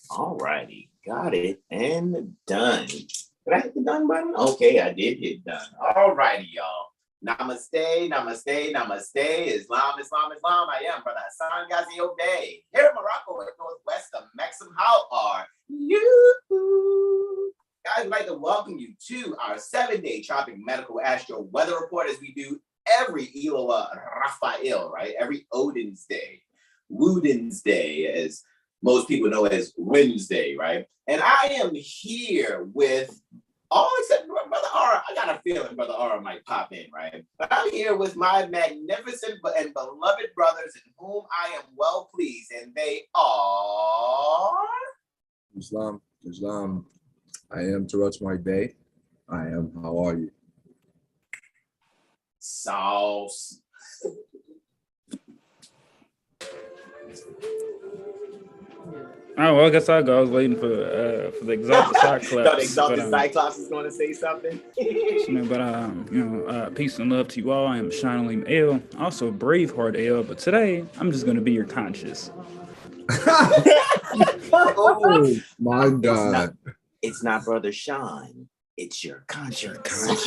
All righty, got it and done. Did I hit the done button? Okay, I did hit done. All righty, y'all. Namaste, namaste, namaste. Islam, Islam, Islam. I am Brother Hassan Ghazi O'Day. Here in Morocco, in northwest of Maxim. How are you? Guys, I'd like to welcome you to our 7-day Tropic Medical Astro Weather Report, as we do every Eloah Raphael, right? Every Odin's Day, Woden's Day, as most people know as Wednesday, right? And I am here with all except Brother R. I got a feeling Brother R might pop in, right? But I'm here with my magnificent and beloved brothers, in whom I am well pleased, and they are Islam. I am Tarot my day. I am. How are you? Sauce. Oh, well, I guess I'll go. I was waiting for the Exalted Cyclops. The Exalted Cyclops is going to say something. Peace and love to you all. I am Alim L, also Braveheart L, but today I'm just going to be your conscience. Oh my God! It's not Brother Sean. It's your conscience.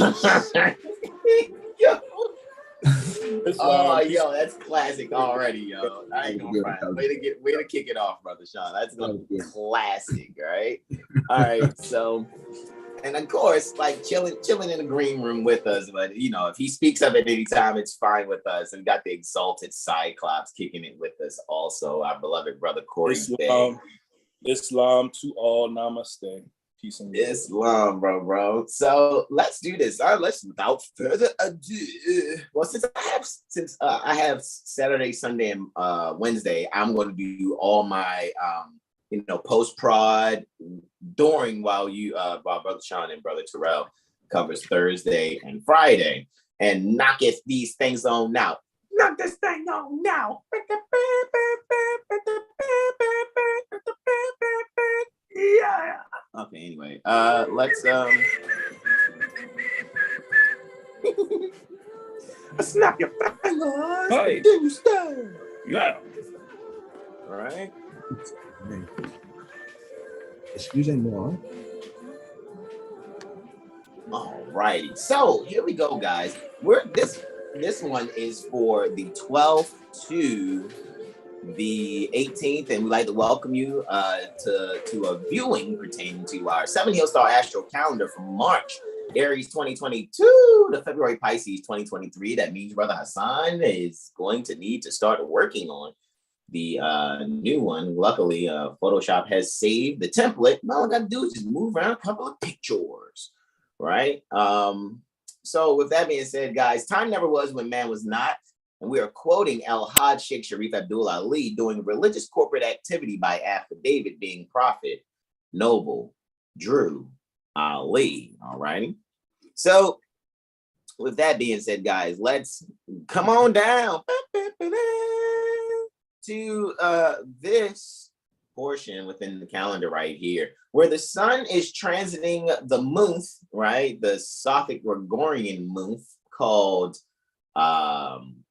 Oh, yo, that's classic already, yo. I ain't gonna find way to kick it off, Brother Sean. That's gonna be classic, right? All right, so, and of course, like chilling in the green room with us, but if he speaks up at any time, it's fine with us. And we got the Exalted Cyclops kicking it with us, also our beloved brother Corey. Islam to all, namaste. Peace and love. Islam, bro. So let's do this. Let's, without further ado. Well, since I have Saturday, Sunday, and Wednesday, I'm going to do all my post prod while Brother Sean and Brother Terrell covers Thursday and Friday, and knock these things on now. Knock this thing on now. Yeah. Okay, anyway, let's snap your fingers. Hey. Then you stay. Yeah. All right. Excusez-moi. All righty. So here we go, guys. This one is for the 12th to the 18th, and we'd like to welcome you to a viewing pertaining to our 7 Hill Star Astro calendar from March Aries 2022 to February Pisces 2023. That means Brother Hassan is going to need to start working on the new one. Luckily, Photoshop has saved the template. All I got to do is just move around a couple of pictures, right? So with that being said, guys, time never was when man was not. And we are quoting Al-Hajj Sheikh Sharif Abdul Ali doing religious corporate activity by affidavit, being Prophet, Noble, Drew, Ali. All righty. So with that being said, guys, let's come on down to this portion within the calendar right here, where the sun is transiting the month, right? The Sothic Gregorian month called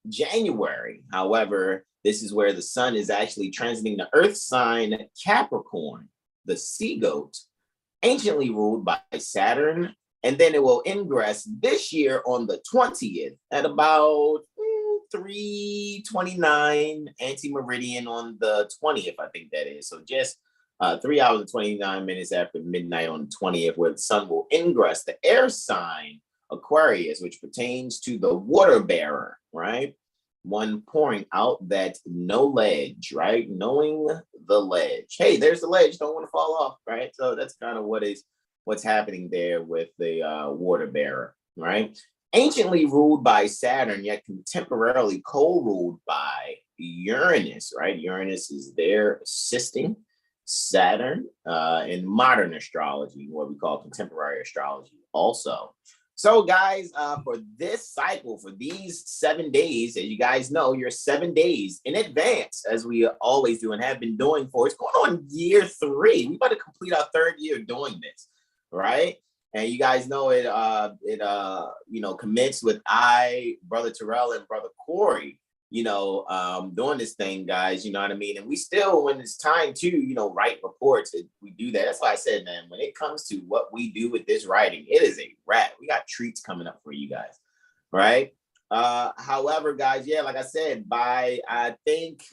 January. However, this is where the sun is actually transiting the earth sign Capricorn, the sea goat, anciently ruled by Saturn, and then it will ingress this year on the 20th at about 3:29 ante-meridian on the 20th, I think that is. So just 3 hours and 29 minutes after midnight on the 20th, where the sun will ingress the air sign Aquarius, which pertains to the water bearer, right? One pouring out that no ledge, right? Knowing the ledge. Hey, there's the ledge. Don't want to fall off, right? So that's kind of what's happening there with the water bearer, right? Anciently ruled by Saturn, yet contemporarily co-ruled by Uranus, right? Uranus is there assisting Saturn in modern astrology, what we call contemporary astrology also. So guys, for this cycle, for these 7 days, as you guys know, you're 7 days in advance, as we always do and have been doing for, it's going on year 3. We about to complete our 3rd year doing this, right? And you guys know it commenced with Brother Terrell and Brother Corey, doing this thing, guys, you know what I mean? And we still, when it's time to, write reports, we do that. That's why I said, man, when it comes to what we do with this writing, it is a wrap. We got treats coming up for you guys, right? However, guys, yeah, like I said, by, I think,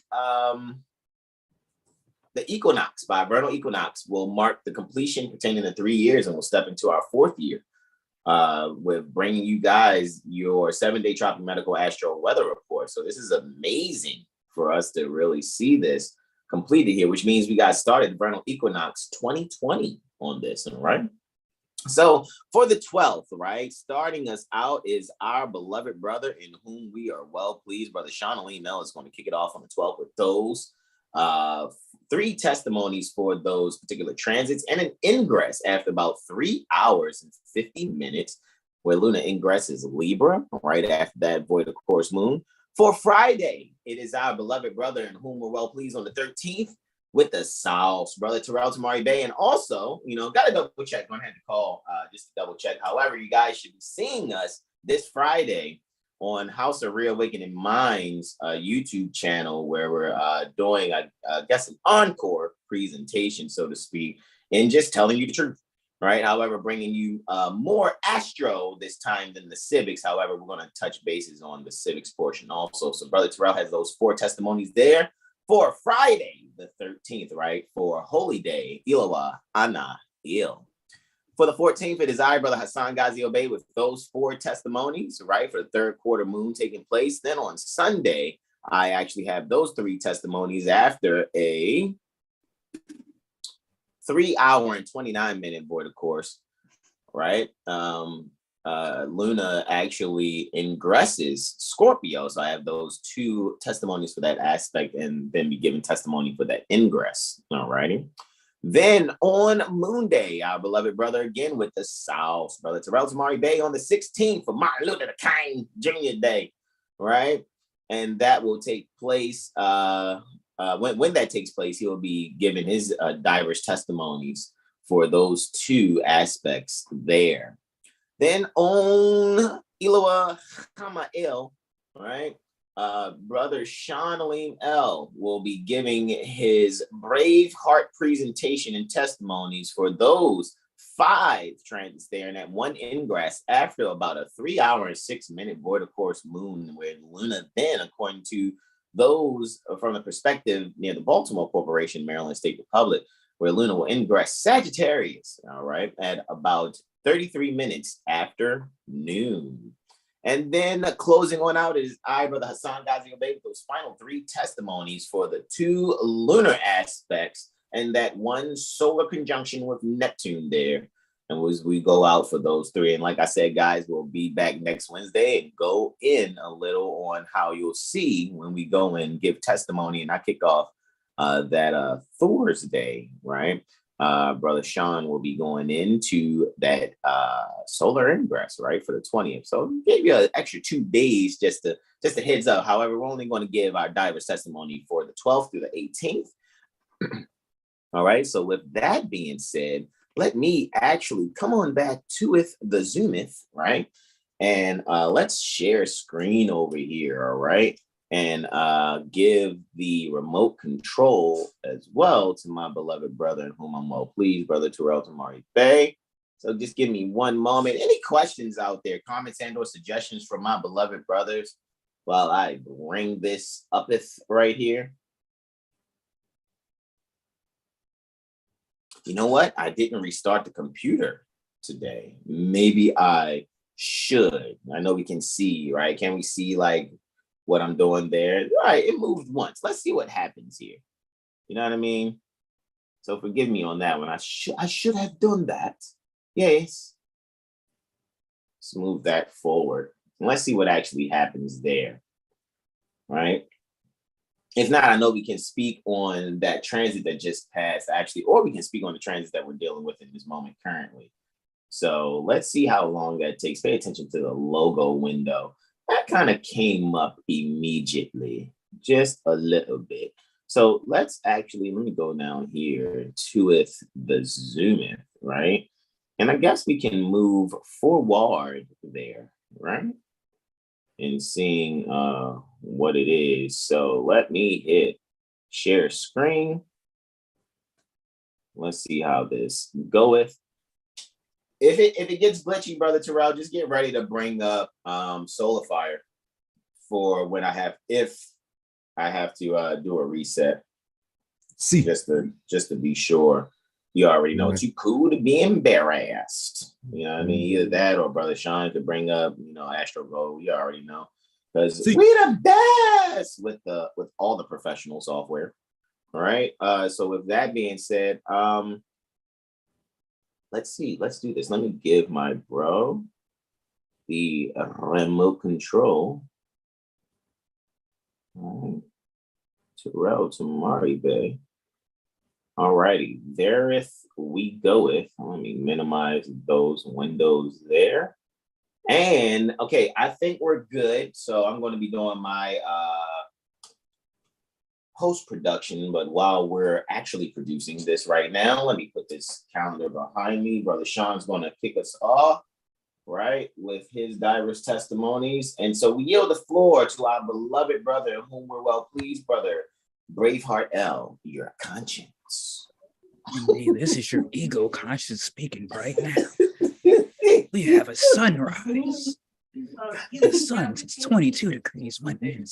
the equinox, by vernal equinox, will mark the completion pertaining to 3 years, and we'll step into our 4th year with bringing you guys your 7-day tropic medical astro weather report. So this is amazing for us to really see this completed here, which means we got started vernal equinox 2020 on this, right? So for the 12th, right, starting us out is our beloved brother in whom we are well pleased. Brother Sean Alim is going to kick it off on the 12th with those 3 testimonies for those particular transits and an ingress after about 3 hours and 50 minutes, where Luna ingresses Libra right after that void of course moon. For Friday, it is our beloved brother in whom we're well pleased on the 13th with the South, brother Terrell Tamari Bay. And also, got to double check, going to have to call just to double check. However, you guys should be seeing us this Friday on House of Reawakening Minds YouTube channel, where we're doing, I guess, an encore presentation, so to speak, and just telling you the truth, right? However, bringing you more astro this time than the civics. However, we're going to touch bases on the civics portion also. So Brother Terrell has those 4 testimonies there for Friday, the 13th, right? For Holy Day, Ilawa Ana Il. For the 14th, it is I, Brother Hassan Ghazi Obey, with those 4 testimonies, right, for the 3rd quarter moon taking place. Then on Sunday, I actually have those 3 testimonies after a 3 hour and 29 minute void of course, right? Luna actually ingresses Scorpio. So I have those 2 testimonies for that aspect, and then be giving testimony for that ingress. All righty. Then on Moon Day, our beloved brother again with the South, Brother Terrell Tamari Bay on the 16th for Martin Luther King Jr. Day, right? And that will take place, when that takes place, he will be giving his diverse testimonies for those 2 aspects there. Then on Ilawa Hamael, right? Brother Sean Alim L will be giving his brave heart presentation and testimonies for those 5 transits there, and that 1 ingress after about a 3 hour and 6 minute void of course moon, where Luna then, according to those from the perspective near the Baltimore Corporation, Maryland State Republic, where Luna will ingress Sagittarius, all right, at about 33 minutes after noon. And then closing on out is I, Brother Hassan Ghazi Obey, with those final 3 testimonies for the 2 lunar aspects and that 1 solar conjunction with Neptune there. And as we go out for those 3, and like I said, guys, we'll be back next Wednesday and go in a little on how you'll see when we go and give testimony, and I kick off that Thursday, right? Brother Sean will be going into that solar ingress, right, for the 20th. So gave you an extra 2 days, just a heads up. However, we're only going to give our diverse testimony for the 12th through the 18th. All right. So with that being said, let me actually come on back to it, the Zoomith, right? And let's share screen over here. All right. And give the remote control as well to my beloved brother in whom I'm well pleased, Brother Terrell Tamari Bay. So just give me one moment. Any questions out there, comments and or suggestions from my beloved brothers while I bring this upeth right here? You know what? I didn't restart the computer today. Maybe I should. I know we can see, right? Can we see like what I'm doing there? All right, it moved once. Let's see what happens here. You know what I mean? So forgive me on that one. I should have done that. Yes. Let's move that forward. And let's see what actually happens there. Right? If not, I know we can speak on that transit that just passed, actually, or we can speak on the transit that we're dealing with in this moment currently. So let's see how long that takes. Pay attention to the logo window. That kind of came up immediately, just a little bit. So let's actually, let me go down here to it, the zoom in, right? And I guess we can move forward there, right? and seeing what it is. So let me hit share screen. Let's see how this goeth. If it gets glitchy, Brother Terrell, just get ready to bring up Solar Fire for when if I have to do a reset. See, just to be sure. You already know it's too cool to be embarrassed. You know what I mean? Either that or Brother Sean could bring up, Astro Gold. You already know. Because we the best with all the professional software. All right. So with that being said, let's see. Let's do this. Let me give my bro the remote control. All right. Terrell Tamari Bay. Alrighty, thereth we goeth. Let me minimize those windows there. And okay, I think we're good. So I'm going to be doing my post-production, but while we're actually producing this right now, let me put this calendar behind me. Brother Sean's going to kick us off, right, with his diverse testimonies. And so we yield the floor to our beloved brother, whom we're well pleased, Brother Braveheart L, your conscience. Hey, this is your ego conscience speaking right now. We have a sunrise. The sun's 22 degrees, 1 minute,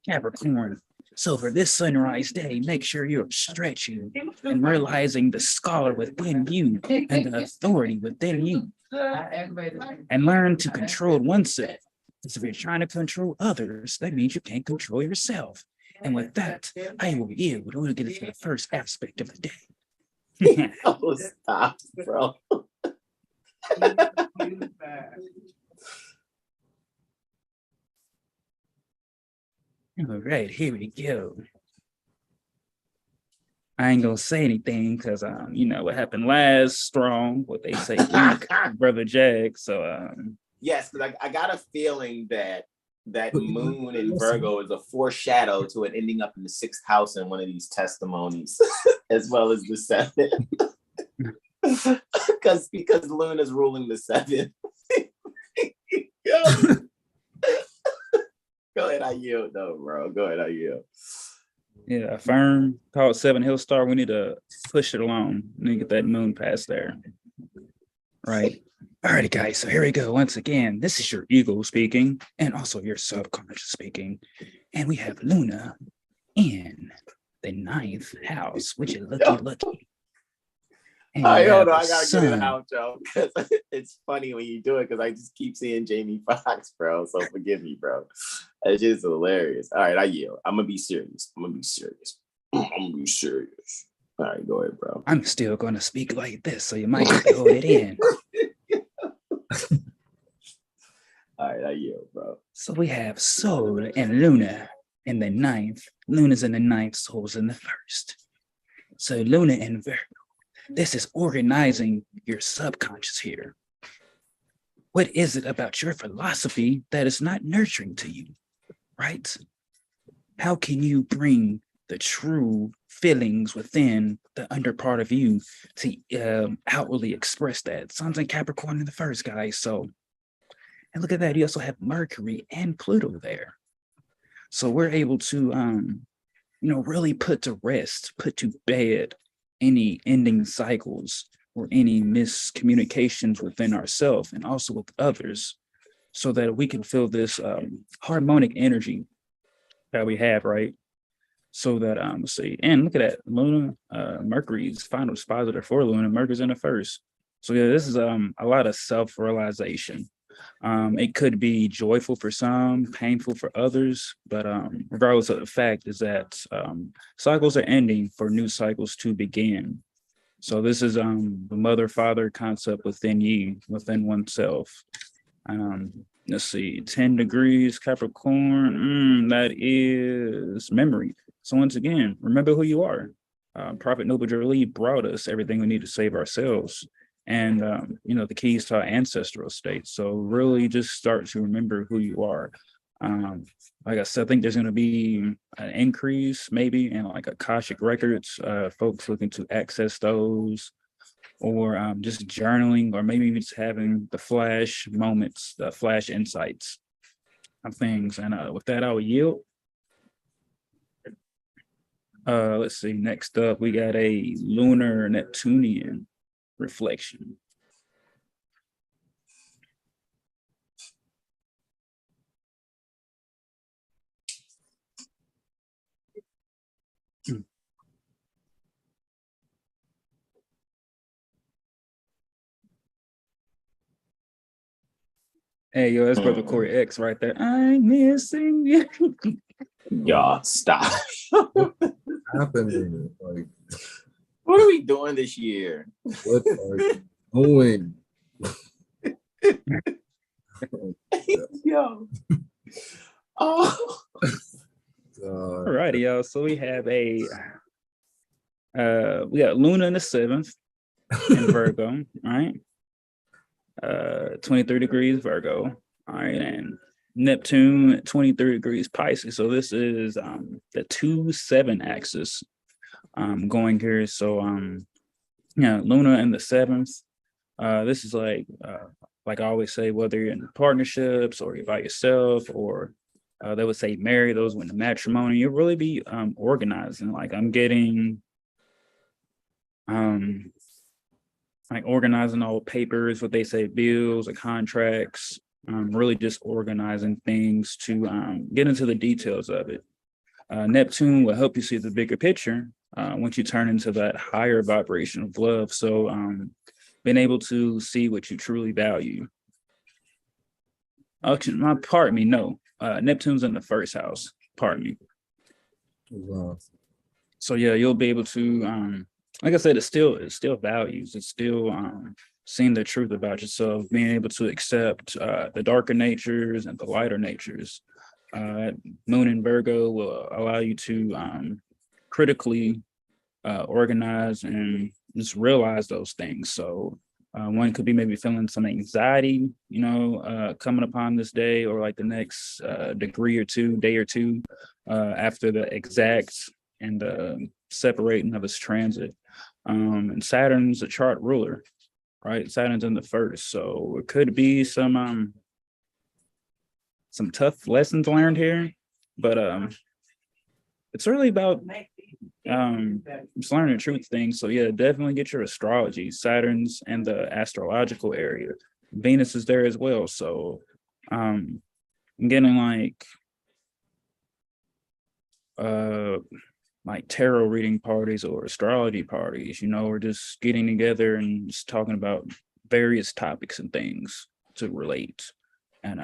Capricorn. So for this sunrise day, make sure you're stretching and realizing the scholar within you and the authority within you. And learn to control oneself. Because if you're trying to control others, that means you can't control yourself. And with that, I will yield. We'll get into the first aspect of the day. Oh, stop, bro. All right, here we go. I ain't gonna say anything because what happened last strong, what they say, Brother Jag. So yes, because I got a feeling that moon in Virgo is a foreshadow to it ending up in the 6th house in one of these testimonies, as well as the 7th. because Luna's ruling the 7th. Go ahead, I yield though, bro. Go ahead, I yield. Yeah, a firm called 7 Hill Star. We need to push it along. We need to get that moon past there. Right. All right, guys. So here we go. Once again, this is your ego speaking and also your subconscious speaking. And we have Luna in the 9th house, which is lucky. All right, hold on. I gotta get it out, Joe. It's funny when you do it because I just keep seeing Jamie Foxx, bro. So forgive me, bro. It's just hilarious. All right, I yield. I'm gonna be serious. I'm gonna be serious. All right, go ahead, bro. I'm still gonna speak like this, so you might have to hold it in. All right, I yield, bro. So we have Sol and Luna in the 9th. Luna's in the 9th, Sol's in the 1st. So Luna and Virgo. This is organizing your subconscious here. What is it about your philosophy that is not nurturing to you, right? How can you bring the true feelings within the under part of you to outwardly express that? Sun's in Capricorn in the 1st, guys. So, and look at that. You also have Mercury and Pluto there. So we're able to, really put to rest, put to bed any ending cycles or any miscommunications within ourselves and also with others, so that we can feel this harmonic energy that we have, right? So that let's see, and look at that, Luna, Mercury's final expositor for Luna, Mercury's in the 1st. So yeah, this is a lot of self-realization. It could be joyful for some, painful for others, but regardless of the fact is that cycles are ending for new cycles to begin. So this is the mother-father concept within you, within oneself. Let's see, 10 degrees Capricorn, that is memory. So once again, remember who you are. Prophet Noble Jolie brought us everything we need to save ourselves. And, the keys to our ancestral state. So really just start to remember who you are. Like I said, I think there's going to be an increase maybe in like Akashic records, folks looking to access those, or just journaling, or maybe even just having the flash moments, the flash insights. of things. And with that, I will yield. Let's see. Next up, we got a lunar Neptunian reflection. Hey, yo, that's Brother Corey X right there. I'm missing you. Y'all, stop. Happening? Like, What are we doing this year? what are you doing? Yo. Oh. Alrighty, y'all. So we have we got Luna in the 7th in Virgo, right? 23 degrees Virgo, all right, and Neptune 23 degrees Pisces. So this is the 2-7 axis going here. So yeah, Luna in the 7th. This is like I always say, whether you're in partnerships or you're by yourself, or they would say marry, those went to matrimony, you'll really be organizing. Like I'm getting like organizing all papers, what they say, bills or contracts, really just organizing things to get into the details of it. Neptune will help you see the bigger picture once you turn into that higher vibration of love. So being able to see what you truly value. Pardon me, no. Neptune's in the 1st house, pardon me. Wow. So yeah, you'll be able to like I said, it's still values. It's still seeing the truth about yourself, being able to accept the darker natures and the lighter natures. Moon in Virgo will allow you to critically organize and just realize those things. So one could be maybe feeling some anxiety, coming upon this day, or like the next day or two after the exact and separating of its transit. And Saturn's a chart ruler, right? Saturn's in the 1st, so it could be some tough lessons learned here, but it's really about just learning the truth things. So yeah, definitely get your astrology. Saturn's in the astrological area. Venus is there as well. So I'm getting like tarot reading parties or astrology parties, or just getting together and just talking about various topics and things to relate. And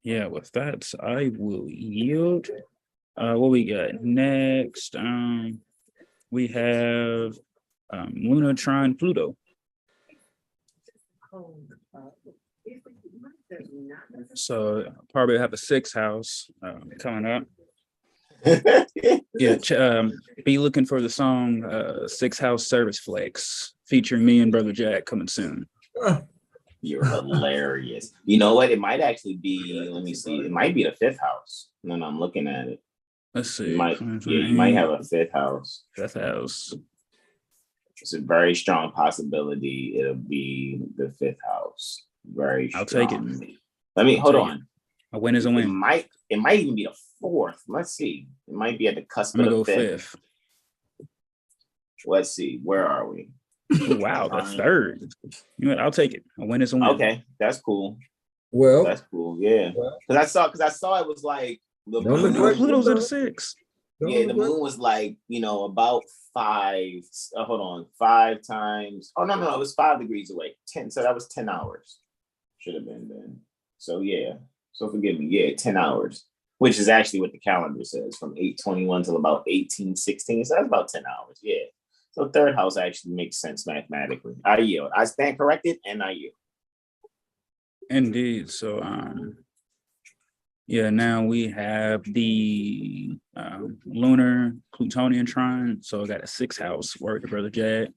yeah, with that, I will yield. What we got next? We have Luna trine Pluto. So probably have a 6th house coming up. Yeah, be looking for the song 6th House Service Flex featuring me and Brother Jack coming soon. You're hilarious. You know what? It might actually be, let me see, it might be the 5th house. Then I'm looking at it. Let's see. You might have a 5th house. 5th house. It's a very strong possibility it'll be the 5th house. Very strong. I'll take it. Let me hold on. A win is a win. It might even be the 4th. Let's see. It might be at the cusp of the 5th. Let's see. Where are we? Wow, the 3rd. You know what? I'll take it. A win is a win. Okay, that's cool. Well, that's cool. Yeah, because I saw it was like the Pluto's at a 6. Yeah, the moon was like about 5. Hold on, 5 times. Oh no, it was 5 degrees away. 10. So that was 10 hours. Should have been then. So yeah. So forgive me. Yeah, 10 hours, which is actually what the calendar says, from 8:21 till about 18:16. So that's about 10 hours. Yeah. So 3rd house actually makes sense mathematically. I yield. I stand corrected, and I yield. Indeed. So yeah, now we have the lunar Plutonian trine. So I got a 6th house work to Brother Jad.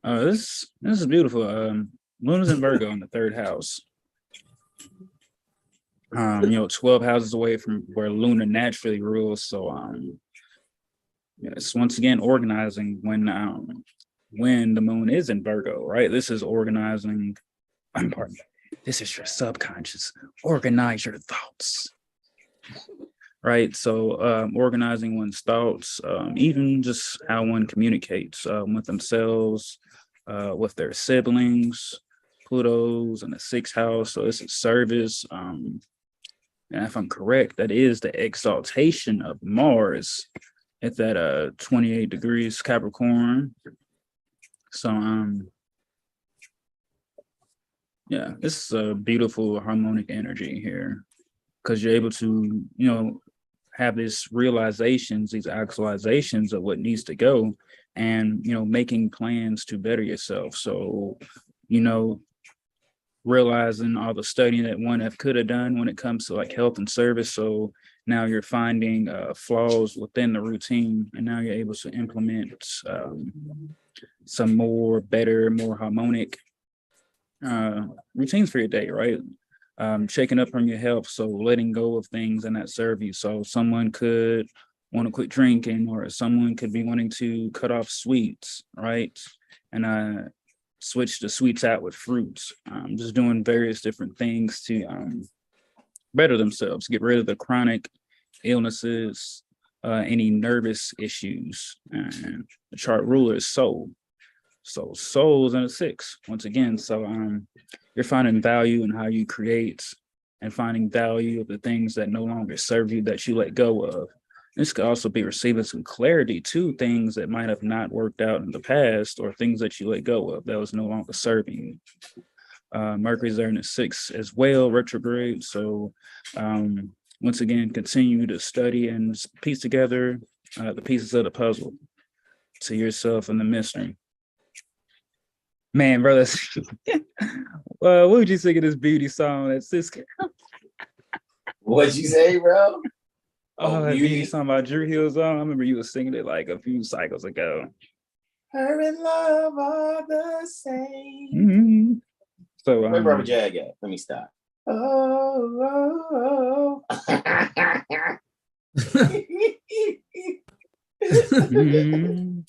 This is beautiful. Luna's in Virgo in the 3rd house. 12 houses away from where Luna naturally rules. So it's once again organizing when the moon is in Virgo, right? This is organizing, pardon me, This is your subconscious. Organize your thoughts. Right. So organizing one's thoughts, even just how one communicates with themselves, with their siblings. Pluto's in the 6th house. So it's a service. And if I'm correct, that is the exaltation of Mars at that 28 degrees Capricorn. So yeah, this is a beautiful harmonic energy here, because you're able to, have these realizations, these actualizations of what needs to go, and making plans to better yourself. So realizing all the studying that one could have done when it comes to like health and service. So now you're finding flaws within the routine, and now you're able to implement some better, more harmonic routines for your day, right? Checking up on your health, so letting go of things that not serve you. So someone could want to quit drinking, or someone could be wanting to cut off sweets, right? And switch the sweets out with fruits. Just doing various different things to better themselves, get rid of the chronic illnesses, any nervous issues. And the chart ruler is soul. So soul's in a 6 once again. So you're finding value in how you create, and finding value of the things that no longer serve you, that you let go of. This could also be receiving some clarity to things that might have not worked out in the past, or things that you let go of that was no longer serving you. Mercury's there in the 6th as well, retrograde. So once again, continue to study and piece together the pieces of the puzzle to yourself and the mystery. Man, brothers, what would you think of this beauty song that Cisco? What'd you say, bro? Oh, that beauty song by Drew Hill's on. I remember you were singing it like a few cycles ago. Her and love are the same. Mm-hmm. So where Brother Jag at? Let me stop. Oh. Mm-hmm.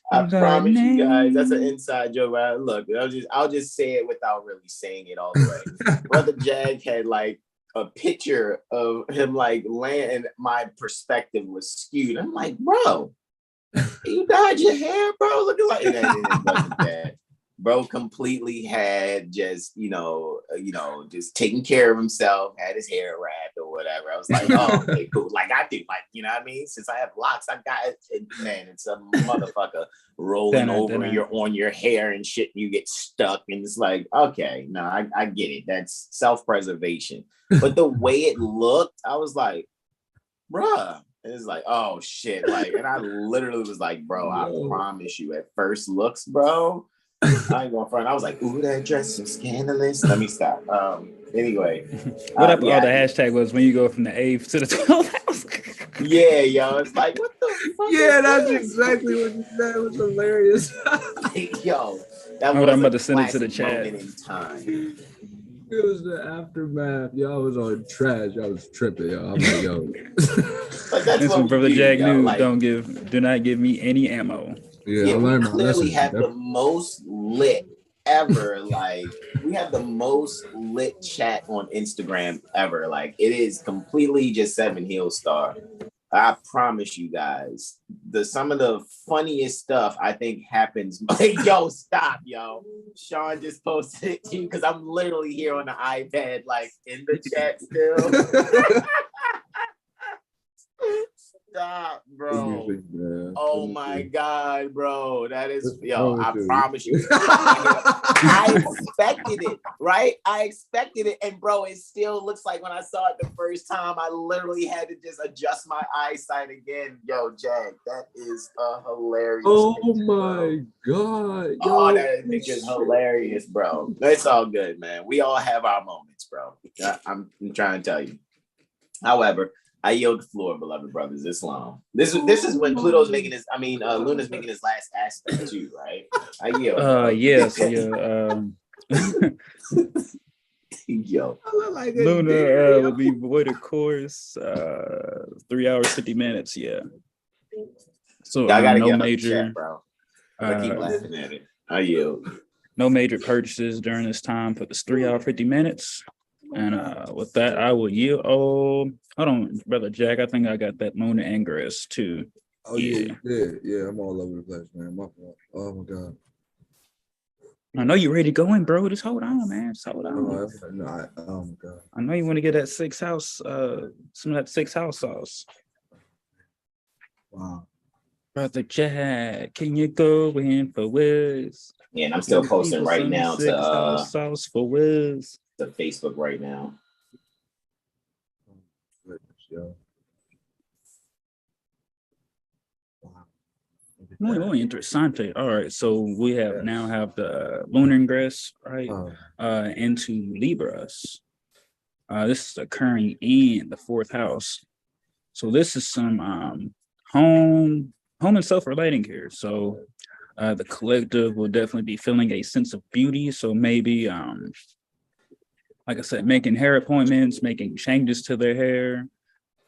I promise you guys, that's an inside joke. Right? Look, I'll just say it without really saying it all the way. Brother Jag had like a picture of him like land, and my perspective was skewed. I'm like, bro, you dyed your hair, bro. Looking like it wasn't that. Bro completely had just, just taking care of himself, had his hair wrapped or whatever. I was like, oh, okay, cool. Like I do, like, you know what I mean? Since I have locks, I got it. Man, it's a motherfucker rolling over and you're on your hair and shit, and you get stuck. And it's like, okay, no, I get it. That's self-preservation. But the way it looked, I was like, bruh. And it's like, oh shit. Like, and I literally was like, bro, I promise you, at first looks, bro, I ain't going front. I was like, ooh, that dress is scandalous. Let me stop. Anyway. What up? The hashtag was when you go from the 8th to the 12th house. Yeah, yo. It's like, what the fuck? Yeah, that's exactly what you said. It was hilarious. Yo, that was I'm about to send it to the chat. In time. It was the aftermath. Y'all was on trash. Y'all was tripping, y'all. I'm like, yo. That's what Brother Jag knew. Like, do not give me any ammo. Yeah, we clearly have the most lit ever. Like, we have the most lit chat on Instagram ever. Like, it is completely just 7 heel star. I promise you guys, some of the funniest stuff I think happens. Yo, stop, yo. Sean just posted it to you because I'm literally here on the iPad, like in the chat still. Stop, bro. Oh my God, bro. That is, yo, I promise you. I expected it, right? I expected it. And bro, it still looks like when I saw it the first time, I literally had to just adjust my eyesight again. Yo, Jag, that is a hilarious picture, my God. Yo, oh, that picture is hilarious, bro. It's all good, man. We all have our moments, bro. I'm trying to tell you. However, I yield the floor, beloved brothers. Islam. This is when Pluto's making his. Luna's making his last aspect too, right? I yield. Yes, yeah. Yo, Luna will be void of course. 3 hours 50 minutes. Yeah. So I gotta no get major, chat, bro. I keep laughing at it. I yield. no major purchases during this time for this 3 hour 50 minutes. And with that, I will yield. Oh, hold on, brother Jack. I think I got that lunar ingress too. Oh yeah, yeah. I'm all over the place, man. My fault. Oh my god. I know you're ready to go in, bro. Just hold on, man. Just hold on. Oh my god. I know you want to get that 6th house, some of that 6th house sauce. Wow. Brother Jack, can you go in for Wiz? Yeah, and I'm still posting right now to 6th house sauce for Wiz. The Facebook right now. Goodness, yo. Wow. Muy interesante. All right, so we have now have the lunar ingress right into Libras. This is occurring in the 4th house. So this is some home and self-relating here. So the collective will definitely be feeling a sense of beauty. So maybe like I said, making hair appointments, making changes to their hair.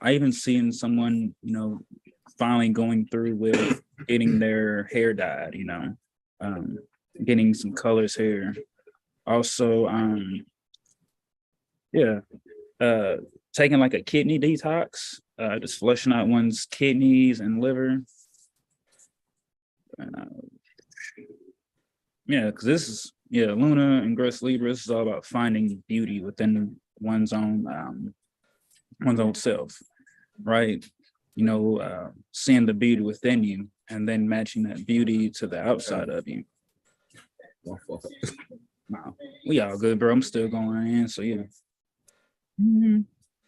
I even seen someone, finally going through with getting their hair dyed, getting some colors here. Also, taking like a kidney detox, just flushing out one's kidneys and liver. And because this is Luna and Ingress Libra. This is all about finding beauty within one's own self, right? Seeing the beauty within you and then matching that beauty to the outside of you. Wow, we all good, bro. I'm still going in, so yeah.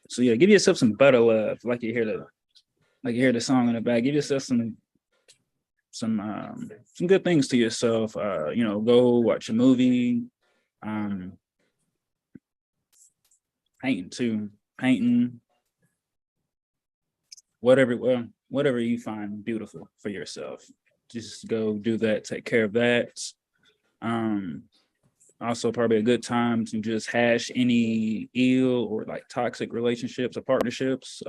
So yeah, give yourself some butter love, like you hear the song in the back. Give yourself some good things to yourself. Go watch a movie. Painting. Whatever you find beautiful for yourself, just go do that. Take care of that. Also probably a good time to just hash any ill or like toxic relationships or partnerships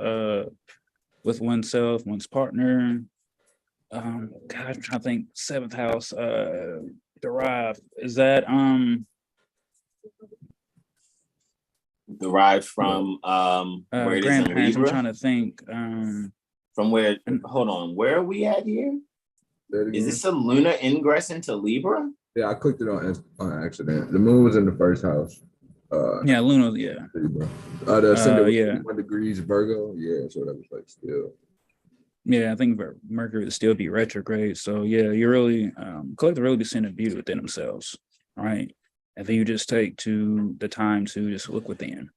with oneself, one's partner. God, I'm trying to think. 7th house derived. Is that derived from where it is in grandparents? Libra? I'm trying to think. From where? Hold on. Where are we at here? Is this a lunar ingress into Libra? Yeah, I clicked it on accident. The moon was in the 1st house. Luna, yeah. The ascendant was 1 degrees Virgo. Yeah, so that was like still. Yeah, I think Mercury would still be retrograde. So yeah, you're really collective really be seeing the beauty within themselves, right? And then you just take the time to just look within.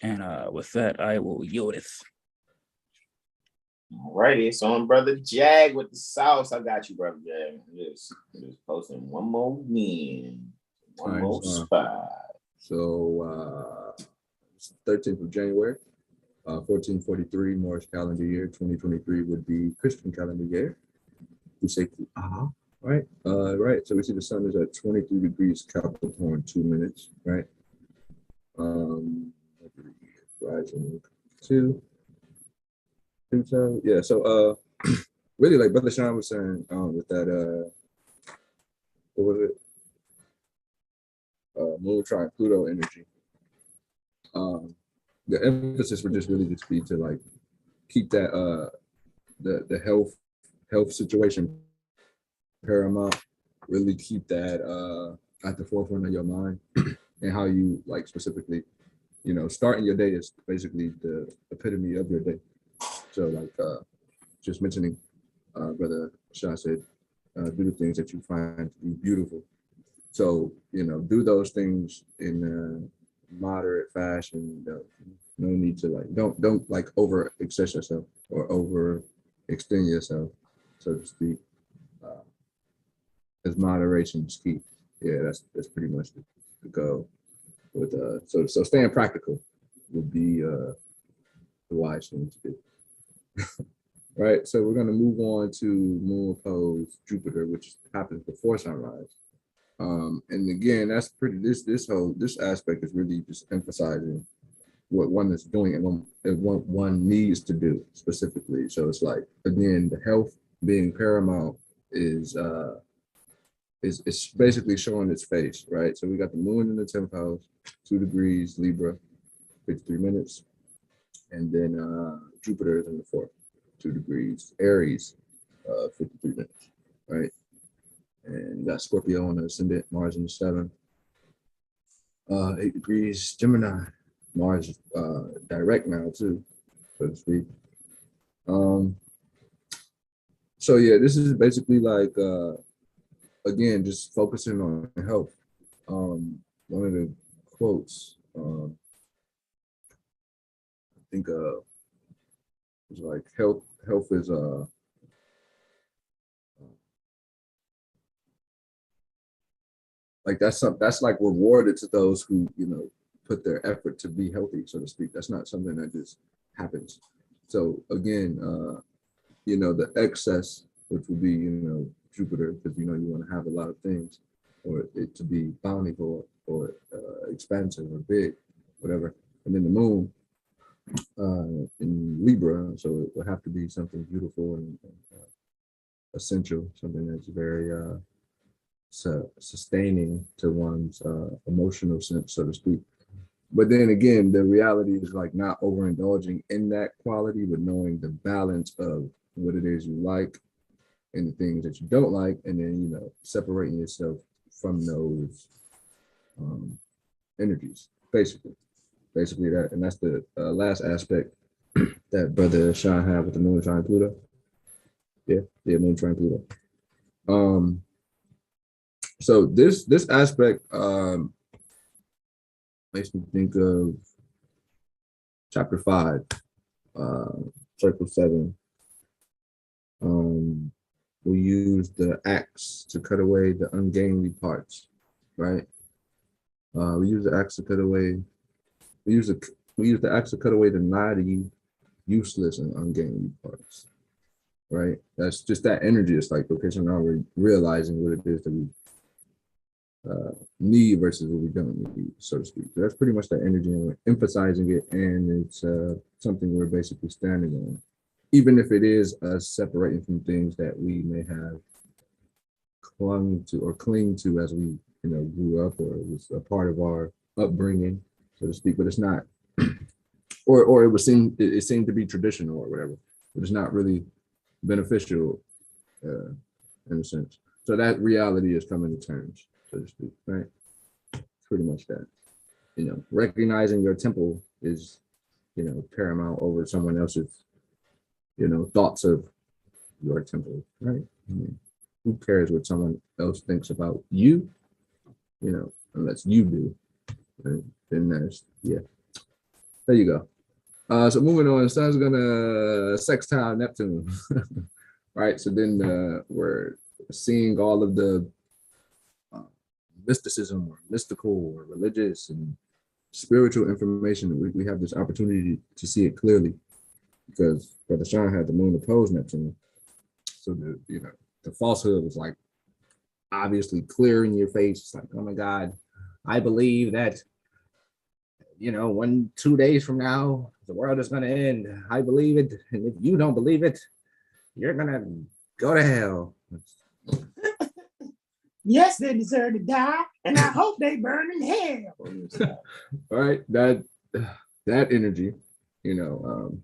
And with that, I will yield it. Alrighty, so I'm Brother Jag with the sauce. I got you, Brother Jag. Just posting one more win, one more spot. So 13th of January, 1443 Moorish calendar year. 2023 would be Christian calendar year. We say right. Right. So we see the sun is at 23 degrees Capricorn, 2 minutes. Right. Rising 2. So yeah, so really like Brother Sean was saying with that what was it? Moon trine Pluto energy. The emphasis would just really just be to like keep that the health situation paramount, really keep that at the forefront of your mind and how you like specifically, starting your day is basically the epitome of your day. So like just mentioning, Brother Shah said, do the things that you find to be beautiful. So, do those things in a moderate fashion. No need to like, don't like over excess yourself or over extend yourself, so to speak. As moderation is key. Yeah, that's pretty much the goal. With so staying practical would be the wise thing to do. Right, so we're going to move on to Moon opposed Jupiter, which happens before sunrise. And again, that's pretty. This aspect is really just emphasizing what one is doing and what one needs to do specifically. So it's like, again, the health being paramount is it's basically showing its face, right? So we got the moon in the 10th house, 2 degrees Libra, 53 minutes, and then Jupiter is in the 4th, 2 degrees Aries, 53 minutes, right? And you got Scorpio on the ascendant, Mars in the 7th, 8 degrees Gemini, Mars direct now too, so to speak. So yeah, this is basically like again, just focusing on health. One of the quotes I think was like health is like that's like rewarded to those who, you know, put their effort to be healthy, so to speak. That's not something that just happens. So again, you know, the excess, which would be, you know, Jupiter, because you know you want to have a lot of things, or it to be bountiful or expansive or big, whatever. And then the moon in Libra, so it would have to be something beautiful and essential, something that's very sustaining to one's emotional sense, so to speak. But then again, the reality is like not overindulging in that quality, but knowing the balance of what it is you like and the things that you don't like, and then, you know, separating yourself from those energies, basically that. And that's the last aspect that Brother Sean had with the moon trine Pluto. Yeah, moon trine Pluto. So this aspect makes me think of chapter 5, circle 7. We use the axe to cut away the ungainly parts, right? We use the axe to cut away. We use the axe to cut away the naughty, useless, and ungainly parts, right? That's just that energy. It's like, okay, so now we're realizing what it is that we need versus what we don't need, so to speak. So that's pretty much that energy, and we're emphasizing it, and it's something we're basically standing on, even if it is us separating from things that we may have clung to or cling to as we, you know, grew up, or it was a part of our upbringing, so to speak. But it's not, or it seemed to be traditional or whatever, but it's not really beneficial in a sense. So that reality is coming to terms, so to speak, right? Pretty much that. You know, recognizing your temple is, you know, paramount over someone else's, you know, thoughts of your temple, right? I mean, who cares what someone else thinks about you, you know, unless you do, right? Then there's, yeah, there you go. So moving on, the sun's gonna sextile Neptune, right? So then we're seeing all of the mysticism or mystical or religious and spiritual information. We have this opportunity to see it clearly because Brother Sean had the moon opposed Neptune. So the, you know, the falsehood was like obviously clear in your face. It's like, oh my God, I believe that, you know, 2 days from now, the world is going to end. I believe it. And if you don't believe it, you're going to go to hell. Yes, they deserve to die, and I hope they burn in hell. All right, that energy, you know,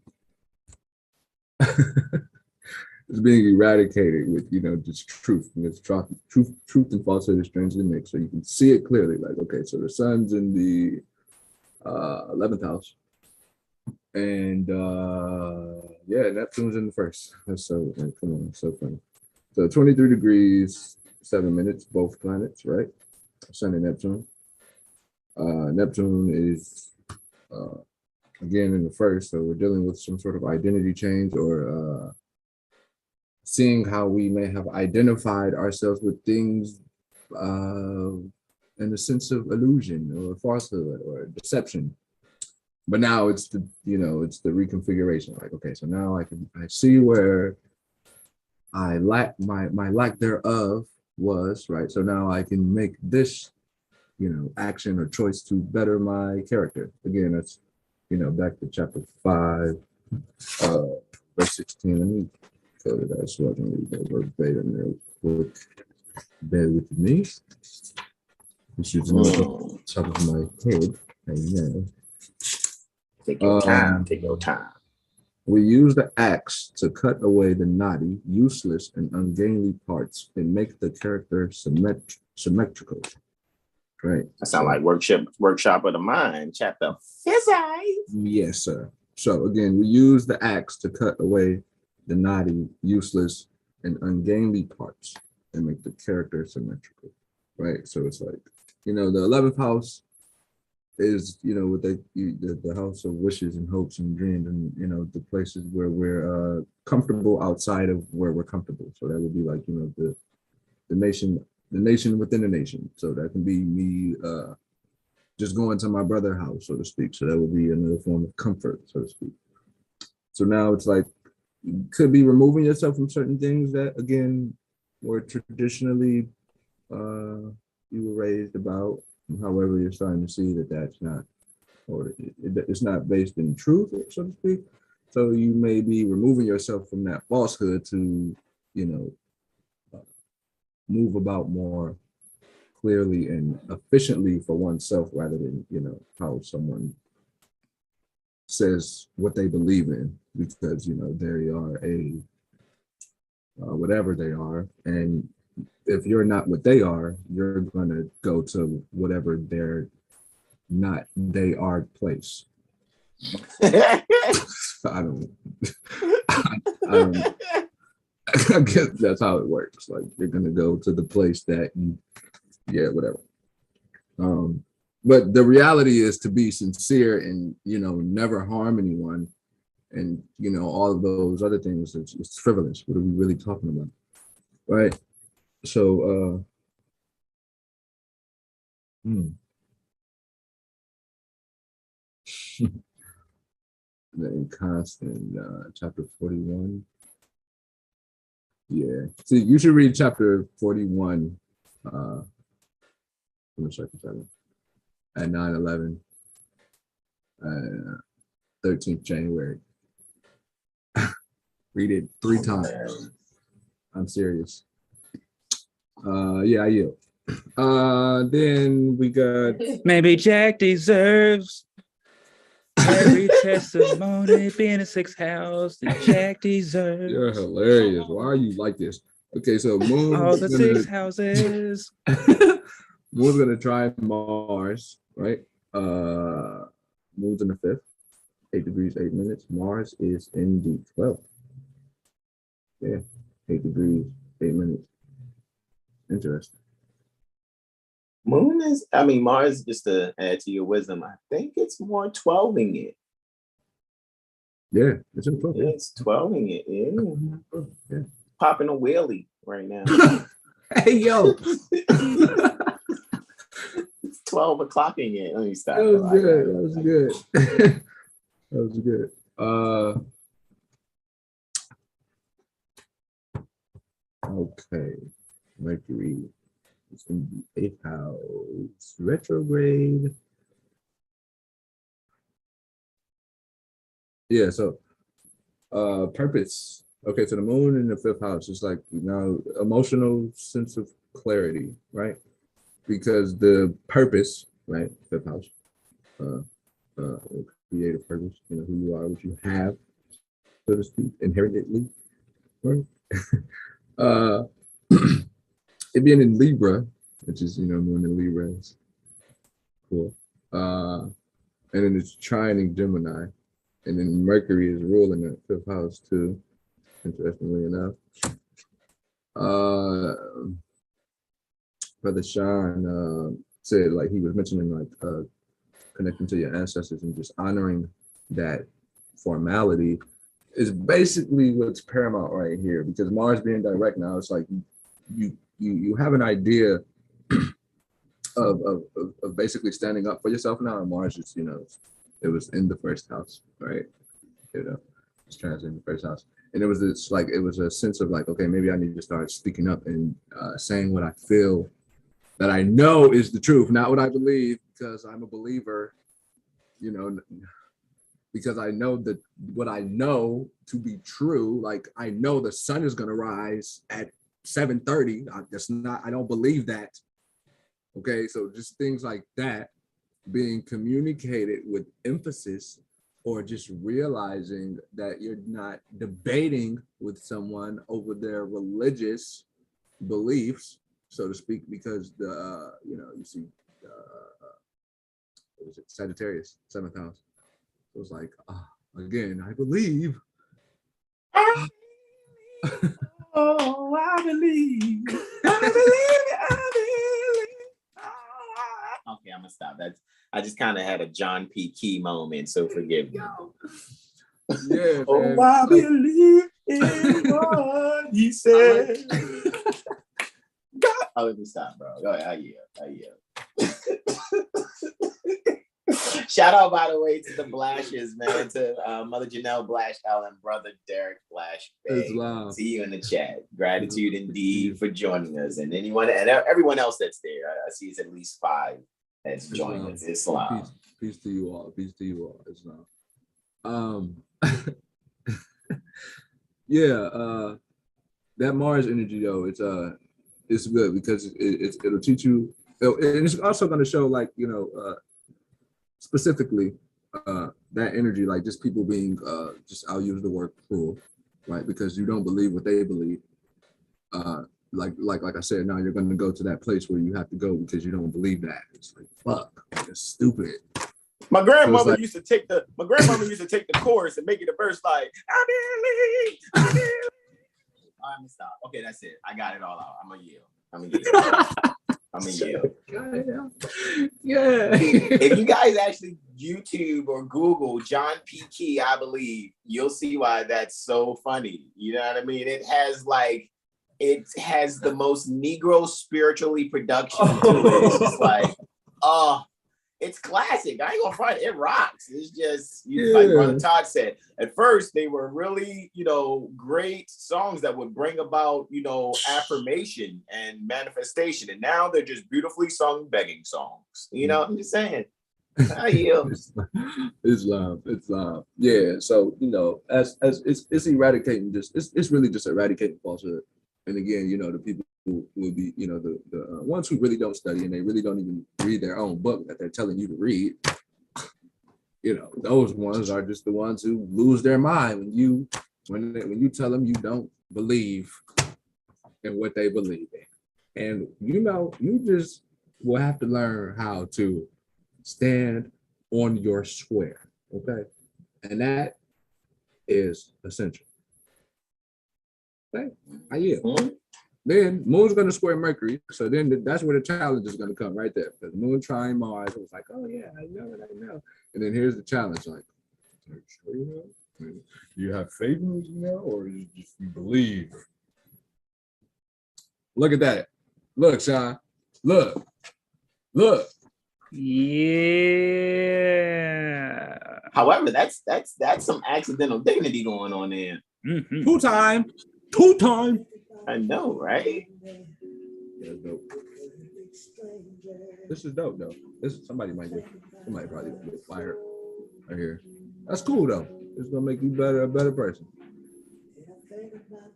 is being eradicated with, you know, just truth. And it's truth and falsehood is strangely mixed, so you can see it clearly. Like, okay, so the sun's in the 11th house, and yeah, Neptune's in the first. That's so, come on, so funny. So 23 degrees. 7 minutes, both planets, right? Sun and Neptune. Neptune is again in the first, so we're dealing with some sort of identity change, or seeing how we may have identified ourselves with things in a sense of illusion or falsehood or deception. But now it's the, you know, it's the reconfiguration. Like, okay, so now I see where I lack my lack thereof was, right? So now I can make this, you know, action or choice to better my character. Again, that's, you know, back to chapter 5, verse 16. Let me go to that so I can read that verbatim real quick. Bear with me. This is the top of my head. Amen. Take your time. Take your time. We use the axe to cut away the knotty, useless, and ungainly parts and make the character symmetrical. Right. That sounds like workshop of the mind, chapter physics. Yes, sir. So again, we use the axe to cut away the knotty, useless, and ungainly parts and make the character symmetrical. Right. So it's like, the 11th house is, what the house of wishes and hopes and dreams, and the places where we're comfortable outside of where we're comfortable. So that would be like, the nation within the nation. So that can be me just going to my brother's house, so to speak. So that would be another form of comfort, so to speak. So now it's like, you could be removing yourself from certain things that, again, were traditionally you were raised about. However, you're starting to see that that's not, or it's not based in truth, so to speak. So you may be removing yourself from that falsehood to, move about more clearly and efficiently for oneself, rather than, how someone says what they believe in, because, they are a whatever they are. And if you're not what they are, you're going to go to whatever they're not, they are place. I guess that's how it works. Like, you're going to go to the place that whatever. But the reality is to be sincere and, never harm anyone. And, all of those other things, it's frivolous. What are we really talking about? Right. So, in Constant, chapter 41. Yeah. See, you should read chapter 41, at 9/11, 13th January. Read it 3 times. I'm serious. I yield. Then we got maybe Jack deserves every testimony being a 6th house that Jack deserves. You're hilarious. Why are you like this? Okay, so Moon. All the 6 houses. Moon's gonna try Mars, right? Moon's in the 5th, 8 degrees, 8 minutes. Mars is in the 12th. Yeah, 8 degrees, 8 minutes. Interesting. Mars, just to add to your wisdom, I think it's more 12ing it. Yeah, it's in 12. It's 12ing it. Yeah. Popping a wheelie right now. Hey, yo. It's 12 o'clocking it. Let me stop. That was good. That was good. That was good. Okay. Mercury is in the 8th house. Retrograde. Yeah, so purpose. Okay, so the moon in the 5th house is like, emotional sense of clarity, right? Because the purpose, right, 5th house, creative purpose, who you are, what you have, so to speak, inherently, right? It being in Libra, which is, moon in Libra is cool. And then it's trining Gemini. And then Mercury is ruling the 5th house too, interestingly enough. Brother Sean said, like, he was mentioning, like, connecting to your ancestors and just honoring that formality is basically what's paramount right here, because Mars being direct now, it's like you have an idea of basically standing up for yourself now, and Mars is, it was in the 1st house, right? It's transiting the 1st house. And it was this, like, it was a sense of like, okay, maybe I need to start speaking up and saying what I feel that I know is the truth, not what I believe, because I'm a believer, because I know that what I know to be true, like, I know the sun is going to rise at 7:30. That's not, I don't believe that. Okay, so just things like that being communicated with emphasis, or just realizing that you're not debating with someone over their religious beliefs, so to speak, because the you see what is it, Sagittarius, 7th house. It was like, again, I believe. Oh, I believe. Okay, I'm gonna stop. I just kind of had a John P. Key moment, so forgive me. Yeah, Oh, man. I believe in what he said. Oh, let me stop, bro. Go ahead. I yield. Shout out, by the way, to the Blashes, man, to Mother Janelle Blash, and brother Derek Blash. See you in the chat. Gratitude indeed for joining us, and anyone and everyone else that's there. I see it's at least 5 that's joined us. Islam. Peace to you all. Peace to you all. Islam. Yeah. That Mars energy though, it's good because it'll teach you, and it's also going to show, like, specifically that energy, like just people being just, I'll use the word cruel, right? Because you don't believe what they believe. Like I said, now you're going to go to that place where you have to go because you don't believe that. It's like, fuck, that's stupid. My grandmother used to take the chorus and make it a verse like, I believe. I'm gonna stop. Okay, that's it. I got it all out. I'm gonna yield. Yeah. If you guys actually YouTube or Google John P. Key, I believe, you'll see why that's so funny. You know what I mean? It has the most Negro spiritually production to it. It's just like, it's classic. I ain't gonna front. It rocks. It's just, like Brother Todd said, at first they were really, great songs that would bring about, affirmation and manifestation. And now they're just beautifully sung begging songs. I'm just saying. Islam. Yeah. So, as it's eradicating, it's really just eradicating falsehood. And again, the people who will be, the ones who really don't study and they really don't even read their own book that they're telling you to read, those ones are just the ones who lose their mind when you tell them you don't believe in what they believe in. And you just will have to learn how to stand on your square, okay? And that is essential. Okay, I yield. Then Moon's going to square Mercury, so then that's where the challenge is going to come right there. Because Moon trying Mars, it was like, oh yeah, I know. And then here's the challenge, like, are you sure you know? Do you have faith in it, or you just believe? Look at that. Look, Sean. Look. Yeah. However, that's some accidental dignity going on there. Mm-hmm. Two time. I know, right? That's dope. This is dope, though. Somebody probably get fired right here. That's cool, though. It's gonna make you a better person.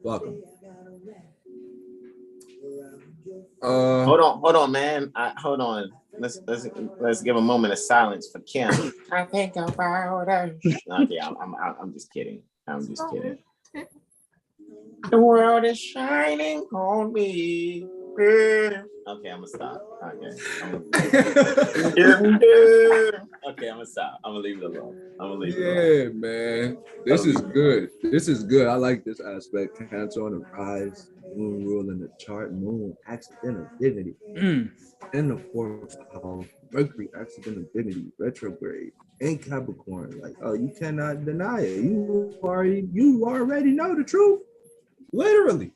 Welcome. Hold on, man. Hold on. Let's give a moment of silence for Kim. I think about her. Okay, I'm just kidding. The world is shining on me. Okay, I'm gonna stop. Okay, I'm gonna stop. I'm gonna leave it alone. Yeah, man. This is good. I like this aspect. Cancer on the rise, Moon ruling the chart, Moon accidental dignity. In the 4th house, Mercury accidental dignity, retrograde, and Capricorn. Like, you cannot deny it. You already know the truth. Literally.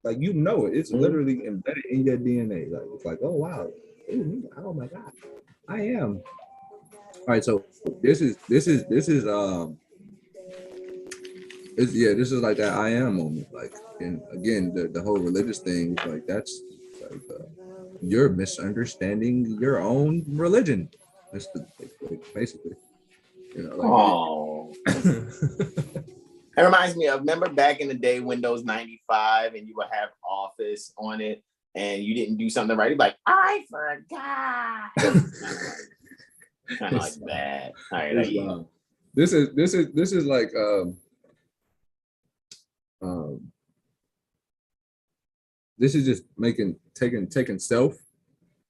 Like, it's literally embedded in your DNA. Like, it's like, oh wow. Oh my God. I am. All right, so this is this is like that I am moment. Like, and again, the whole religious thing, like, that's like you're misunderstanding your own religion. That's basically, It reminds me of, remember back in the day, Windows 95, and you would have Office on it, and you didn't do something right. You'd be like, I forgot. Kind of like that. All right. This is like this is just taking self,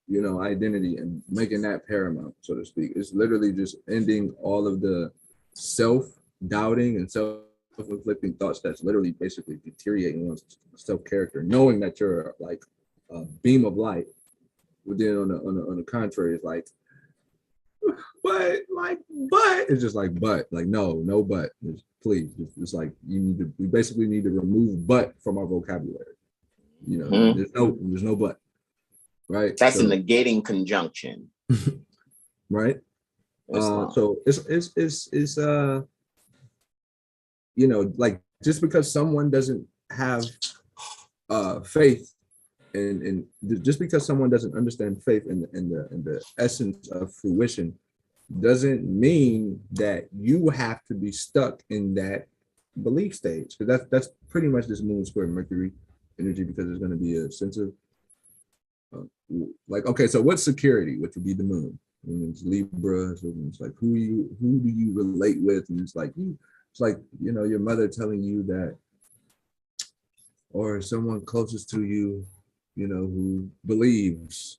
you know, identity and making that paramount, so to speak. It's literally just ending all of the self-doubting and self-inflicting thoughts that's literally basically deteriorating one's self-character, knowing that you're like a beam of light. But then on the contrary, it's like, but it's just like, but like, no, but please, it's like we basically need to remove but from our vocabulary. You know, there's no but, right? That's a negating conjunction, right? So it's you know, like, just because someone doesn't have faith and just because someone doesn't understand faith in the essence of fruition doesn't mean that you have to be stuck in that belief stage, because that's pretty much this moon square Mercury energy, because there's going to be a sense of like, okay, so what's security, which would be the moon, and it's Libra, so it's like who do you relate with, and it's like you know, your mother telling you that, or someone closest to you, you know, who believes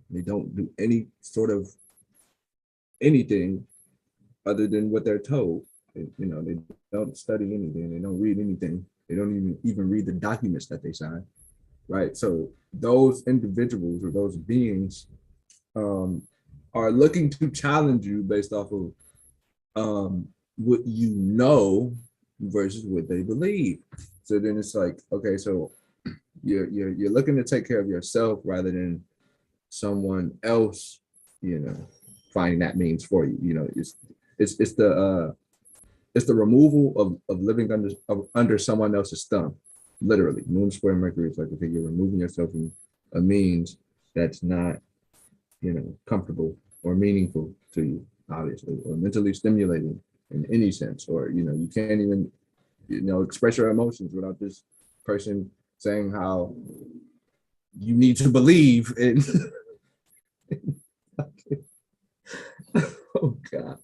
they don't do any sort of anything other than what they're told. You know, they don't study anything, they don't read anything, they don't even read the documents that they sign, right? So those individuals or those beings are looking to challenge you based off of what you know versus what they believe. So then it's like, okay, so you're looking to take care of yourself rather than someone else, you know, finding that means for you. You know, it's the removal of living under someone else's thumb. Literally, moon square Mercury is like, okay, you're removing yourself from a means that's not, you know, comfortable or meaningful to you, obviously, or mentally stimulating in any sense, or, you know, you can't even, you know, express your emotions without this person saying how you need to believe in. Oh God!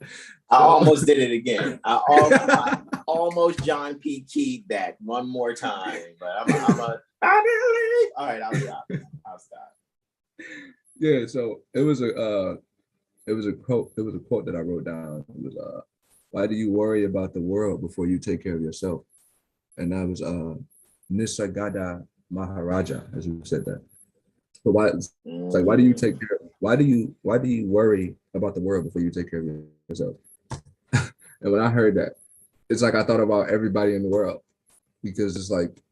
I almost did it again. I almost John P. Keyed that one more time, but I believe. All right, I'll stop. Yeah, so it was a quote that I wrote down. It was why do you worry about the world before you take care of yourself? And that was Nisargadatta Maharaja, as you said that. But why? It's like, why do you take care? Why do you worry about the world before you take care of yourself? And when I heard that, it's like I thought about everybody in the world, because it's like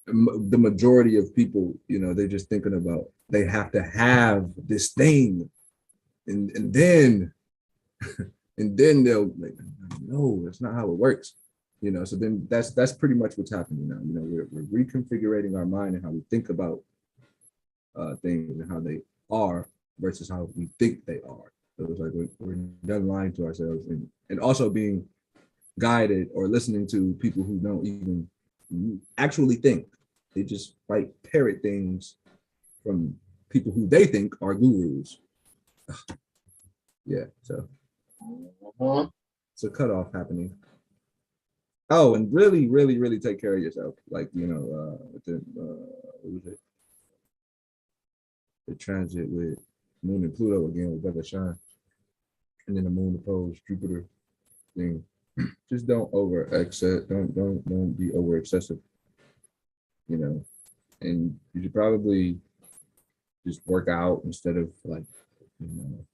the majority of people, you know, they're just thinking about they have to have this thing, and then and then they'll like, no, that's not how it works, you know. So then that's pretty much what's happening now. You know, we're reconfiguring our mind and how we think about things and how they are versus how we think they are. So it's like we're done lying to ourselves, and also being guided or listening to people who don't even actually think. They just parrot things from people who they think are gurus. Yeah, so it's a cutoff happening. Oh, and really, really, really take care of yourself. Like, you know, what was it? The transit with Moon and Pluto again with Brother Sean, and then the Moon opposed Jupiter thing. Just don't don't be over excessive, you know. And you should probably just work out instead of, like, you know,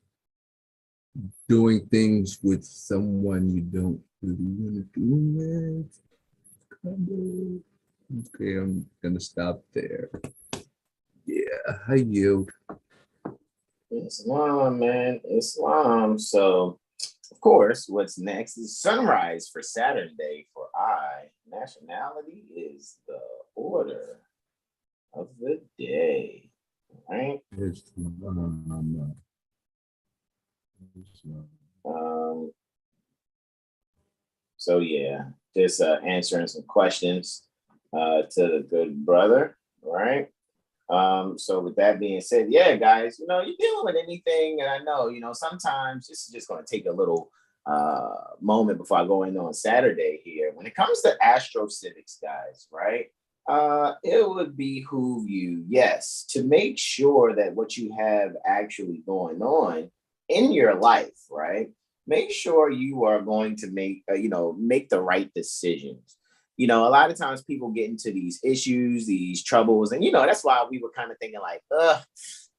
doing things with someone you don't really want to do with. Okay, I'm gonna stop there. Yeah, I yield. Islam, man, Islam. So, of course, what's next is sunrise for Saturn Day for I. Nationality is the order of the day, right? So yeah, Just answering some questions to the good brother, right? So with that being said, yeah, guys, you know, you're dealing with anything, and I know, you know, sometimes this is just going to take a little moment before I go in on Saturday here. When it comes to AstroCivics, guys, right? It would behoove you, yes, to make sure that what you have actually going on in your life, right? Make sure you are going to make, make the right decisions. You know, a lot of times people get into these issues, these troubles, and, you know, that's why we were kind of thinking like,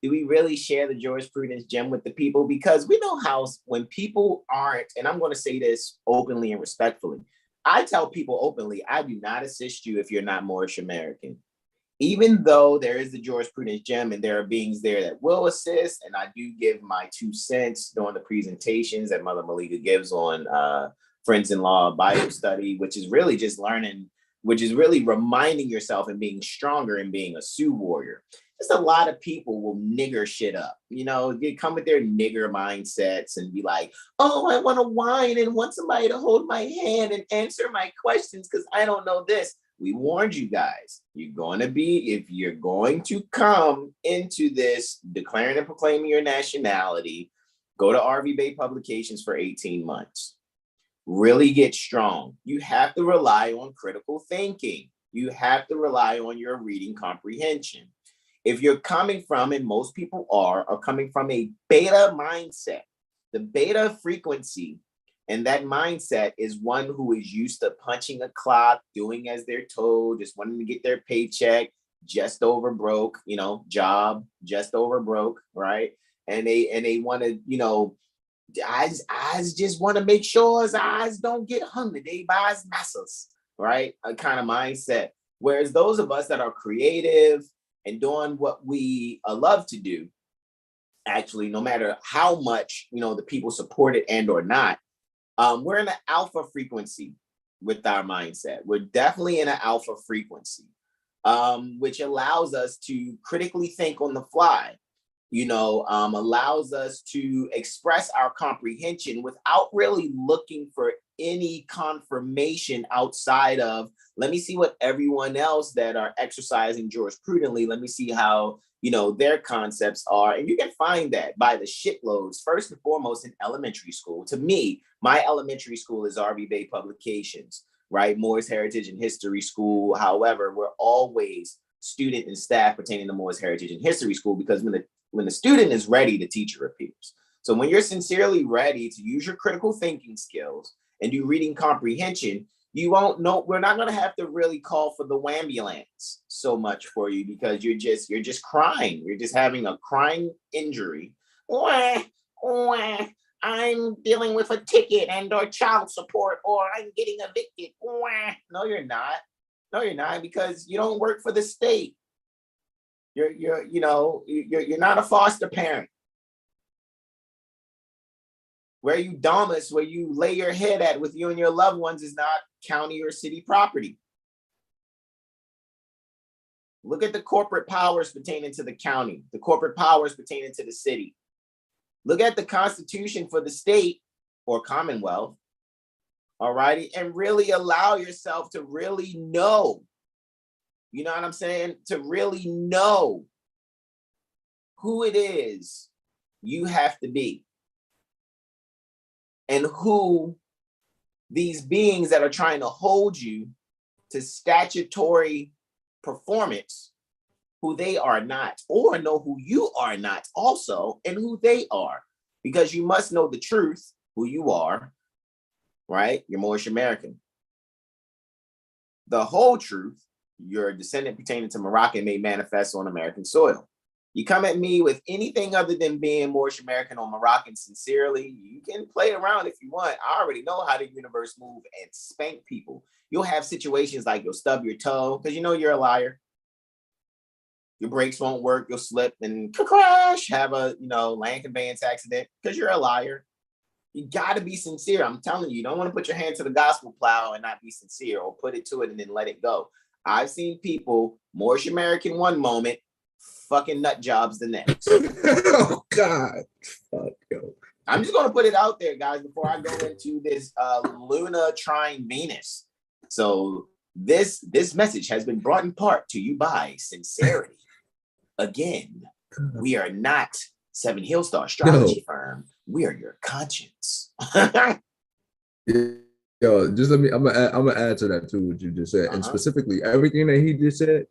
do we really share the jurisprudence gem with the people? Because we know how when people aren't, and I'm going to say this openly and respectfully, I tell people openly, I do not assist you if you're not Moorish American. Even though there is the jurisprudence gem and there are beings there that will assist, and I do give my 2 cents during the presentations that Mother Malika gives on Friends-in-Law Bible study, which is really just learning, which is really reminding yourself and being stronger and being a Sioux warrior. Just a lot of people will nigger shit up. You know, they come with their nigger mindsets and be like, oh, I want to whine and want somebody to hold my hand and answer my questions because I don't know this. We warned you guys, you're going to be, if you're going to come into this declaring and proclaiming your nationality, go to RV Bay Publications for 18 months. Really get strong. You have to rely on critical thinking. You have to rely on your reading comprehension. If you're coming from, and most people are coming from a beta mindset, the beta frequency and that mindset is one who is used to punching a clock, doing as they're told, just wanting to get their paycheck, just over broke, you know, job, just over broke, right? And they want to, you know, eyes just want to make sure his eyes don't get hungry. They buy his muscles, right? A kind of mindset. Whereas those of us that are creative and doing what we love to do, actually, no matter how much, you know, the people support it and or not, we're in an alpha frequency with our mindset. We're definitely in an alpha frequency, which allows us to critically think on the fly, you know, allows us to express our comprehension without really looking for any confirmation outside of, let me see what everyone else that are exercising jurisprudently, let me see how, you know, their concepts are. And you can find that by the shitloads, first and foremost in elementary school. To me, my elementary school is RV Bay Publications, right? Moor's Heritage and History School. However, we're always student and staff pertaining to Moor's Heritage and History School, because when the student is ready, the teacher appears. So when you're sincerely ready to use your critical thinking skills and do reading comprehension, you won't know, we're not going to have to really call for the wambulance so much for you, because you're just crying. You're just having a crying injury. I'm dealing with a ticket and or child support, or I'm getting evicted. No, you're not. No, you're not, because you don't work for the state. You're not a foster parent. Where you domus, where you lay your head at with you and your loved ones, is not county or city property. Look at the corporate powers pertaining to the county, the corporate powers pertaining to the city. Look at the constitution for the state or commonwealth, all righty, and really allow yourself to really know, you know what I'm saying? To really know who it is you have to be, and who these beings that are trying to hold you to statutory performance, who they are not, or know who you are not also, and who they are. Because you must know the truth, who you are, right? You're Moorish American. The whole truth, you're a descendant pertaining to Moroccan made manifest on American soil. You come at me with anything other than being Moorish American or Moroccan sincerely, you can play around if you want. I already know how the universe moves and spank people. You'll have situations like you'll stub your toe because you know you're a liar. Your brakes won't work, you'll slip and crash, have a land conveyance accident because you're a liar. You got to be sincere. I'm telling you, you don't want to put your hand to the gospel plow and not be sincere, or put it to it and then let it go. I've seen people, Moorish American one moment, fucking nut jobs the next. Oh God. Fuck, yo. I'm just going to put it out there, guys, before I go into this Luna trine Venus. So this message has been brought in part to you by sincerity. Again, we are not Seven Hill Star Astrology Firm. We are your conscience. Yo, just let me. I'm gonna add to that too. What you just said, and specifically everything that he just said.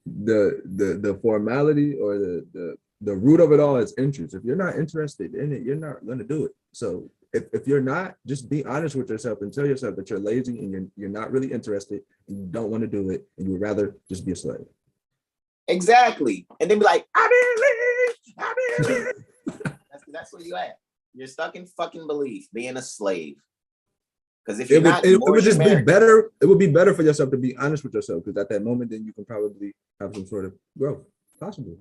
The formality or the root of it all is interest. If you're not interested in it, you're not gonna do it. So if you're not, just be honest with yourself and tell yourself that you're lazy and you're not really interested. And you don't want to do it, and you would rather just be a slave. Exactly, and then be like, I believe. That's where you at. You're stuck in fucking belief, being a slave. Because if you're it would just be better. It would be better for yourself to be honest with yourself, because at that moment, then you can probably have some sort of growth. Possible.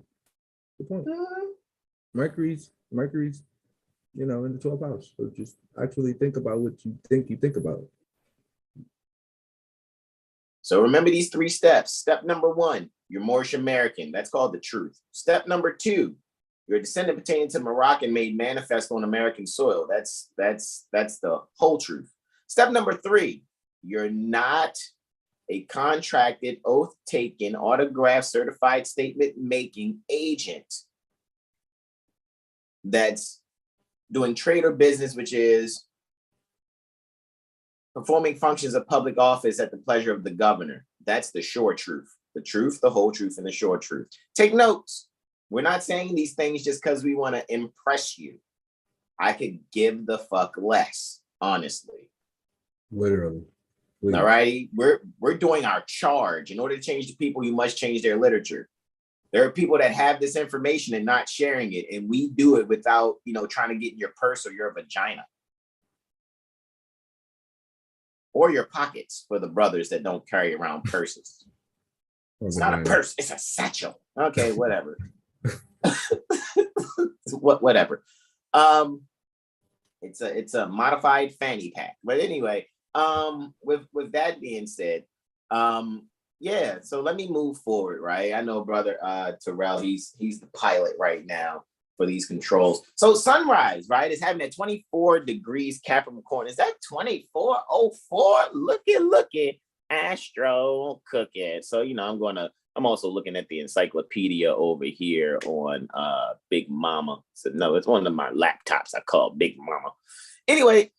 Good point. Mercury's, you know, in the 12th house. So just actually think about what you think about. So remember these 3 steps. Step number 1, you're Moorish American. That's called the truth. Step number 2, you're a descendant pertaining to Moroccan made manifest on American soil. That's the whole truth. Step number 3, you're not a contracted, oath-taken, autograph, certified statement-making agent that's doing trade or business, which is performing functions of public office at the pleasure of the governor. That's the short truth. The truth, the whole truth, and the short truth. Take notes. We're not saying these things just because we want to impress you. I could give the fuck less, honestly. Literally. All right. We're doing our charge. In order to change the people, you must change their literature. There are people that have this information and not sharing it, and we do it without, you know, trying to get in your purse or your vagina. Or your pockets for the brothers that don't carry around purses. It's not a purse, it's a satchel. Okay, whatever. Whatever. It's a modified fanny pack. But anyway, with that being said, yeah, so let me move forward, right? I know brother Terrell, he's the pilot right now for these controls. So sunrise, right, is having at 24 degrees Capricorn. Is that 2404? Looky, Astro cooking. So, you know, I'm also looking at the encyclopedia over here on Big Mama. So no, it's one of my laptops I call Big Mama. Anyway,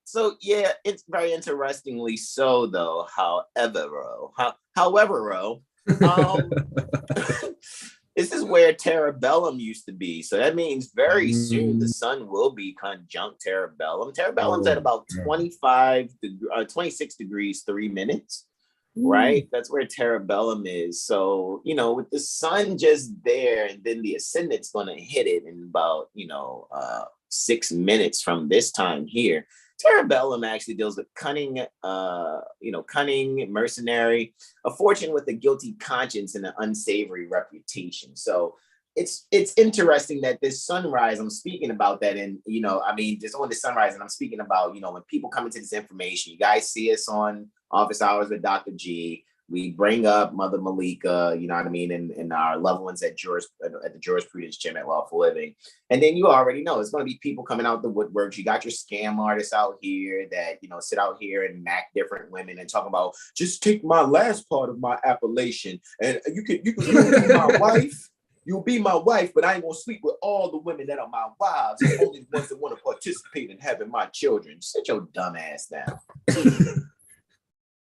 so yeah, it's very interestingly so though. However, this is where Terabellum used to be. So that means very soon the sun will be conjunct Terabellum. Terabellum's at about 26 degrees, 3 minutes, right? That's where Terabellum is. So, you know, with the sun just there and then the ascendant's going to hit it in about, 6 minutes from this time here. Terabellum actually deals with cunning, mercenary, a fortune with a guilty conscience and an unsavory reputation. So it's interesting that this sunrise, I'm speaking about that. And, just on the sunrise, and I'm speaking about, when people come into this information, you guys see us on Office Hours with Dr. G. We bring up Mother Malika, you know what I mean, and our loved ones at the Jurisprudence Gym at Lawful Living. And then you already know it's going to be people coming out the woodworks. You got your scam artists out here that, sit out here and mac different women and talk about, just take my last part of my appellation and you can be my wife. You'll be my wife, but I ain't gonna sleep with all the women that are my wives. I'm only the ones that want to participate in having my children. Sit your dumb ass down.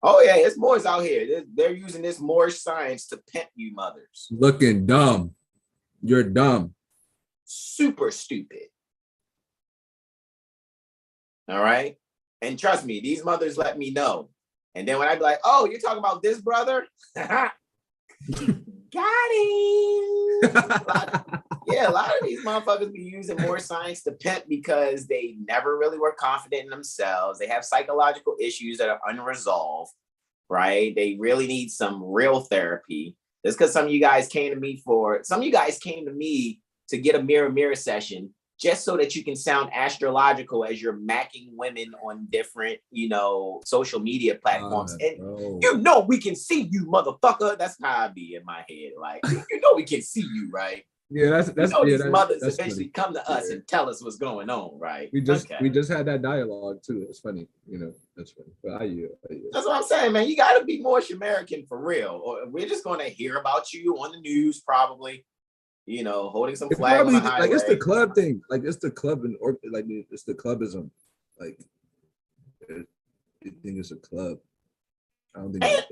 Oh yeah, it's Moors out here. They're using this Moorish science to pimp you mothers. Looking dumb. You're dumb. Super stupid. All right? And trust me, these mothers let me know. And then when I be like, oh, you're talking about this brother? Got him. A lot of these motherfuckers be using more science to pimp because they never really were confident in themselves. They have psychological issues that are unresolved, right? They really need some real therapy. That's because some of you guys came to me to get a mirror session just so that you can sound astrological as you're macking women on different, social media platforms. We can see you, motherfucker. That's how I be in my head. Like, we can see you, right? Yeah, that's these mothers that's eventually funny. come to us and tell us what's going on, right? We just had that dialogue too. It's funny, that's funny. But I yield. That's what I'm saying, man. You got to be more American for real, or we're just going to hear about you on the news, probably. Holding some flag on the highway. Like it's the club thing. Like it's the club it's the clubism. Like you think it's a club. I don't think.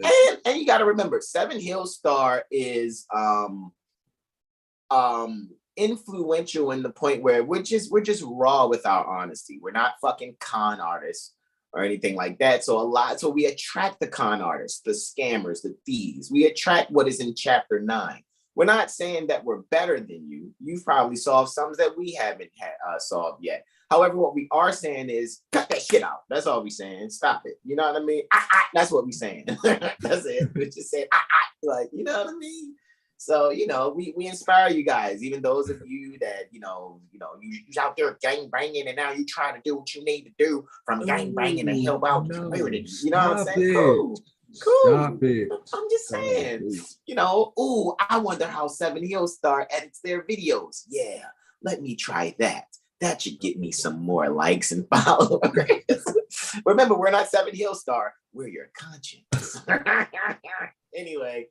And you got to remember, Seven Hills Star is influential in the point where we're just raw with our honesty. We're not fucking con artists or anything like that. So we attract the con artists, the scammers, the thieves. We attract what is in chapter 9. We're not saying that we're better than you. You've probably solved some that we haven't solved yet. However, what we are saying is cut that shit out. That's all we're saying. Stop it. You know what I mean? That's what we're saying. That's it. We're just saying, like, you know what I mean? So, we inspire you guys, even those of you that, you out there gang banging and now you trying to do what you need to do from gang banging to help out the community. You know what I'm saying? Cool. Stop it. I'm just saying, I wonder how Seven Hills Star edits their videos. Yeah, let me try that. That should get me some more likes and followers. Remember, we're not Seven Hills Star. We're your conscience. Anyway.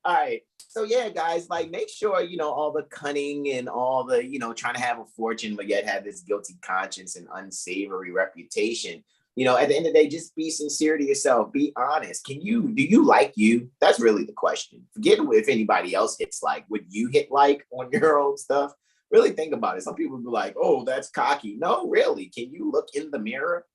All right. So yeah, guys, like make sure, all the cunning and all the, trying to have a fortune, but yet have this guilty conscience and unsavory reputation. At the end of the day, just be sincere to yourself. Be honest. Do you like you? That's really the question. Forget if anybody else hits like. Would you hit like on your own stuff? Really think about it. Some people be like, oh, that's cocky. No, really. Can you look in the mirror?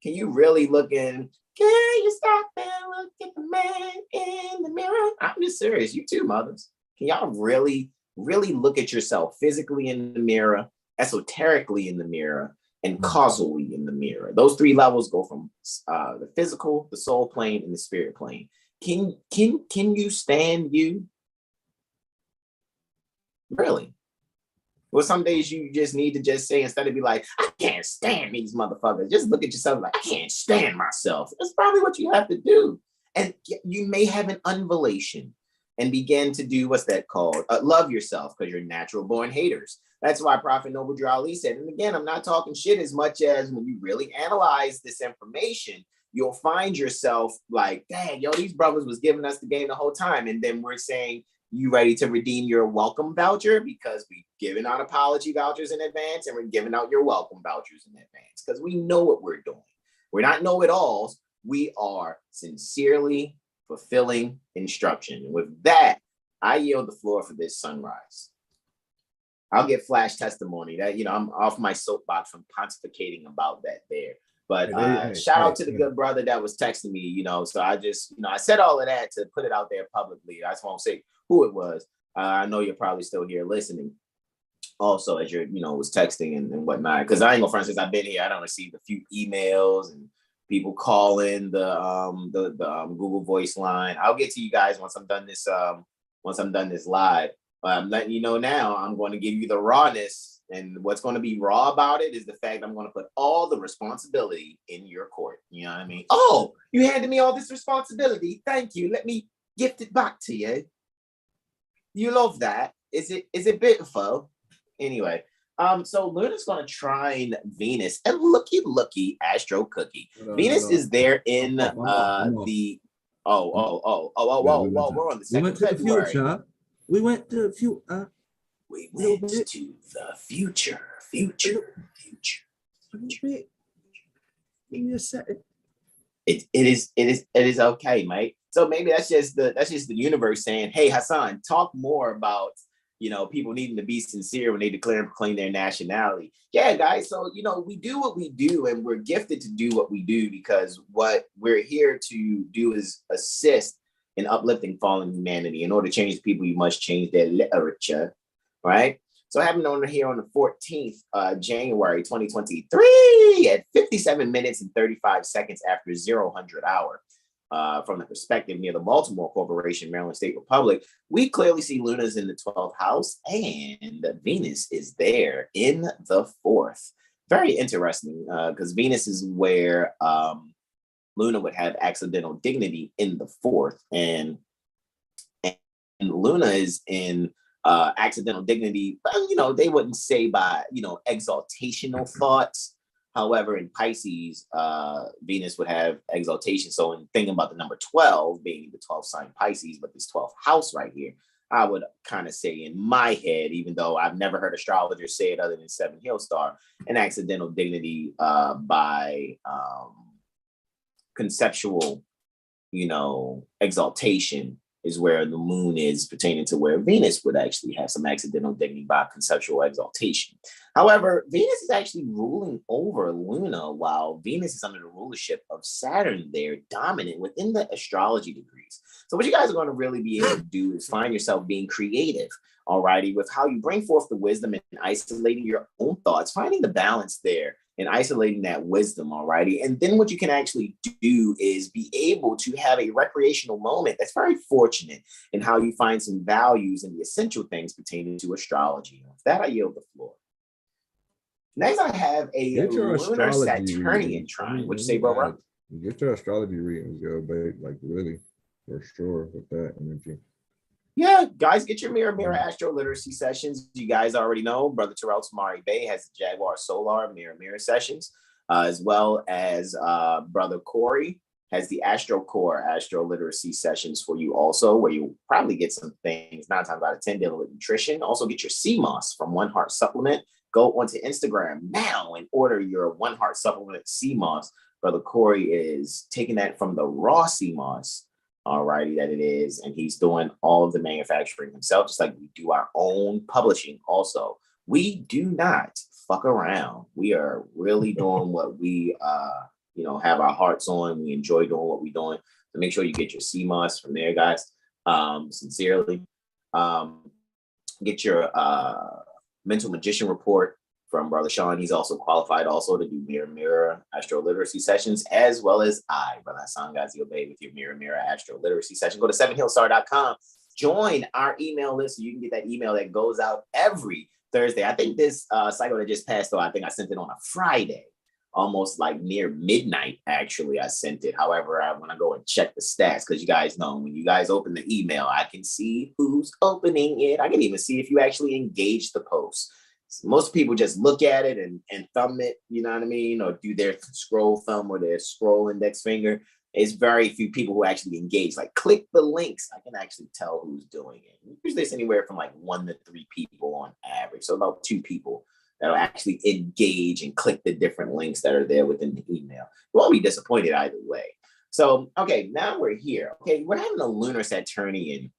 Can you really look in? Can you stop and look at the man in the mirror? I'm just serious. You too, mothers. Can y'all really, really look at yourself physically in the mirror, esoterically in the mirror, and causally in the mirror? Those 3 levels go from the physical, the soul plane, and the spirit plane. Can you stand you? Really? Well, some days you just need to just say, instead of be like, I can't stand these motherfuckers, just look at yourself like, I can't stand myself. That's probably what you have to do. And you may have an unvelation and begin to do, what's that called? Love yourself, because you're natural born haters. That's why Prophet Noble Drew Ali said, and again, I'm not talking shit as much as when you really analyze this information, you'll find yourself like, dang, these brothers was giving us the game the whole time. And then we're saying, you ready to redeem your welcome voucher? Because we've given out apology vouchers in advance and we're giving out your welcome vouchers in advance because we know what we're doing. We're not know-it-alls. We are sincerely fulfilling instruction. And with that, I yield the floor for this sunrise. I'll get flash testimony that, I'm off my soapbox from pontificating about that there. But shout out to the good brother that was texting me, so I just, I said all of that to put it out there publicly. I just won't say who it was. I know you're probably still here listening. Also, as you're, was texting and whatnot, because I ain't gonna front, since I've been here, I don't receive a few emails and people calling the Google Voice line. I'll get to you guys once I'm done this live. I'm letting you know now, I'm going to give you the rawness. And what's going to be raw about it is the fact I'm going to put all the responsibility in your court. You know what I mean? Oh, you handed me all this responsibility. Thank you. Let me gift it back to you. You love that. Is it beautiful? Anyway, so Luna's going to trine Venus, and looky, Astro Cookie. Venus is there in the we're on the 2nd February. We went to the future. We went to the future. It is okay, mate. So maybe that's just the universe saying, hey, Hassan, talk more about people needing to be sincere when they declare and proclaim their nationality. Yeah, guys. So we do what we do, and we're gifted to do what we do because what we're here to do is assist in uplifting fallen humanity. In order to change people, you must change their literature. Right. So I have on here on the 14th, January 2023 at 57 minutes and 35 seconds after 0000 hour. From the perspective near the Baltimore Corporation, Maryland State Republic, we clearly see Luna's in the 12th house and Venus is there in the 4th. Very interesting because Venus is where Luna would have accidental dignity in the 4th. And Luna is in Accidental dignity, you know, they wouldn't say by, you know, exaltational thoughts. However, in Pisces, Venus would have exaltation. So in thinking about the number 12 being the 12th sign Pisces, but this 12th house right here, I would kind of say in my head, even though I've never heard astrologers say it other than Seven Hill Star, an accidental dignity by conceptual, you know, exaltation is where the moon is pertaining to where Venus would actually have some accidental dignity by conceptual exaltation. However, Venus is actually ruling over Luna while Venus is under the rulership of Saturn there, dominant within the astrology degrees. So what you guys are going to really be able to do is find yourself being creative, alrighty, with how you bring forth the wisdom and isolating your own thoughts, finding the balance there and isolating that wisdom, alrighty. And then what you can actually do is be able to have a recreational moment that's very fortunate in how you find some values and the essential things pertaining to astrology. With that, I yield the floor. Next, I have a lunar Saturnian trine. What you say, bro? Get your astrology readings, yo, babe. Like really, for sure, with that energy. Yeah, guys, get your Mirror AstroLiteracy sessions. You guys already know, Brother Terrell Tamari Bay has the Jaguar Solar Mirror sessions, as well as Brother Corey has the AstroLiteracy sessions for you also, where you probably get some things 9 times out of 10 dealing with nutrition. Also get your CMOS from One Heart Supplement. Go onto Instagram now and order your One Heart Supplement CMOS. Brother Corey is taking that from the raw CMOS, alrighty, that it is, and he's doing all of the manufacturing himself, just like we do our own publishing also. We do not fuck around. We are really doing what we you know, have our hearts on. We enjoy doing what we're doing. So make sure you get your CMOS from there, guys. Sincerely. Get your mental magician report from Brother Sean. He's also qualified also to do Mirror AstroLiteracy sessions, as well as Brother Hassan Ghazi Obey, with your Mirror AstroLiteracy session. Go to sevenhillstar.com. Join our email list so you can get that email that goes out every Thursday. I think this cycle that just passed, though, I think I sent it on a Friday, almost like near midnight, actually, I sent it. However, when I go and check the stats, because you guys know, when you guys open the email, I can see who's opening it. I can even see if you actually engage the post. So most people just look at it and thumb it, you know what I mean? Or do their scroll thumb or their scroll index finger. It's very few people who actually engage. Like, click the links. I can actually tell who's doing it. Usually it's anywhere from like 1 to 3 people on average. So about 2 people that'll actually engage and click the different links that are there within the email. You won't be disappointed either way. So, okay, now we're here. Okay, we're having a lunar Saturnian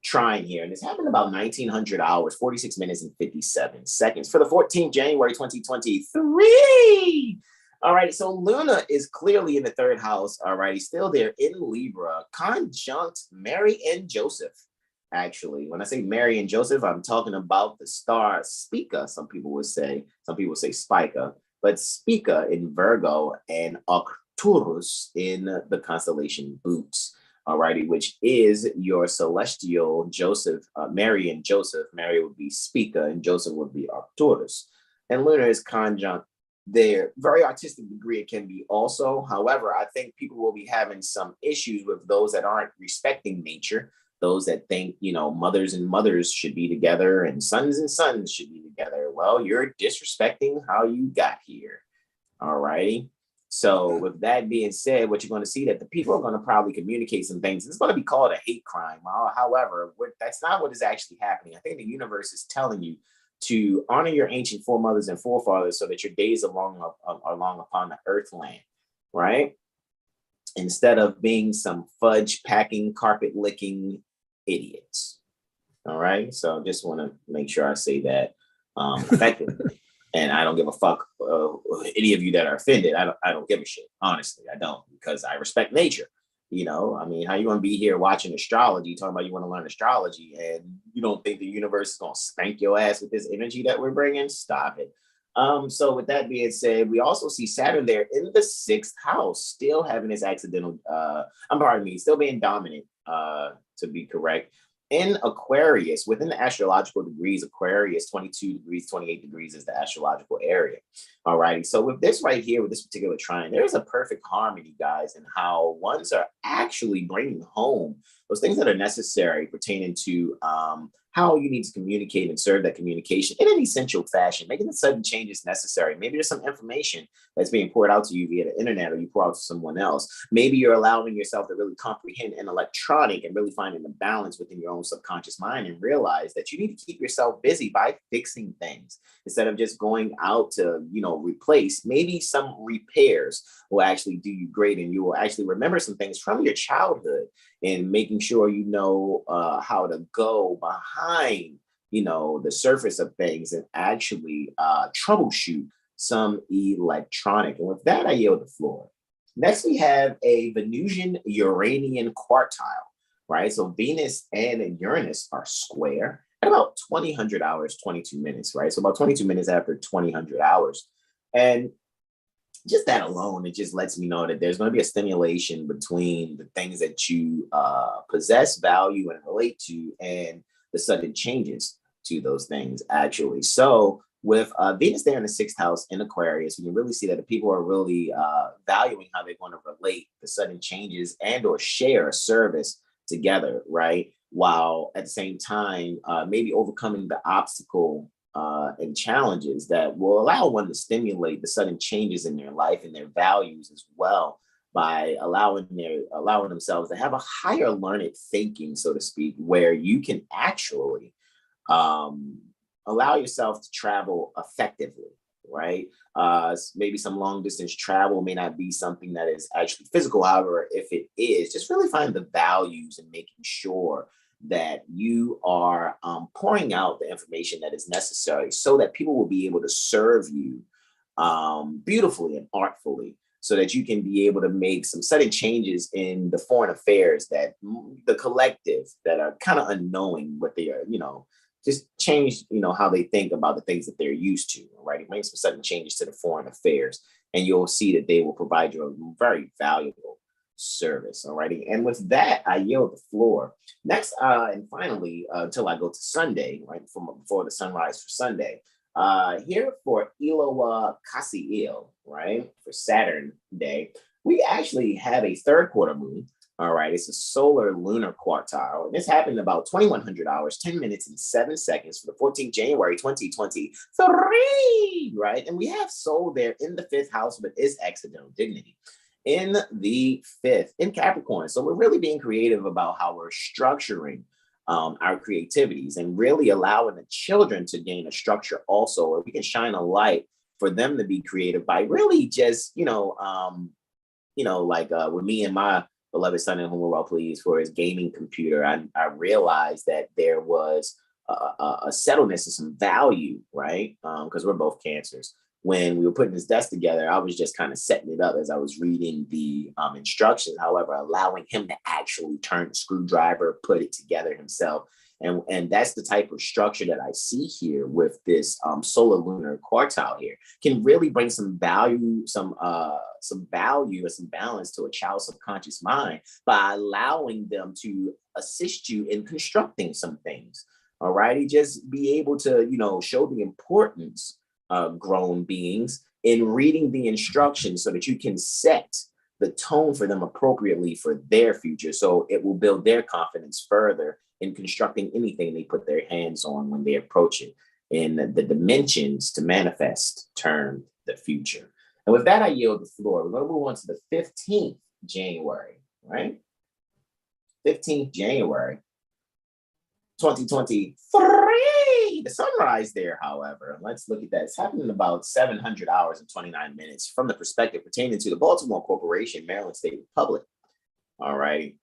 trine here, and it's happened about 1900 hours, 46 minutes and 57 seconds for the 14th January 2023. All right, so Luna is clearly in the 3rd house. All righty, still there in Libra, conjunct Mary and Joseph. Actually, when I say Mary and Joseph, I'm talking about the star Spica. Some people say Spica, but Spica in Virgo and Arcturus in the constellation Boots. Alrighty, which is your celestial Joseph, Mary and Joseph. Mary would be Spica and Joseph would be Arcturus. And Luna is conjunct there. Very artistic degree it can be also. However, I think people will be having some issues with those that aren't respecting nature, those that think, you know, mothers and mothers should be together and sons should be together. Well, you're disrespecting how you got here. Alrighty. So with that being said, what you're going to see that the people are going to probably communicate some things. It's going to be called a hate crime. However, that's not what is actually happening. I think the universe is telling you to honor your ancient foremothers and forefathers so that your days are long upon the earth land, right? Instead of being some fudge packing, carpet licking idiots. All right. So just want to make sure I say that effectively. And I don't give a fuck any of you that are offended. I don't give a shit. Honestly, I don't, because I respect nature. You know, I mean, how you want to be here watching astrology, talking about you want to learn astrology, and you don't think the universe is going to spank your ass with this energy that we're bringing? Stop it. So with that being said, we also see Saturn there in the 6th house, still having his accidental, still being dominant, to be correct. In Aquarius, within the astrological degrees, Aquarius, 22 degrees, 28 degrees is the astrological area. All righty. So with this right here, with this particular trine, there's a perfect harmony, guys, in how ones are actually bringing home those things that are necessary pertaining to how you need to communicate and serve that communication in an essential fashion, making the sudden changes necessary. Maybe there's some information that's being poured out to you via the internet, or you pour out to someone else. Maybe you're allowing yourself to really comprehend an electronic and really finding the balance within your own subconscious mind and realize that you need to keep yourself busy by fixing things instead of just going out to, replace. Maybe some repairs will actually do you great, and you will actually remember some things from your childhood, and making sure how to go behind the surface of things and actually troubleshoot some electronic. And with that, I yield the floor. Next, we have a Venusian Uranian quartile, right? So Venus and Uranus are square at about 2000 hours, 22 minutes, right? So about 22 minutes after 2000 hours. And just that alone, it just lets me know that there's going to be a stimulation between the things that you possess, value, and relate to, and the sudden changes to those things, actually. So with Venus there in the 6th house in Aquarius, you can really see that the people are really valuing how they're going to relate the sudden changes and or share a service together, right? While at the same time, maybe overcoming the obstacle and challenges that will allow one to stimulate the sudden changes in their life and their values as well, by allowing themselves to have a higher learned thinking, so to speak, where you can actually allow yourself to travel effectively, right? Maybe some long distance travel may not be something that is actually physical. However, if it is, just really find the values and making sure that you are pouring out the information that is necessary so that people will be able to serve you beautifully and artfully, so that you can be able to make some sudden changes in the foreign affairs that the collective that are kind of unknowing what they are, just change, how they think about the things that they're used to, right? Make some sudden changes to the foreign affairs, and you'll see that they will provide you a very valuable service. Alrighty. And with that, I yield the floor. Next, and finally, until I go to Sunday, right before the sunrise for Sunday, here for Eloah Kasiil, right, for Saturn Day, we actually have a 3rd quarter moon. All right, it's a solar lunar quartile, and this happened about 2100 hours, 10 minutes, and 7 seconds for the 14th January 2023, right? And we have Sol there in the 5th house, but is accidental dignity in the 5th in Capricorn. So we're really being creative about how we're structuring our creativities and really allowing the children to gain a structure also, where we can shine a light for them to be creative by really just, with me and my beloved son, in whom we're well pleased, for his gaming computer, I realized that there was a settledness and some value, right? Because we're both Cancers. When we were putting this desk together, I was just kind of setting it up as I was reading the instructions. However, allowing him to actually turn the screwdriver, put it together himself. And that's the type of structure that I see here with this solar lunar quartile here, can really bring some value, some value and some balance to a child's subconscious mind by allowing them to assist you in constructing some things. All righty, just be able to, show the importance of grown beings in reading the instructions so that you can set the tone for them appropriately for their future. So it will build their confidence further in constructing anything they put their hands on when they approach it in the dimensions to manifest term the future. And with that, I yield the floor. We're going to move on to the 15th January, right? 15th January, 2023. The sunrise there, however, let's look at that. It's happening in about 700 hours and 29 minutes from the perspective pertaining to the Baltimore Corporation, Maryland State Republic. All right.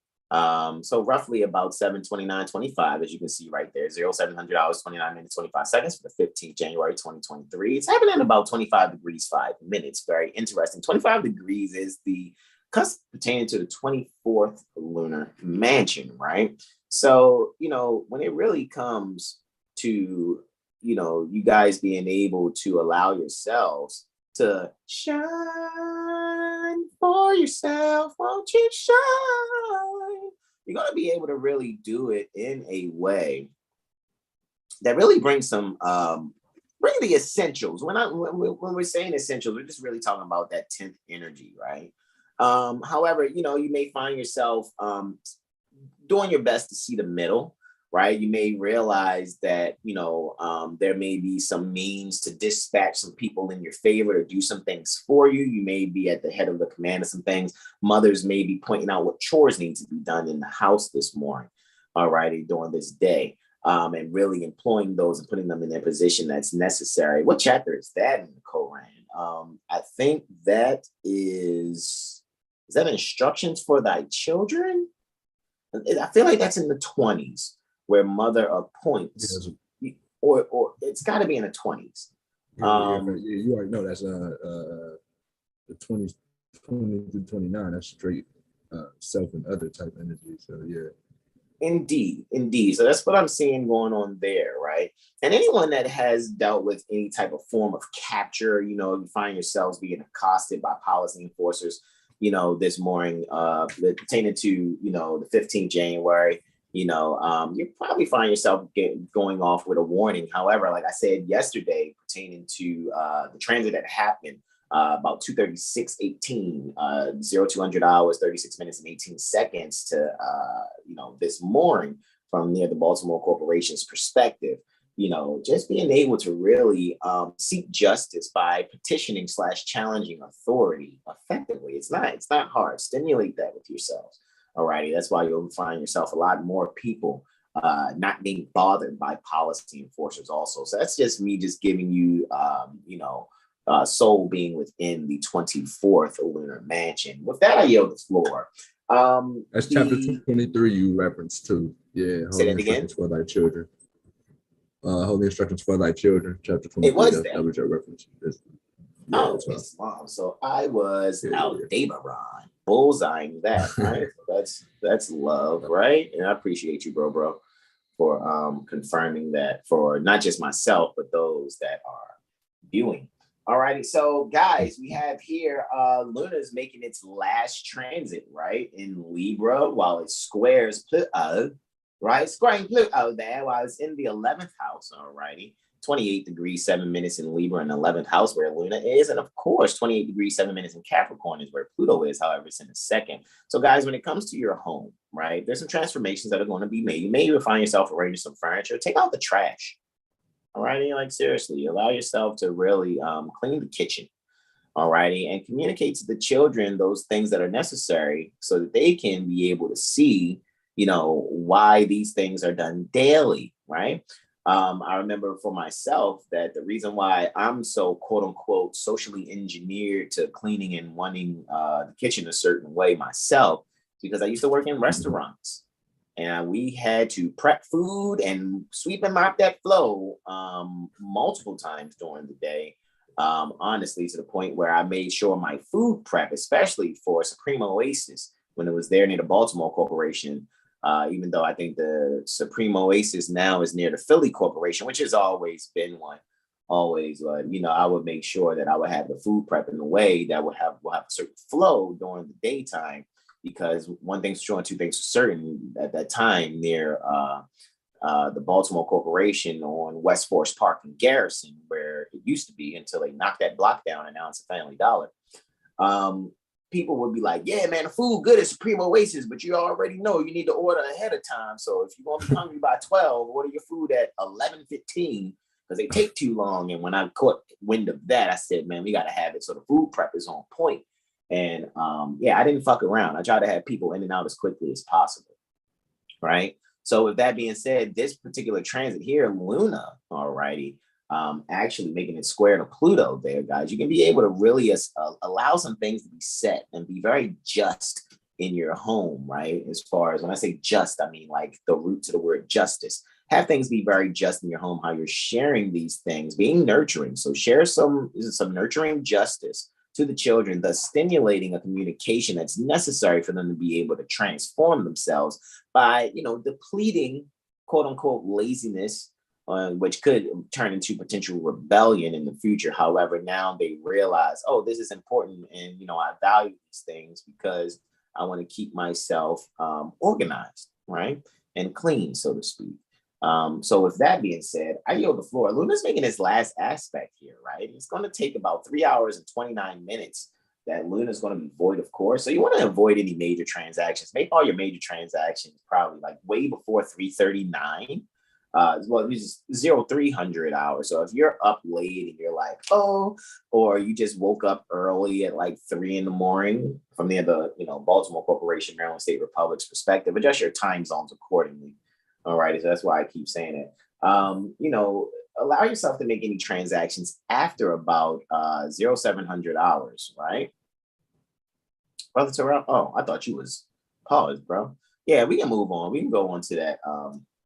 So roughly about 7:29:25, as you can see right there, 0700 hours, 29 minutes, 25 seconds for the 15th January, 2023. It's happening in about 25 degrees, 5 minutes. Very interesting. 25 degrees is the cusp pertaining to the 24th lunar mansion, right? So, when it really comes to, you guys being able to allow yourselves to shine for yourself, won't you shine? You're going to be able to really do it in a way that really brings some, bring the essentials. When we're saying essentials, we're just really talking about that 10th energy, right? However, you may find yourself doing your best to see the middle, right? You may realize that, there may be some means to dispatch some people in your favor to do some things for you. You may be at the head of the command of some things. Mothers may be pointing out what chores need to be done in the house this morning, all righty, during this day, and really employing those and putting them in their position that's necessary. What chapter is that in the Quran? I think that is that instructions for thy children? I feel like that's in the 20s, where mother appoints, or it's got to be in the 20s. You already know that's the 20 through 29. That's straight self and other type energy. So yeah. Indeed. So that's what I'm seeing going on there, right? And anyone that has dealt with any type of form of capture, you find yourselves being accosted by policy enforcers, this morning, pertaining to, the 15th January, you probably find yourself going off with a warning. However, like I said yesterday, pertaining to the transit that happened about 2:36:18, 0200 hours, 36 minutes and 18 seconds to, this morning from near the Baltimore Corporation's perspective, just being able to really seek justice by petitioning / challenging authority effectively. It's not hard. Stimulate that with yourselves. Alrighty, that's why you'll find yourself a lot more people not being bothered by policy enforcers also. So that's just me just giving you, soul being within the 24th lunar mansion. With that, I yield the floor. That's chapter 23 you referenced to. Yeah, say that again. For thy children. Holy instructions for thy children, chapter 23. It was that. That was your reference. Islam. So I was Aldebaran, bullseyeing that, right? that's love, right? And I appreciate you, bro, for confirming that for not just myself, but those that are viewing. All righty, so guys, we have here Luna's making its last transit, right, in Libra, while it squares Pluto, right? Squaring Pluto there while it's in the 11th house, all righty. 28 degrees, 7 minutes in Libra in the 11th house where Luna is. And of course, 28 degrees, 7 minutes in Capricorn is where Pluto is. However, it's in the second. So guys, when it comes to your home, right, there's some transformations that are going to be made. You may even find yourself arranging some furniture. Take out the trash. All righty. Like seriously, allow yourself to really clean the kitchen. All righty. And communicate to the children those things that are necessary so that they can be able to see, why these things are done daily. Right. I remember for myself that the reason why I'm so quote unquote socially engineered to cleaning and wanting the kitchen a certain way myself, because I used to work in restaurants and we had to prep food and sweep and mop that floor multiple times during the day. Honestly, to the point where I made sure my food prep, especially for Supreme Oasis, when it was there near the Baltimore Corporation, even though I think the Supreme Oasis now is near the Philly Corporation, which has always been one, I would make sure that I would have the food prep in a way that will have a certain flow during the daytime, because one thing's true and two things are certain at that time near the Baltimore Corporation on West Forest Park in Garrison, where it used to be until they knocked that block down and now it's a Family Dollar. People would be like, yeah, man, the food good at Supreme Oasis, but you already know you need to order ahead of time. So if you're going to be hungry by 12, order your food at 11:15 because they take too long. And when I caught wind of that, I said, man, we got to have it so the food prep is on point. And I didn't fuck around. I try to have people in and out as quickly as possible. Right. So with that being said, this particular transit here, Luna, all righty, actually making it square to Pluto there, guys, you can be able to really allow some things to be set and be very just in your home, right? As far as when I say just, I mean like the root to the word justice. Have things be very just in your home, how you're sharing these things, being nurturing. So share some nurturing justice to the children, thus stimulating a communication that's necessary for them to be able to transform themselves by, depleting quote unquote laziness, which could turn into potential rebellion in the future. However, now they realize, oh, this is important. And, I value these things because I want to keep myself organized, right? And clean, so to speak. So with that being said, I yield the floor. Luna's making his last aspect here, right? It's going to take about 3 hours and 29 minutes that Luna is going to be void of course. So you want to avoid any major transactions. Make all your major transactions probably like way before 3:39. Well, it's just 0300 hours. So if you're up late and you're like, oh, or you just woke up early at like 3 in the morning from the Baltimore Corporation, Maryland State Republic's perspective, adjust your time zones accordingly. All right. So that's why I keep saying it. Allow yourself to make any transactions after about 0700 hours, right? Brother Terrell, oh, I thought you was paused, bro. Yeah, we can move on. We can go on to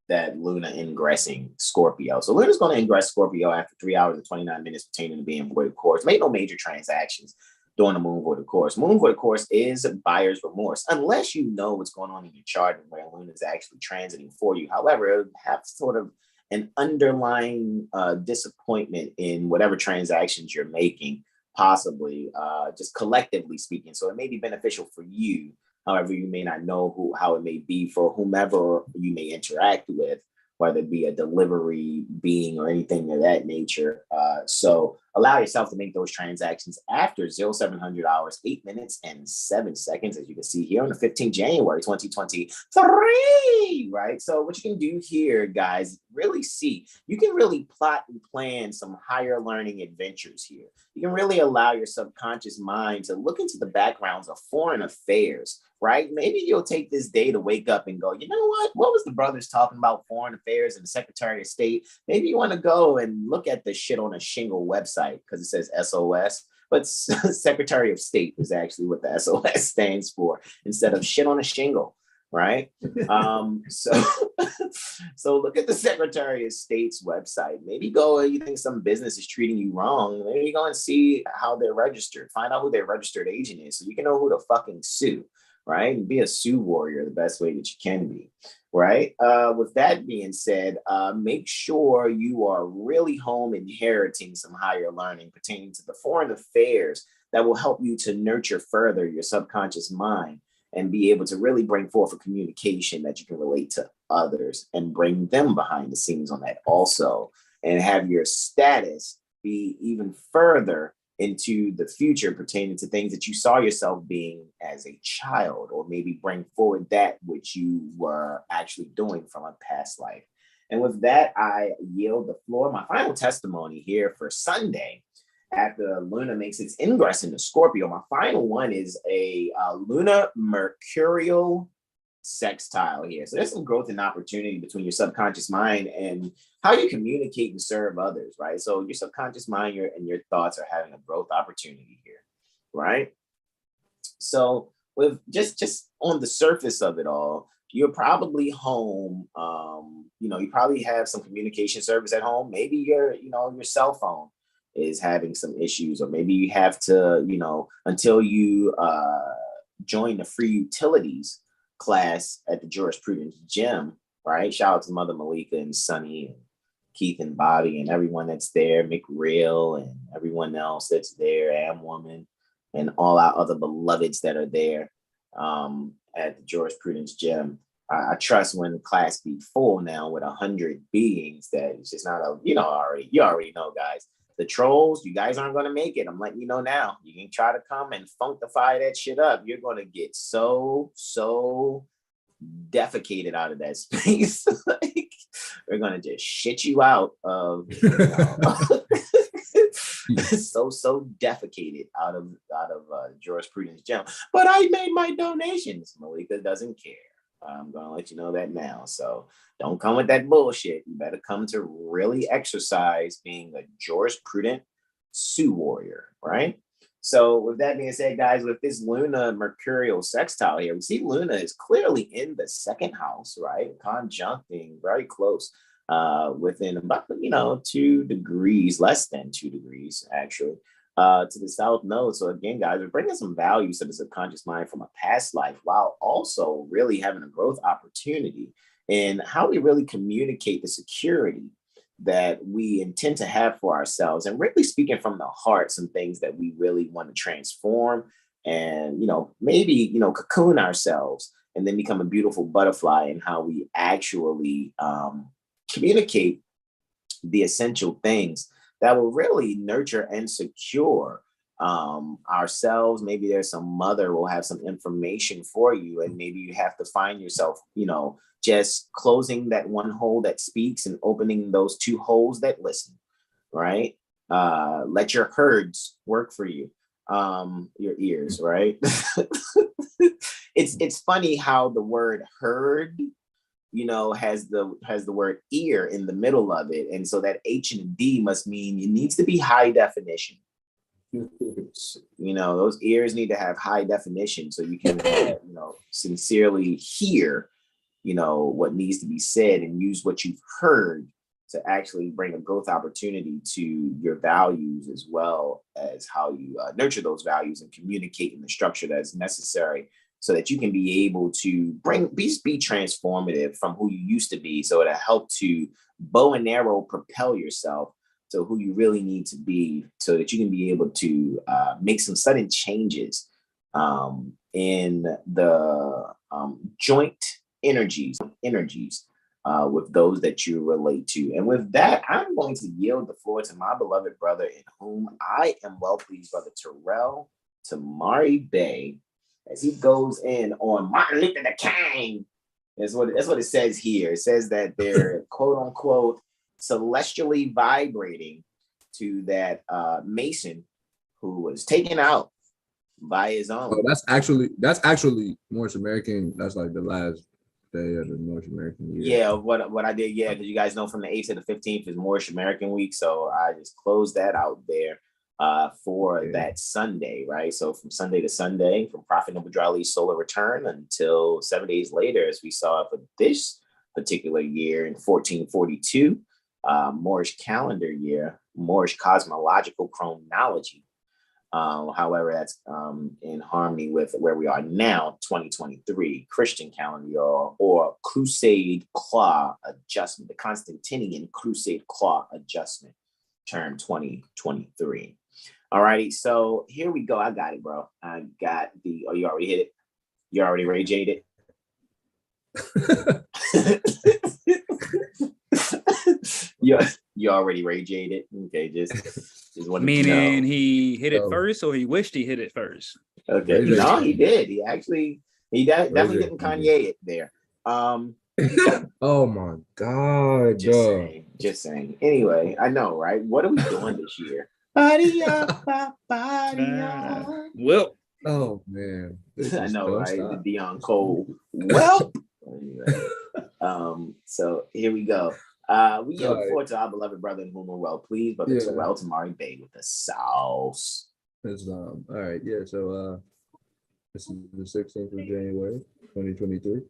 that Luna ingressing Scorpio. So Luna's going to ingress Scorpio after 3 hours and 29 minutes pertaining to being void of course. Make no major transactions during the moon void of course. Moon void of course is buyer's remorse, unless you know what's going on in your chart and where Luna is actually transiting for you. However, it would have sort of an underlying disappointment in whatever transactions you're making, possibly just collectively speaking. So it may be beneficial for you. However, you may not know how it may be for whomever you may interact with, whether it be a delivery being or anything of that nature. So allow yourself to make those transactions after 0700 hours, 8 minutes and 7 seconds, as you can see here on the 15th January, 2023, right? So what you can do here, guys, really see, you can really plot and plan some higher learning adventures here. You can really allow your subconscious mind to look into the backgrounds of foreign affairs, right? Maybe you'll take this day to wake up and go, you know what was the brothers talking about foreign affairs and the Secretary of State? Maybe you want to go and look at the shit on a shingle website because it says SOS, but Secretary of State is actually what the SOS stands for instead of shit on a shingle, right? So look at the Secretary of State's website. Maybe go, you think some business is treating you wrong, maybe go and see how they're registered. Find out who their registered agent is so you can know who to fucking sue. Right? And be a sue warrior the best way that you can be, right? With that being said, make sure you are really home inheriting some higher learning pertaining to the foreign affairs that will help you to nurture further your subconscious mind and be able to really bring forth a communication that you can relate to others and bring them behind the scenes on that also, and have your status be even further into the future pertaining to things that you saw yourself being as a child, or maybe bring forward that which you were actually doing from a past life. And with that, I yield the floor. My final testimony here for Sunday, after Luna makes its ingress into Scorpio, my final one is a Luna Mercurial sextile here. So there's some growth and opportunity between your subconscious mind and how you communicate and serve others, right? So your subconscious mind and your thoughts are having a growth opportunity here, right? So with just on the surface of it all, you're probably home. You probably have some communication service at home. Maybe your cell phone is having some issues, or maybe you have to, until you join the free utilities class at the jurisprudence gym, right? Shout out to Mother Malika and Sunny and Keith and Bobby and everyone that's there, McReal and everyone else that's there, Am Woman, and all our other beloveds that are there at the jurisprudence gym. I trust when the class be full now with 100 beings that it's just not you already know, guys. The trolls, you guys aren't going to make it. I'm letting you know now. You can try to come and funkify that shit up. You're going to get so defecated out of that space. Like, we're going to just shit you out of so defecated out of jurisprudence gym. But I made my donations. Malika doesn't care. I'm going to let you know that now. So don't come with that bullshit. You better come to really exercise being a jurisprudent sue warrior, right? So with that being said, guys, with this Luna Mercurial sextile here, we see Luna is clearly in the second house, right? Conjuncting very close, within about, 2 degrees, less than 2 degrees, actually, to the south node. So again, guys, we're bringing some values to the subconscious mind from a past life, while also really having a growth opportunity in how we really communicate the security that we intend to have for ourselves, and really speaking from the heart, some things that we really want to transform and, maybe, cocoon ourselves and then become a beautiful butterfly, in how we actually communicate the essential things that will really nurture and secure ourselves. Maybe there's some mother will have some information for you, and maybe you have to find yourself, just closing that one hole that speaks and opening those two holes that listen, right? Let your herds work for you, your ears, right? It's funny how the word herd, has the word ear in the middle of it, and so that H and D must mean it needs to be high definition. Those ears need to have high definition so you can, sincerely hear, what needs to be said and use what you've heard to actually bring a growth opportunity to your values, as well as how you nurture those values and communicate in the structure that is necessary so that you can be able to be transformative from who you used to be. So it'll help to bow and arrow propel yourself to who you really need to be, so that you can be able to make some sudden changes in the joint energies with those that you relate to. And with that, I'm going to yield the floor to my beloved brother, in whom I am well pleased, Brother Terrell Tamari Bay, as he goes in on Martin Luther the King. That's what it says here. It says that they're quote unquote celestially vibrating to that Mason who was taken out by his own. Oh, that's actually Moorish American. That's like the last day of the Moorish American year. Yeah, what I did, because you guys know from the 8th to the 15th is Moorish American week, so I just closed that out there for that Sunday, right? So from Sunday to Sunday, from Prophet Noble Drali's solar return until 7 days later, as we saw for this particular year in 1442, Moorish calendar year, Moorish cosmological chronology. However, that's in harmony with where we are now, 2023, Christian calendar year, or Crusade Claw adjustment, the Constantinian Crusade Claw adjustment term 2023. All righty, so here we go. I got it, bro. I got you already hit it? You already Ray J'd it? You already Ray J'd it? Okay, just wanted Meaning to know. he hit it first, or he wished he hit it first? Okay, no, he did. He definitely didn't Kanye it there. Oh my God. Just saying. Anyway, I know, right? What are we doing this year? Well, oh man. I know, right? Stop. The Dion Cole. Well, anyway, so here we go. We look forward to our beloved brother in whom we're well pleased, Brother Terrell Tamari Bay with the sauce. All right, so this is the 16th of January, 2023.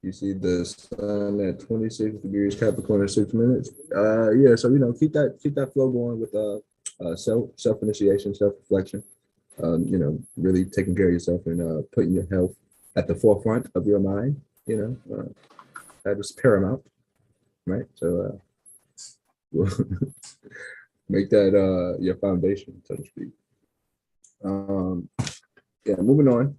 You see the sun at 26 degrees Capricorn in 6 minutes. So keep that flow going with self-initiation, self-reflection. Really taking care of yourself and putting your health at the forefront of your mind. That is paramount, right? So make that your foundation, so to speak. Moving on.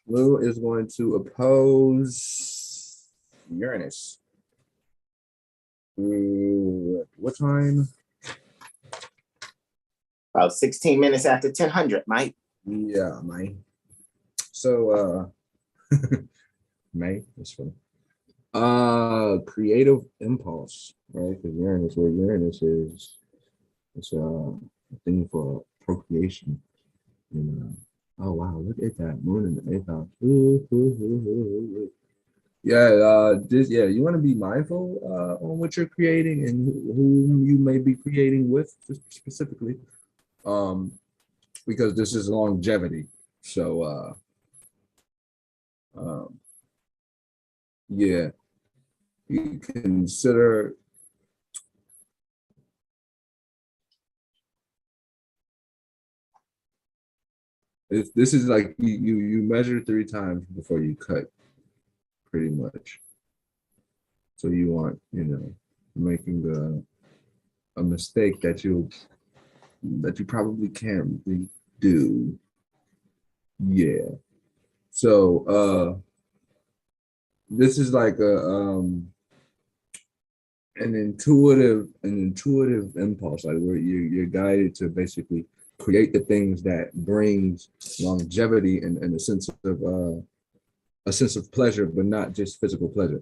Moon is going to oppose Uranus. What time? About 16 minutes after 1000, Mike. Yeah, Mike. So, May, that's funny. Creative impulse, right? Because Uranus is, it's a thing for procreation. Oh wow, look at that moon in the 8th house. You want to be mindful on what you're creating and whom you may be creating with specifically, because this is longevity. So you consider this is like you measure 3 times before you cut, pretty much. So you want, making a mistake that you probably can't really do. Yeah. So this is like an intuitive impulse, like where you're guided to basically create the things that brings longevity and a sense of pleasure, but not just physical pleasure.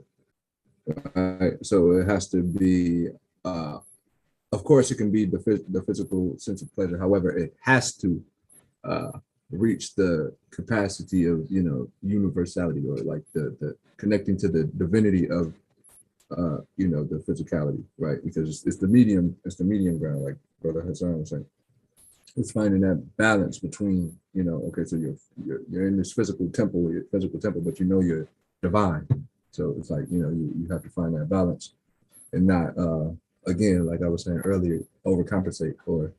Right? So it has to be, of course, it can be the physical sense of pleasure. However, it has to reach the capacity of, you know, universality, or like the connecting to the divinity of, you know, the physicality, right? Because it's the medium ground, like Brother Hassan was saying. It's finding that balance between, you know, okay, so you're in this physical temple, but you know you're divine. So it's like, you know, you have to find that balance and not, again, like I was saying earlier, overcompensate or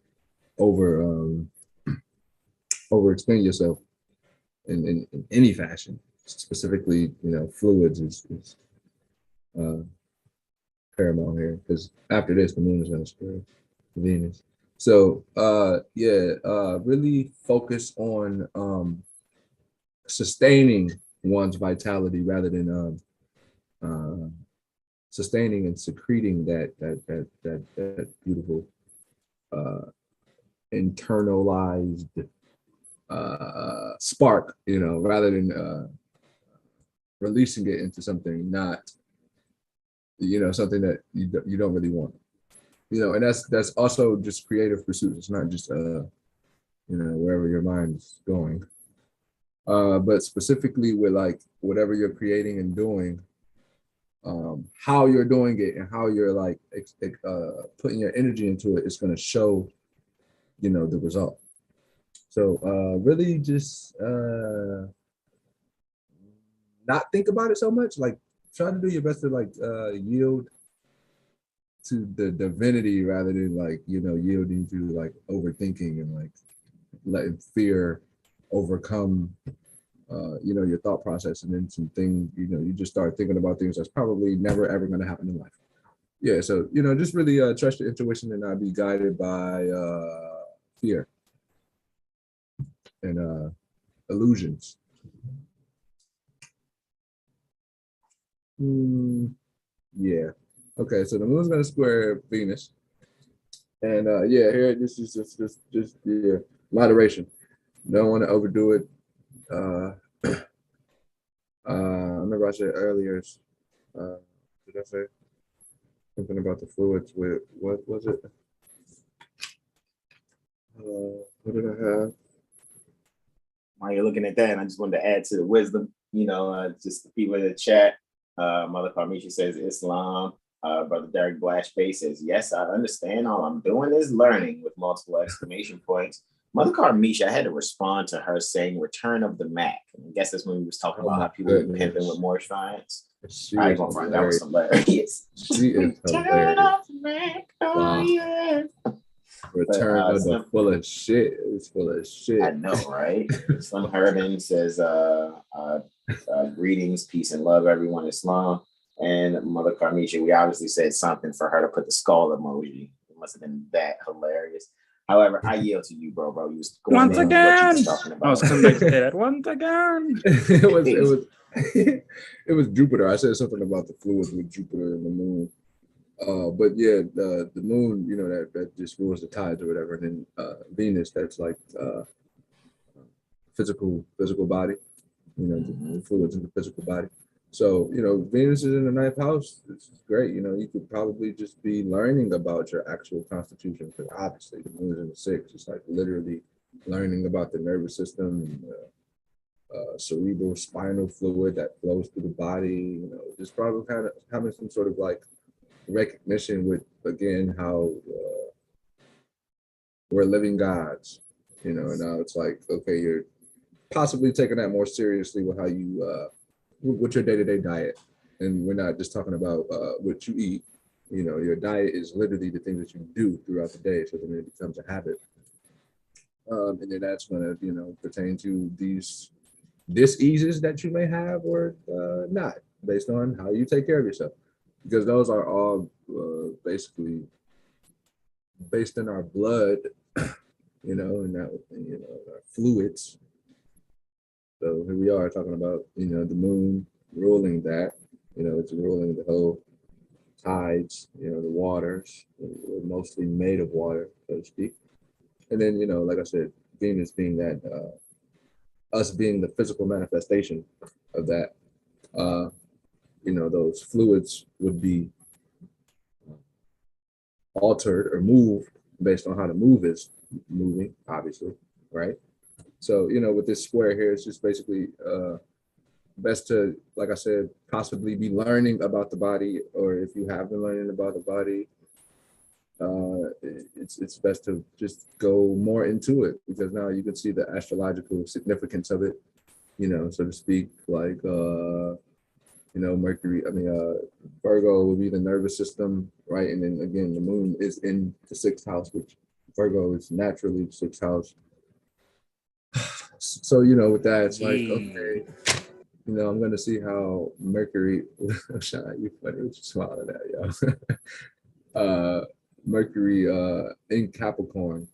overextend yourself in any fashion. Specifically, you know, fluids is paramount here, because after this, the moon is going to square Venus. So really focus on sustaining one's vitality rather than sustaining and secreting that beautiful internalized spark, you know, rather than releasing it into something not, you know, something that you don't really want. You know, and that's also just creative pursuits. It's not just you know, wherever your mind is going. But specifically with like whatever you're creating and doing, how you're doing it and how you're like putting your energy into it is going to show, you know, the result. So really just not think about it so much. Like try to do your best to like yield to the divinity rather than like, you know, yielding to like overthinking and like letting fear overcome you know, your thought process, and then something, you know, you just start thinking about things that's probably never ever going to happen in life. Yeah, so, you know, just really trust your intuition and not be guided by fear and illusions. Yeah. Okay, so the moon's gonna square Venus, and yeah, here this is just yeah, moderation. Don't want to overdo it. I remember I said earlier. Did I say something about the fluids? With what was it? What did I have? While you're looking at that, and I just wanted to add to the wisdom. You know, just the people in the chat. Mother Parmisha says Islam. Brother Derek Blashbay says, yes, I understand. All I'm doing is learning, with multiple exclamation points. Mother Carmisha, I had to respond to her saying Return of the Mac. I guess that's when we was talking about how people were pimping with more science. I ain't gonna find that was hilarious. She is hilarious. Wow. Yeah. Return of the full of shit. It's full of shit. I know, right? Slim Herman says, greetings, peace and love, everyone, Islam. And Mother Carmisha, we obviously said something for her to put the skull emoji. It must have been that hilarious. However, I yield to you, bro. You was going once again. What you talking about. I was coming back to that once again. it was Jupiter. I said something about the fluids with Jupiter and the moon. But yeah, the moon, you know, that just rules the tides or whatever. And then Venus, that's like physical body. You know, the fluids in the physical body. So, you know, Venus is in the 9th house. It's great. You know, you could probably just be learning about your actual constitution, because obviously the moon is in the 6th. It's like literally learning about the nervous system and cerebral spinal fluid that flows through the body. You know, just probably kind of having some sort of like recognition with, again, how we're living gods. You know, and now it's like, okay, you're possibly taking that more seriously with how you with your day-to-day diet. And we're not just talking about what you eat. You know, your diet is literally the things that you do throughout the day, so then it becomes a habit. And then that's going to, you know, pertain to these diseases that you may have or not, based on how you take care of yourself, because those are all basically based in our blood, you know, and that, you know, our fluids. So here we are talking about, you know, the moon ruling that, you know, it's ruling the whole tides, you know, the waters, we're mostly made of water, so to speak. And then, you know, like I said, Venus being that, us being the physical manifestation of that, you know, those fluids would be altered or moved based on how the move is moving, obviously, right? So, you know, with this square here, it's just basically best to, like I said, possibly be learning about the body, or if you have been learning about the body, it's best to just go more into it, because now you can see the astrological significance of it, you know, so to speak, like, you know, Mercury, Virgo would be the nervous system, right? And then again, the moon is in the 6th house, which Virgo is naturally the 6th house. So, you know, with that, it's like, okay, you know, I'm going to see how Mercury, Shine, you funny, what you smiling at, yo. Mercury in Capricorn,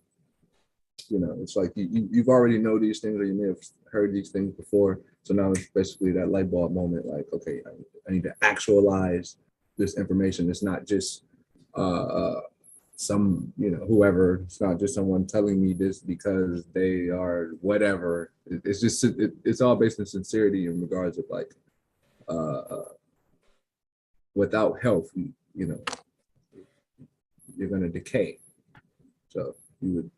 you know, it's like you've already know these things, or you may have heard these things before. So now it's basically that light bulb moment, like, okay, I need to actualize this information. It's not just some, you know, whoever, it's not just someone telling me this because they are whatever. It's just, it's all based in sincerity in regards of like, without health, you know, you're going to decay. So you would,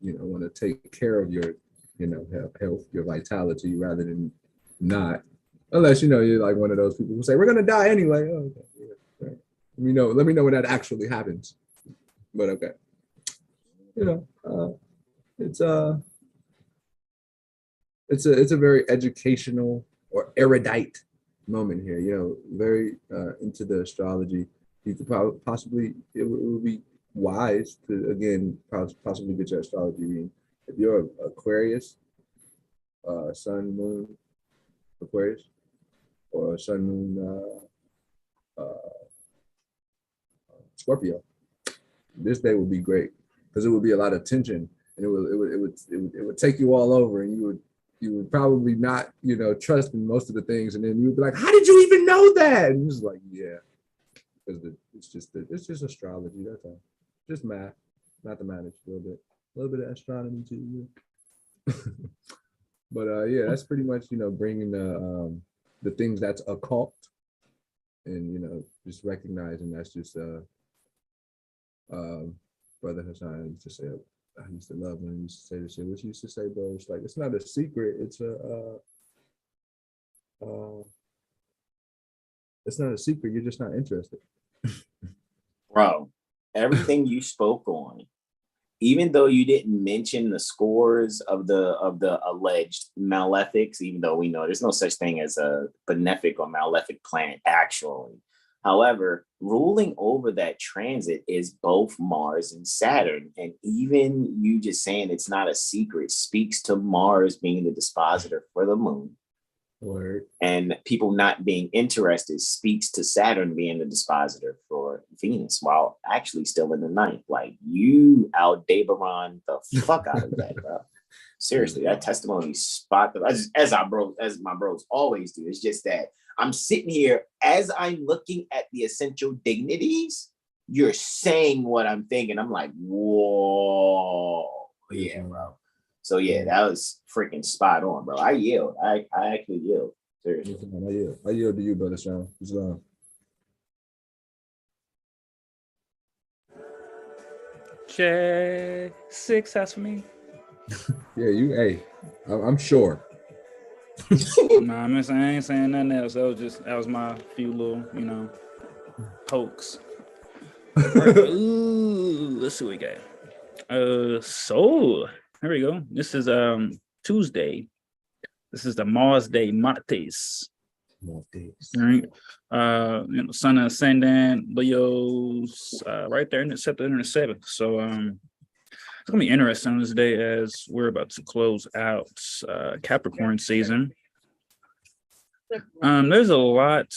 you know, want to take care of your, you know, health, your vitality, rather than not, unless, you know, you're like one of those people who say, we're going to die anyway. Oh, okay. Yeah, right. Let me know when that actually happens. But okay, you know, it's a very educational or erudite moment here, you know, very into the astrology. You could possibly, it would be wise to, again, possibly get your astrology reading. If you're Aquarius, Sun, Moon, Aquarius, or Sun, Moon, Scorpio, this day would be great, because it would be a lot of tension, and it would take you all over, and you would probably not, you know, trust in most of the things, and then you would be like, how did you even know that? And it's like, yeah, because it's just astrology, that's all. Just mathematics, a little bit of astronomy too. Yeah. But yeah, that's pretty much, you know, bringing the things that's occult, and, you know, just recognizing that's just Brother Hassan used to say, I used to love when he used to say this shit. What you used to say, bro? It's like, it's not a secret. It's not a secret. You're just not interested. Bro, everything you spoke on, even though you didn't mention the scores of the alleged malefics, even though we know there's no such thing as a benefic or malefic planet actually. However, ruling over that transit is both Mars and Saturn. And even you just saying it's not a secret speaks to Mars being the dispositor for the moon. Word. And people not being interested speaks to Saturn being the dispositor for Venus, while actually still in the 9th. Like, you Aldebaran the fuck out of that, bro. Seriously, that testimony spot, as my bros always do. It's just that I'm sitting here, as I'm looking at the essential dignities, you're saying what I'm thinking. I'm like, whoa, yeah, bro. So yeah, that was freaking spot on, bro. I yield. I actually yield. Seriously. I yield to you, Brother Sean. What's going on? Check 6 has for me. Yeah, hey, I'm sure. Nah, I ain't saying nothing else. That was my few little, you know, pokes. Ooh, let's see what we got. So here we go. This is Tuesday. This is the Mars Day, Martes. All right. You know, Sun ascendant, Leo's right there, except in the 7th. So it's gonna be interesting this day as we're about to close out Capricorn season. There's a lot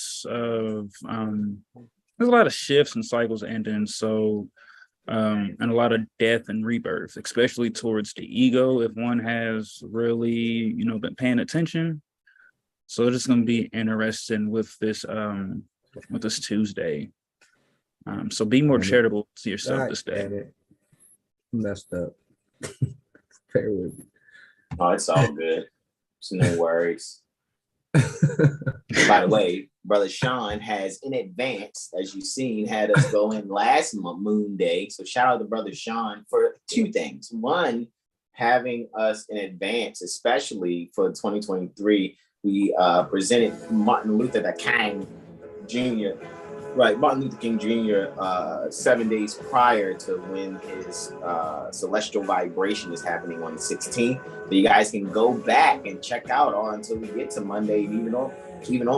of shifts and cycles ending. So and a lot of death and rebirth, especially towards the ego, if one has really, you know, been paying attention. So it's just going to be interesting with this Tuesday. So be more charitable to yourself this day. Damn it. Messed up. Bear with me. Oh, it's all good. It's no worries. By the way, Brother Sean has in advance, as you've seen, had us go in last Moon Day. So shout out to Brother Sean for two things. One, having us in advance, especially for 2023, we presented Martin Luther King Jr. Martin Luther King Jr. 7 days prior to when his celestial vibration is happening on the 16th. So you guys can go back and check out until we get to Monday, even on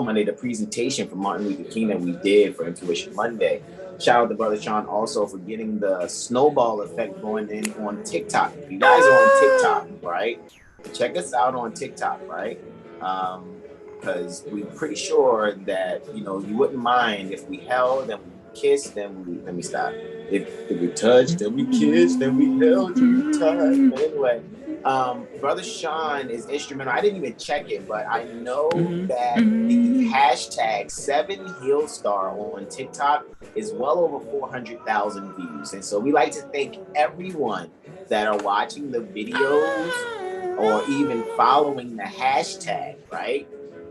Monday, the presentation for Martin Luther King that we did for Intuition Monday. Shout out to Brother Sean also for getting the snowball effect going in on TikTok. If you guys are on TikTok, right? Check us out on TikTok, right? Because we're pretty sure that, you wouldn't mind if we held and we kissed, then let me stop. If we touched, then we kissed, then we held you tight. But anyway, Brother Sean is instrumental. I didn't even check it, but I know that the hashtag 7HealStar on TikTok is well over 400,000 views. And so we like to thank everyone that are watching the videos or even following the hashtag, right?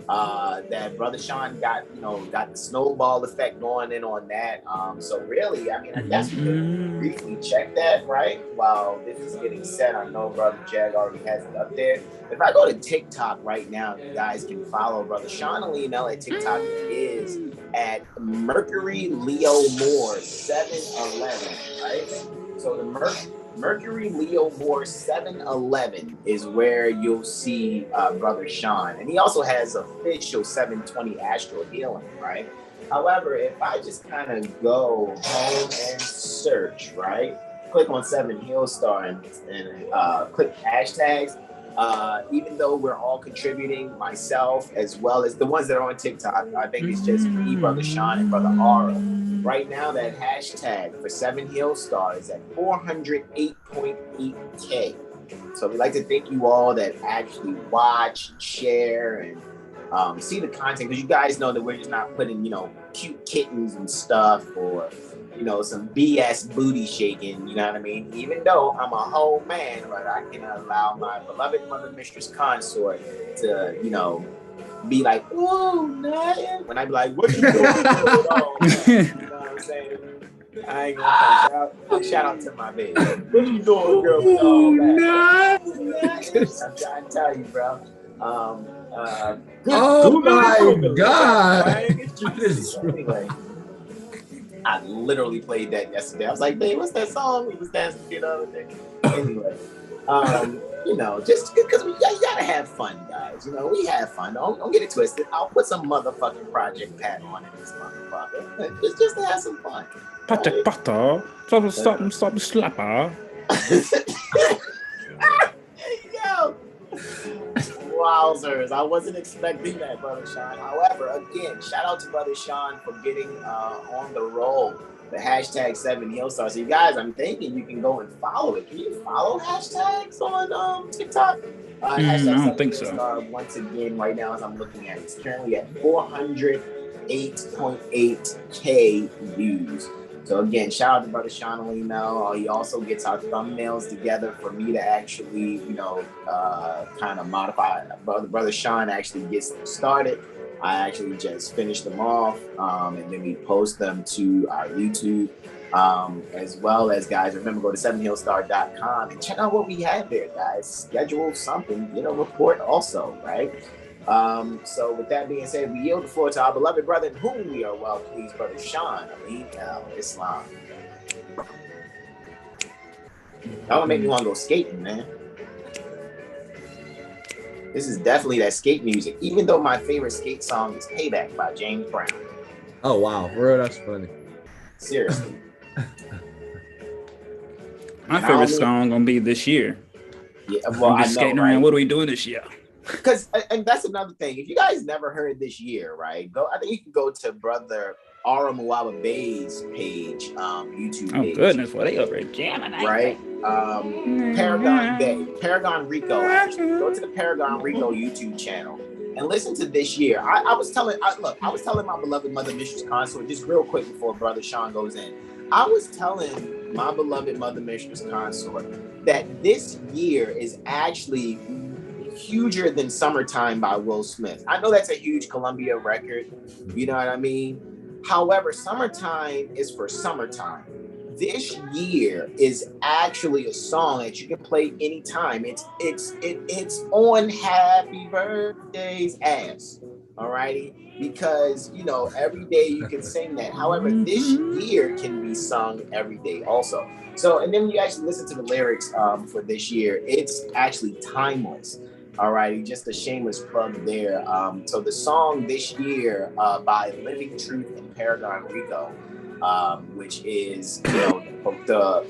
That Brother Sean got the snowball effect going in on that. So really, I guess we can briefly check that, right? While this is getting set, I know Brother Jag already has it up there. If I go to TikTok right now, you guys can follow Brother Sean Alim at TikTok is at Mercury Leo Moor 711, right? So the Mercury Leo Moor 711 is where you'll see Brother Sean. And he also has official 720 Astro Healing, right? However, if I just kind of go home and search, right? Click on 7HealStar and click hashtags. Even though we're all contributing, myself as well as the ones that are on TikTok, I think it's just me, Brother Sean, and Brother Aura. Right now, that hashtag for 7HealStar is at 408.8K. So we'd like to thank you all that actually watch, share, and see the content, because you guys know that we're just not putting, cute kittens and stuff or, some BS booty shaking, you know what I mean? Even though I'm a whole man, but I can allow my beloved mother mistress consort to, be like, "Whoa, man," when I be like, "What you doing?" You know what I'm saying? I ain't gonna shout out to my baby. What you doing, girl? Oh, man. I'm trying to tell you, bro. Oh my God! Anyway, I literally played that yesterday. I was like, "Babe, what's that song we was dancing to the other day?" Anyway, just because you gotta have fun, guys. We have fun. Don't get it twisted. I'll put some motherfucking Project Pat on in this motherfucker. Just to have some fun. Project Butter, stop slapper. Yo. Wowzers, I wasn't expecting that, Brother Sean. However, again, shout out to Brother Sean for getting on the roll, the hashtag 7HealStar. So you guys, I'm thinking you can go and follow it. Can you follow hashtags on TikTok? I don't think so. Once again, right now, as I'm looking at it, it's currently at 408.8K views. So again, shout out to Brother Sean Alim. He also gets our thumbnails together for me to actually, kind of modify. Brother Sean actually gets them started. I actually just finish them off, and then we post them to our YouTube, as well as, guys, remember, go to 7healstar.com and check out what we have there, guys. Schedule something, report also, right? So with that being said, we yield the floor to our beloved brother, in whom we are well pleased, Brother Sean Alim Islam. That would make me want to go skating, man. This is definitely that skate music, even though my favorite skate song is Payback by James Brown. Oh, wow. For real, that's funny. Seriously. My favorite song gonna be This Year. Yeah, well, I know, skating right? around. What are we doing this year? Because, and that's another thing. If you guys never heard This Year, right? I think you can go to Brother Aura Muwaba Bay's page, YouTube page. Oh goodness, what they over jamming, right? Paragon Rico. Actually, go to the Paragon Rico YouTube channel and listen to this year. I was telling my beloved mother, Mistress Consort, just real quick before Brother Sean goes in. I was telling my beloved mother, Mistress Consort, that this year is actually huger than Summertime by Will Smith. I know that's a huge Columbia record, you know what I mean? However, Summertime is for summertime. This year is actually a song that you can play anytime. It's on Happy Birthday's ass, alrighty? Because you know every day you can sing that. However, this year can be sung every day also. So, and then when you actually listen to the lyrics for this year, it's actually timeless. Alrighty, just a shameless plug there. So the song this year by Living Truth and Paragon Rico, which is the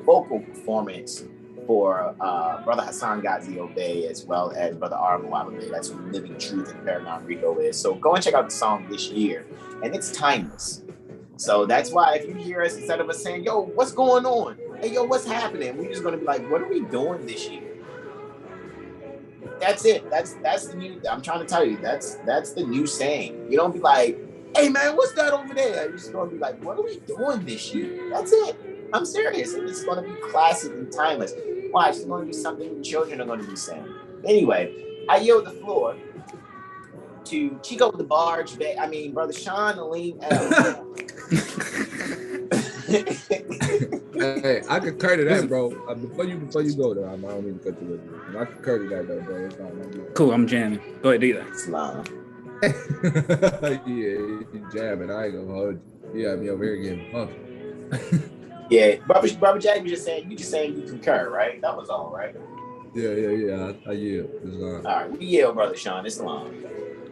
vocal performance for Brother Hassan Ghazi Obey as well as Brother Arvo Abebe. That's who Living Truth and Paragon Rico is. So go and check out the song this year, and it's timeless. So that's why if you hear us, instead of us saying, "Yo, what's going on?" Hey, yo, what's happening? We're just gonna be like, "What are we doing this year?" That's it. That's the new. I'm trying to tell you. That's the new saying. You don't be like, "Hey man, what's that over there?" You're just gonna be like, "What are we doing this year?" That's it. I'm serious, and it's gonna be classic and timeless. Watch, it's gonna be something the children are gonna be saying. Anyway, I yield the floor to Chico the Barge. Brother Sean, Alim, L. Hey, I concur to that, bro. Before you go though, I don't mean to cut you off. I concur to that though, bro. It's not Cool, I'm jamming. Go ahead, do that. Islam. Yeah, you jamming. I ain't gonna hold you. You got me over here getting pumped. Yeah, Brother Jack was just saying you concur, right? That was all, right? Yeah. I yield. All right, we yield, Brother Sean. Islam.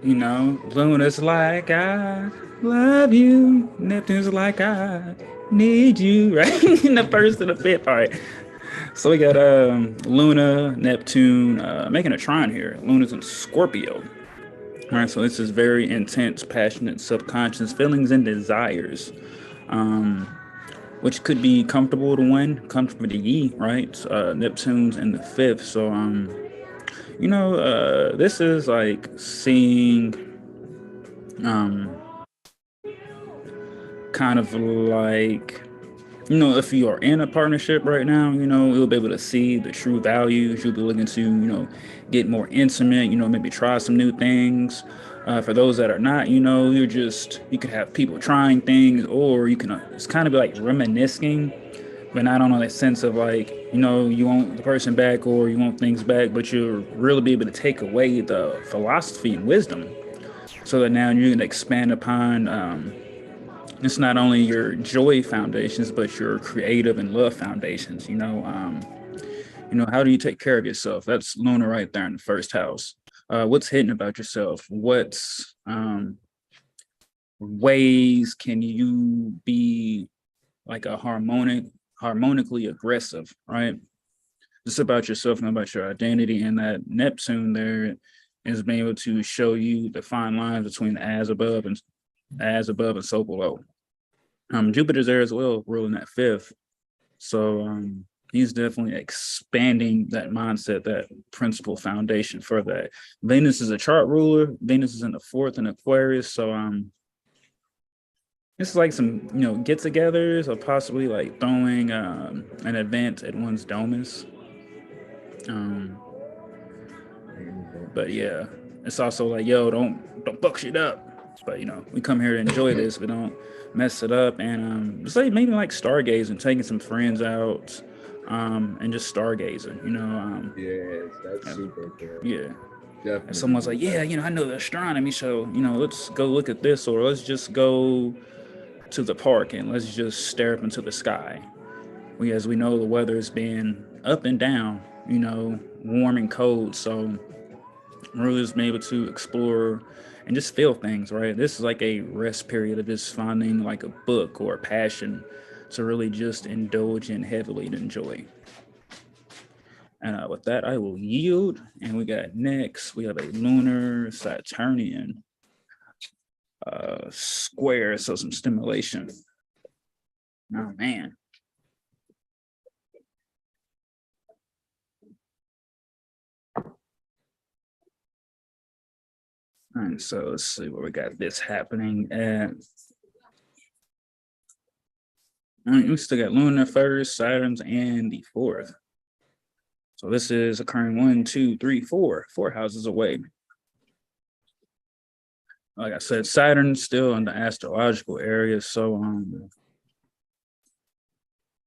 You know, Luna's like I love you, Neptune's like I need you, right? In the first and the fifth. All right. So we got Luna, Neptune, making a trine here. Luna's in Scorpio. All right, so this is very intense, passionate, subconscious feelings and desires, which could be comfortable to one, comfortable to ye, right? Neptune's in the fifth, so this is like seeing, kind of like, if you are in a partnership right now, you'll be able to see the true values. You'll be looking to, get more intimate, maybe try some new things. For those that are not, you could have people trying things, or you can, it's kind of like reminiscing, but not on a sense of like, you want the person back or you want things back, but you'll really be able to take away the philosophy and wisdom so that now you can expand upon, it's not only your joy foundations, but your creative and love foundations. How do you take care of yourself? That's Luna right there in the first house. What's hidden about yourself? What's ways can you be like a harmonically aggressive, right? Just about yourself and about your identity. And that Neptune there is being able to show you the fine lines between as above and so below. Jupiter's there as well, ruling that fifth. So he's definitely expanding that mindset, that principal foundation for that. Venus is a chart ruler. Venus is in the fourth in Aquarius. So this is like some, get-togethers or possibly like throwing an event at one's domus. But yeah, it's also like, yo, don't fuck shit up. But we come here to enjoy this, but don't mess it up. And it's like maybe like stargazing, taking some friends out, and just stargazing. Yes, that's super cool. Yeah. Definitely. And someone's like, yeah, I know the astronomy, so let's go look at this, or let's just go to the park and let's just stare up into the sky. As we know, the weather has been up and down, warm and cold. So really just being able to explore and just feel things, right? This is like a rest period of just finding like a book or a passion to really just indulge in heavily to enjoy. And with that, I will yield. And we got next, we have a lunar Saturnian square, so some stimulation. Oh man. And so let's see where we got this happening at. All right, we still got Luna first, Saturn's and the 4th. So this is occurring 1, 2, 3, 4 houses away. Like I said, Saturn's still in the astrological area. So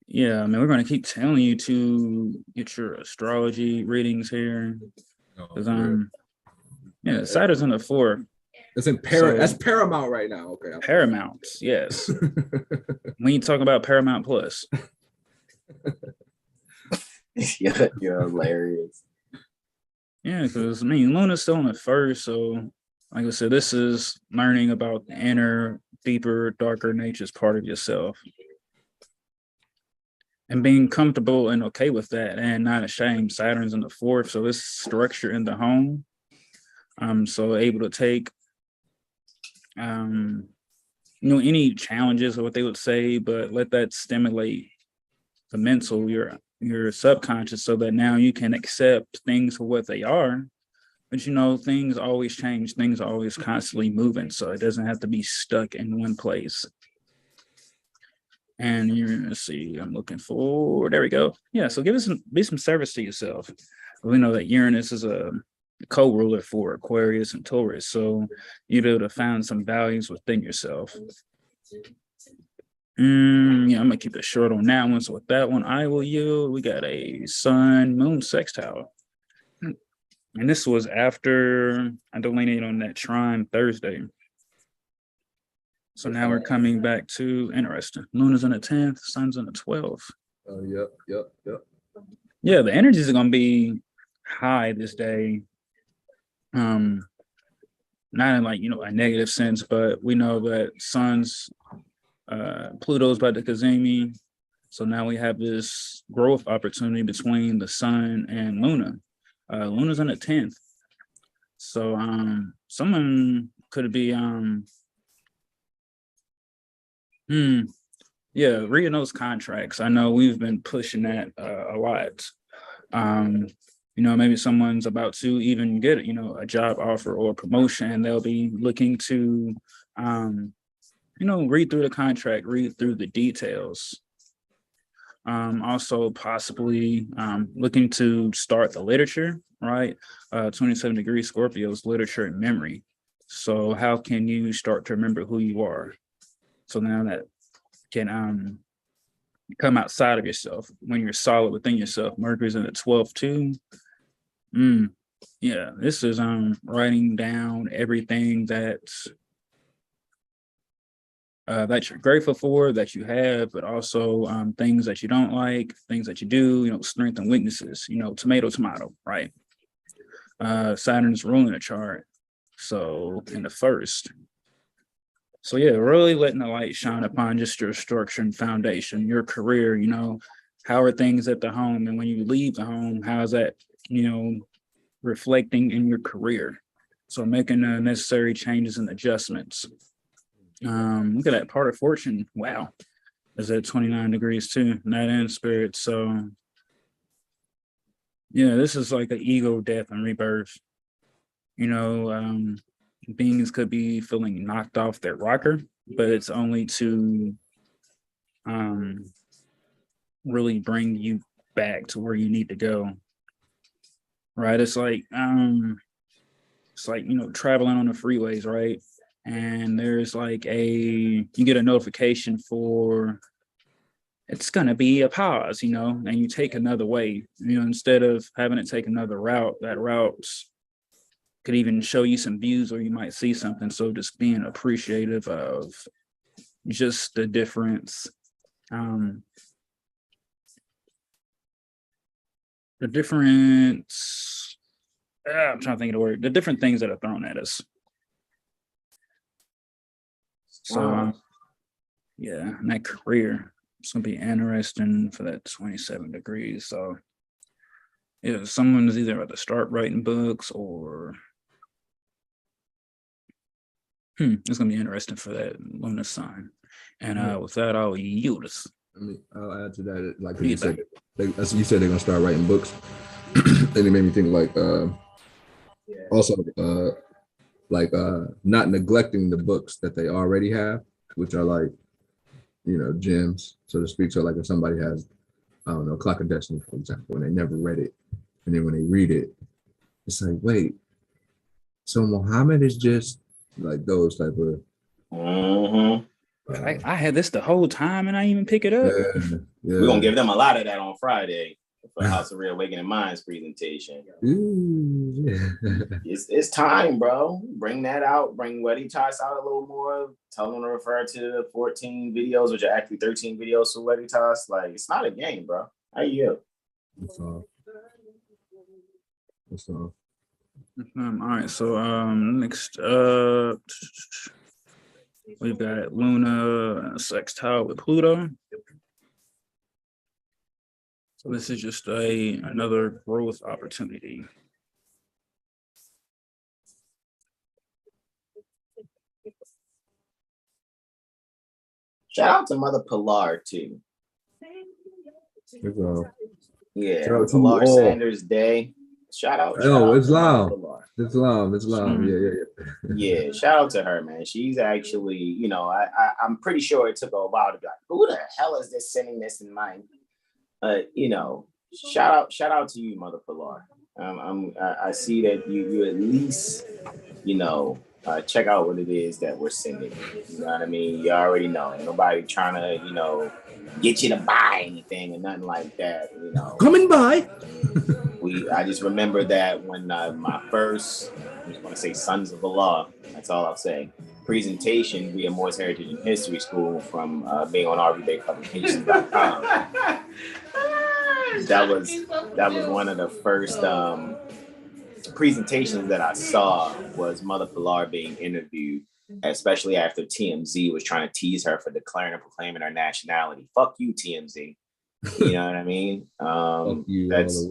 yeah, I mean, we're going to keep telling you to get your astrology readings here. Because yeah, Saturn's in the 4th. It's in that's Paramount right now. Okay. Paramount, yes. We ain't talking about Paramount Plus. Yeah, you're hilarious. Yeah, because I mean, Luna's still in the 1st, so like I said, this is learning about the inner, deeper, darker natures part of yourself. And being comfortable and okay with that and not ashamed. Saturn's in the 4th, so it's structure in the home. So able to take any challenges or what they would say, but let that stimulate the mental, your subconscious, so that now you can accept things for what they are. But things always change, things are always constantly moving, so it doesn't have to be stuck in one place. And let's see, I'm looking for, there we go. Yeah, so be some service to yourself. We know that Uranus is a co-ruler for Aquarius and Taurus, so you'll be able to find some values within yourself. Yeah, I'm gonna keep it short on that one. So with that one, I will yield. We got a Sun Moon sextile, and this was after I delineated on that trine Thursday. So now we're coming back to interesting. Luna's on the 10th, Sun's on the 12th. Oh, yep. Yeah, the energies are gonna be high this day. Not in a negative sense, but we know that Sun's Pluto's about to Kazemi. So now we have this growth opportunity between the Sun and Luna. Luna's on the 10th. So someone could be reading those contracts. I know we've been pushing that a lot. Maybe someone's about to even get a job offer or a promotion, and they'll be looking to read through the contract, read through the details. Also possibly looking to start the literature, right? 27 degree Scorpio's literature and memory. So how can you start to remember who you are? So now that can come outside of yourself when you're solid within yourself. Mercury's in the 12th too. Yeah, this is writing down everything that you're grateful for, that you have, but also things that you don't like, things that you do, strengths and weaknesses, tomato, right? Saturn's ruling the chart. So in the 1st. So yeah, really letting the light shine upon just your structure and foundation, your career, how are things at the home? And when you leave the home, how is that, reflecting in your career? So making the necessary changes and adjustments. Look at that part of fortune. Wow. Is at 29 degrees too, night and spirit. So yeah, this is like an ego death and rebirth. Beings could be feeling knocked off their rocker, but it's only to really bring you back to where you need to go. Right? It's like traveling on the freeways, right? And there's you get a notification for it's gonna be a pause, and you take another way, instead of having it take another route, that route could even show you some views, or you might see something. So just being appreciative of just the difference, I'm trying to think of the word, the different things that are thrown at us. So yeah, and that career, it's gonna be interesting for that 27 degrees. So yeah, someone is either about to start writing books or it's gonna be interesting for that lunar sign. And with that, I'll yield us. I'll add to that, like you said, you said they're gonna start writing books. And it made me think also like not neglecting the books that they already have, which are like, gems, so to speak. So like if somebody has, I don't know, Clock of Destiny, for example, and they never read it, and then when they read it, it's like, wait, so Muhammad is just like those type of. I had this the whole time and I didn't even pick it up. Yeah. We're gonna give them a lot of that on Friday for House of Reawakening Minds presentation. It's time, bro. Bring that out. Bring Weditas out a little more. Tell them to refer to the 14 videos, which are actually 13 videos for Weditas. Like, it's not a game, bro. How you? That's all. That's all. All right, so next up, we've got Luna sextile with Pluto. So this is just another growth opportunity. Shout out to Mother Pilar too. That's all. Yeah, Shout out to Pilar you all. Sanders Day. Shout out. Oh, Shout Islam. out Islam. Yeah. Yeah, shout out to her, man. She's actually, I'm pretty sure it took her a while to be like, who the hell is this sending this in mind? Shout out to you, Mother Pilar. I see that you at least, check out what it is that we're sending. You know what I mean? You already know. Nobody trying to, get you to buy anything or nothing like that. Coming by. I just remember that when my first, I just want to say Sons of the Law, that's all I'll say, presentation via Moor's Heritage and History School from being on RVBaypublications.com. That was one of the first presentations that I saw was Mother Pilar being interviewed, especially after TMZ was trying to tease her for declaring and proclaiming her nationality. Fuck you, TMZ. You know what I mean? That's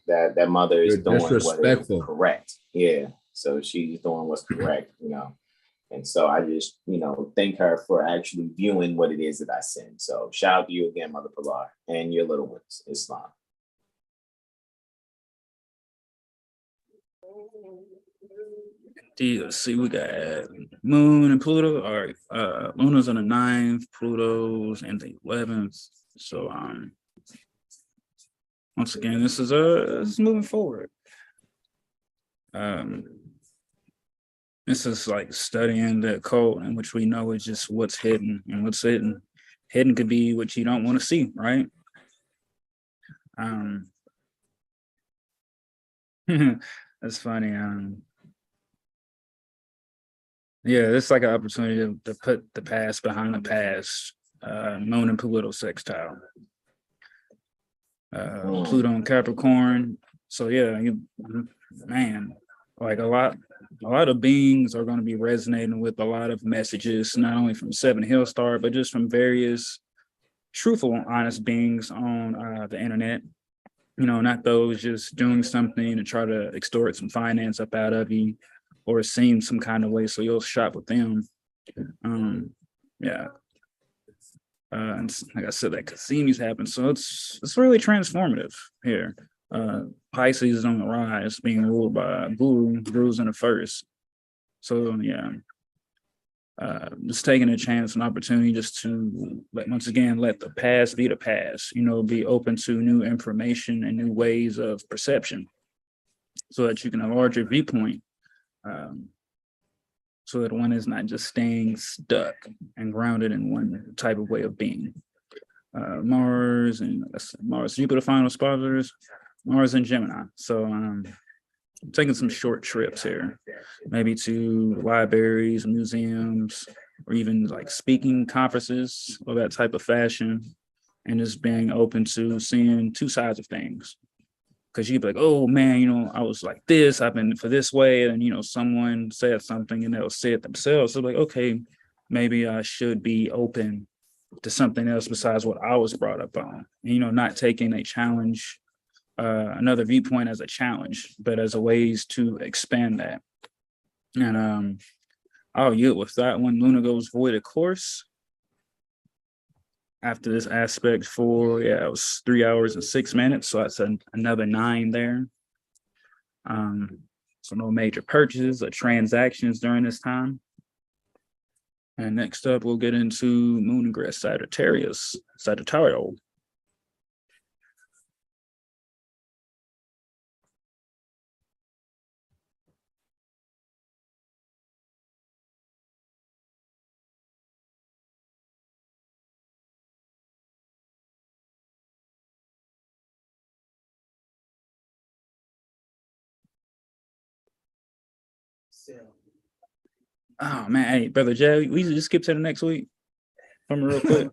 that mother is doing what is correct. Yeah. So she's doing what's correct, And so I just, thank her for actually viewing what it is that I send. So shout out to you again, Mother Pilar, and your little ones, Islam. Let's see, we got Moon and Pluto. All right, Luna's on the 9th, Pluto's in the 11th. So once again, this is moving forward. This is like studying the occult, in which we know is just what's hidden, and what's hidden. Hidden could be what you don't want to see, right? That's funny. Yeah, it's like an opportunity to put the past behind the past. Moon and Pluto sextile. Pluto and Capricorn. So yeah, like a lot of beings are going to be resonating with a lot of messages, not only from Seven Hill Star, but just from various truthful, honest beings on the internet. Not those just doing something to try to extort some finance up out of you or seem some kind of way so you'll shop with them. And like I said, that Casimi's happened. So it's really transformative here. Pisces is on the rise, being ruled by Guru. Guru's in the first. So yeah, just taking a chance, an opportunity just to let the past be the past, be open to new information and new ways of perception so that you can enlarge your viewpoint, so that one is not just staying stuck and grounded in one type of way of being. Mars, Jupiter final expositors, Mars and Gemini. So I'm taking some short trips here, maybe to libraries, museums, or even like speaking conferences or that type of fashion, and just being open to seeing two sides of things. Because you'd be like, oh man, I was like this, I've been for this way, and someone said something and they'll say it themselves. So like, okay, maybe I should be open to something else besides what I was brought up on. Not taking a challenge, another viewpoint as a challenge, but as a ways to expand that. And I'll yield with that one. Luna goes void of course. After this aspect it was 3 hours and 6 minutes. So that's another 9 there. So no major purchases or transactions during this time. And next up, we'll get into moon ingress Sagittarial. Oh man, hey brother Jay, we just skip to the next week from real quick.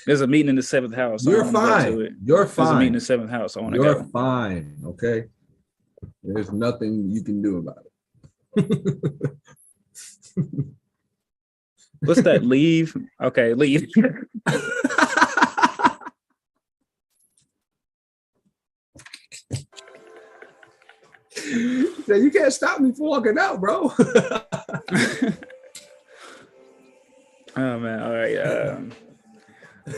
There's a meeting in the 7th house. You're fine. You're fine. There's a meeting in the 7th house. I want to go. You're fine. Okay. There's nothing you can do about it. What's that? Leave? Okay, leave. You can't stop me from walking out, bro. Oh man, all right.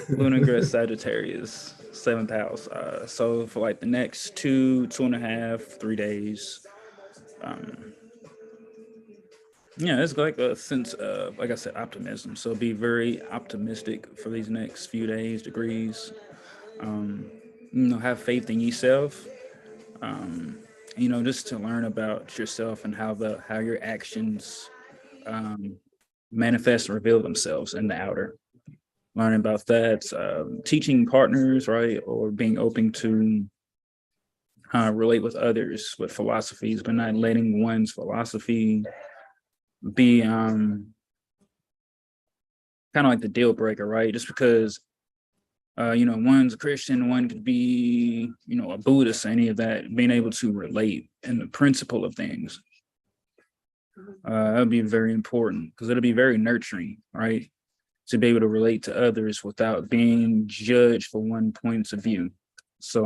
Lunar ingress Sagittarius, 7th house. So for like the next 2.5, 3 days, yeah, it's like a sense of, like I said, optimism. So be very optimistic for these next few days, degrees. Have faith in yourself. Just to learn about yourself and how your actions manifest and reveal themselves in the outer. Learning about that, teaching partners, right, or being open to relate with others with philosophies, but not letting one's philosophy be kind of like the deal breaker, right? Just because one's a Christian, one could be, a Buddhist, any of that, being able to relate in the principle of things. That would be very important because it'll be very nurturing, right? To be able to relate to others without being judged for one point of view. So,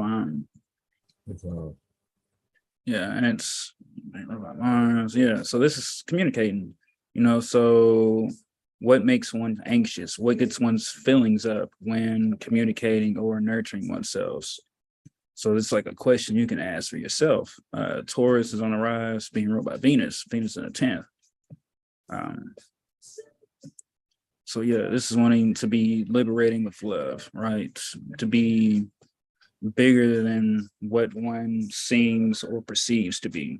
yeah, and it's Mars. Yeah, so this is communicating, so what makes one anxious? What gets one's feelings up when communicating or nurturing oneself? So it's like a question you can ask for yourself. Taurus is on the rise, being ruled by Venus in the 10th. So yeah, this is wanting to be liberating with love, right? To be bigger than what one seems or perceives to be.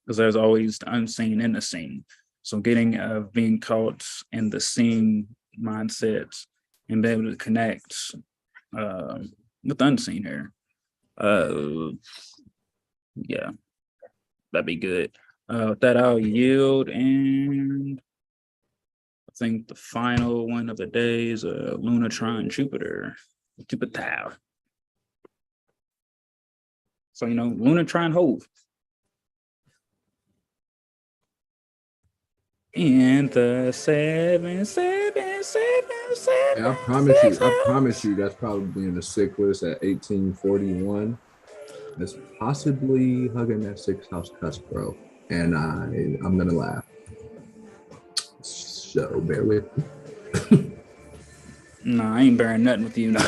Because there's always the unseen and the seen. So being caught in the seen mindset and be able to connect with the unseen here. Yeah, that'd be good. With that, I'll yield, and I think the final one of the day is Lunar trine Jupiter. So, Lunar trine Hove. And the 7, 7, 7, 7. Yeah, I promise you, that's probably in the Cyclus at 1841. That's possibly hugging that 6th house cusp, bro. And I'm gonna laugh. So bear with me. No, I ain't bearing nothing with you. No.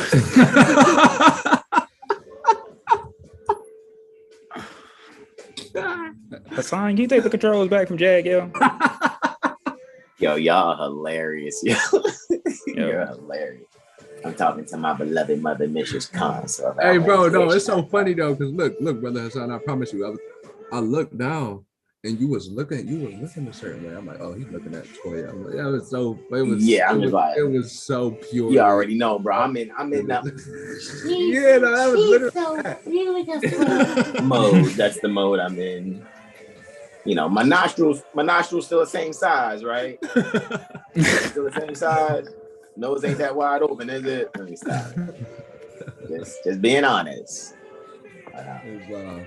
Hassan, can you take the controls back from Jag, yo? Yo, y'all are hilarious. Yo. You're hilarious. I'm talking to my beloved mother, Mrs. Khan. So hey, bro, no, it's so funny though, because look, brother Hassan, I promise you, I looked down and you was looking a certain way. I'm like, oh, he's looking at Toya. I'm like, yeah, it was so pure. You already know, bro. I'm in that yeah, no, that was literally mode. That's the mode I'm in. My nostrils still the same size, right? Still the same size. Nose ain't that wide open, is it? Let me stop. Just being honest.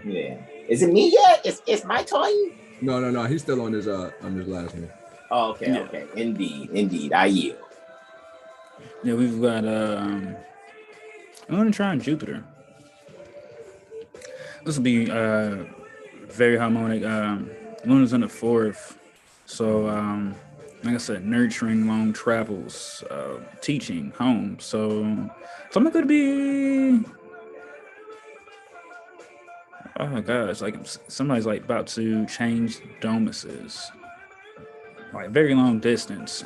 Yeah. Is it me yet? It's my turn? No. He's still on his last one. Oh, okay, yeah. Okay. Indeed. I yield. Yeah, we've got I'm gonna try on Jupiter. This will be very harmonic. Luna's in the 4th. So like I said, nurturing long travels, teaching, home. So I'm not gonna be Oh gosh, like somebody's like about to change domuses, like very long distance.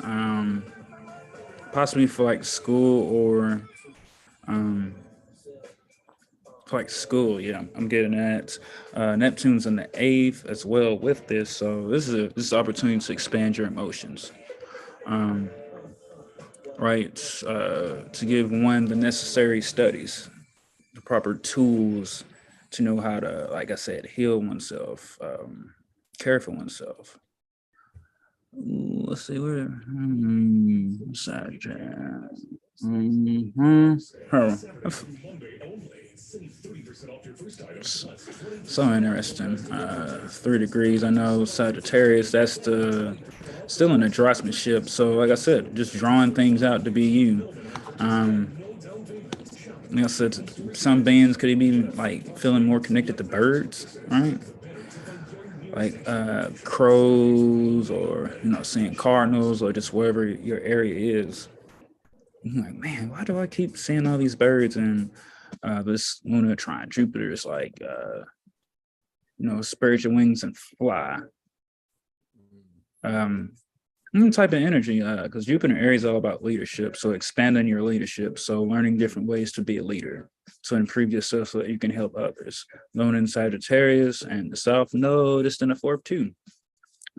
Possibly for like school or for like school. Yeah, I'm getting that. Neptune's in the eighth as well with this, so this is an opportunity to expand your emotions. Right, to give one the necessary studies, the proper tools to know how to, like I said, heal oneself, care for oneself. Ooh, let's see where. Sagittarius. So interesting. 3 degrees. I know Sagittarius. That's the still in the draftsmanship. So, like I said, just drawing things out to be you. Like I said, some bands could be like feeling more connected to birds, right? Like crows, or seeing cardinals, or just wherever your area is. I'm like, man, why do I keep seeing all these birds? And this lunar trine Jupiter is like, spread your wings and fly. Type of energy, because Jupiter Aries is all about leadership, so expanding your leadership, so learning different ways to be a leader, so improve yourself so that you can help others. Lune in Sagittarius and the South Node is in the fourth too.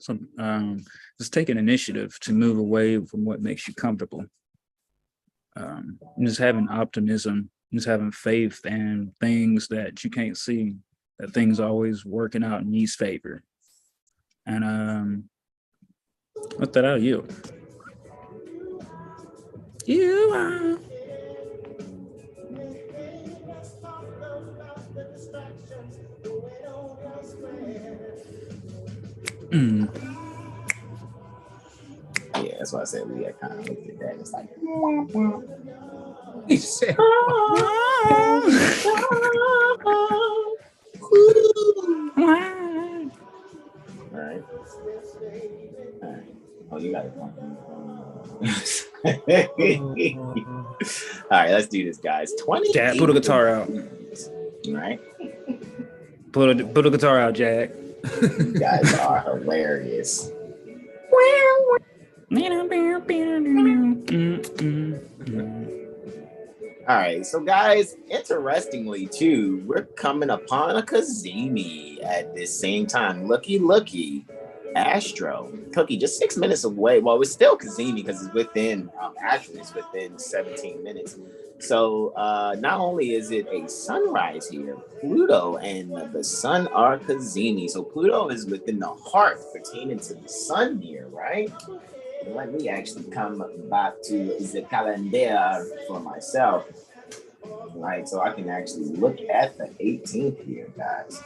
So just take an initiative to move away from what makes you comfortable. Just having optimism, just having faith in things that you can't see, that things are always working out in ye's favor. And what that out you? You are. Yeah, that's why I said we had kind of looked at that. It's like, He said, all right. Oh, you got it. All right, let's do this, guys. 20. Jack, put a guitar out. All right. Put a guitar out, Jack. You guys are hilarious. All right, so guys, interestingly too, we're coming upon a Cazimi at this same time. Looky, Astro Cookie, just 6 minutes away. Well, it's still Cazimi because it's within actually it's within 17 minutes. So not only is it a sunrise here, Pluto and the sun are Cazimi. So Pluto is within the heart pertaining to the sun here, right? Let me actually come back to the calendar for myself, right? So I can actually look at the 18th here, guys.